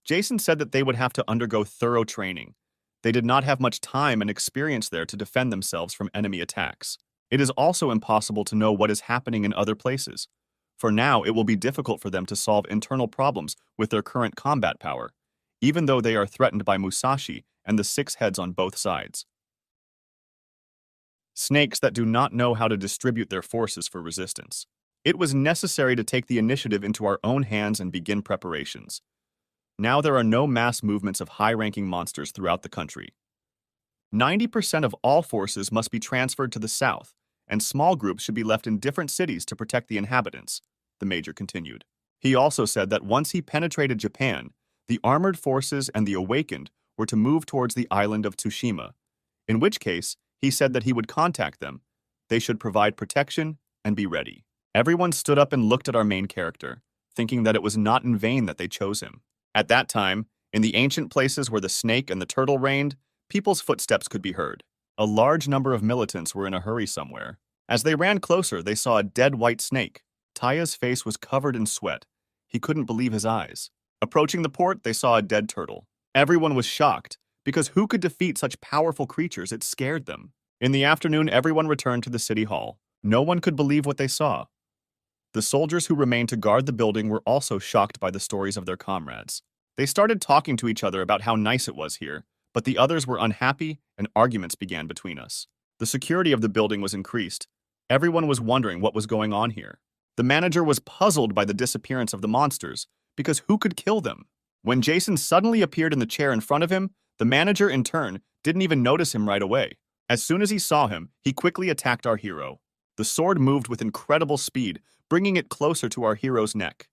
Jason said that they would have to undergo thorough training. They did not have much time and experience there to defend themselves from enemy attacks. It is also impossible to know what is happening in other places. For now, it will be difficult for them to solve internal problems with their current combat power, even though they are threatened by Musashi and the 6 heads on both sides. Snakes that do not know how to distribute their forces for resistance. It was necessary to take the initiative into our own hands and begin preparations. Now there are no mass movements of high-ranking monsters throughout the country. 90% of all forces must be transferred to the south, and small groups should be left in different cities to protect the inhabitants, the major continued. He also said that once he penetrated Japan, the armored forces and the awakened were to move towards the island of Tsushima, in which case, he said that he would contact them. They should provide protection and be ready. Everyone stood up and looked at our main character, thinking that it was not in vain that they chose him. At that time, in the ancient places where the snake and the turtle reigned, people's footsteps could be heard. A large number of militants were in a hurry somewhere. As they ran closer, they saw a dead white snake. Taya's face was covered in sweat. He couldn't believe his eyes. Approaching the port, they saw a dead turtle. Everyone was shocked, because who could defeat such powerful creatures? It scared them. In the afternoon, everyone returned to the city hall. No one could believe what they saw. The soldiers who remained to guard the building were also shocked by the stories of their comrades. They started talking to each other about how nice it was here, but the others were unhappy and arguments began between us. The security of the building was increased. Everyone was wondering what was going on here. The manager was puzzled by the disappearance of the monsters, because who could kill them? When Jason suddenly appeared in the chair in front of him, the manager, in turn, didn't even notice him right away. As soon as he saw him, he quickly attacked our hero. The sword moved with incredible speed, bringing it closer to our hero's neck.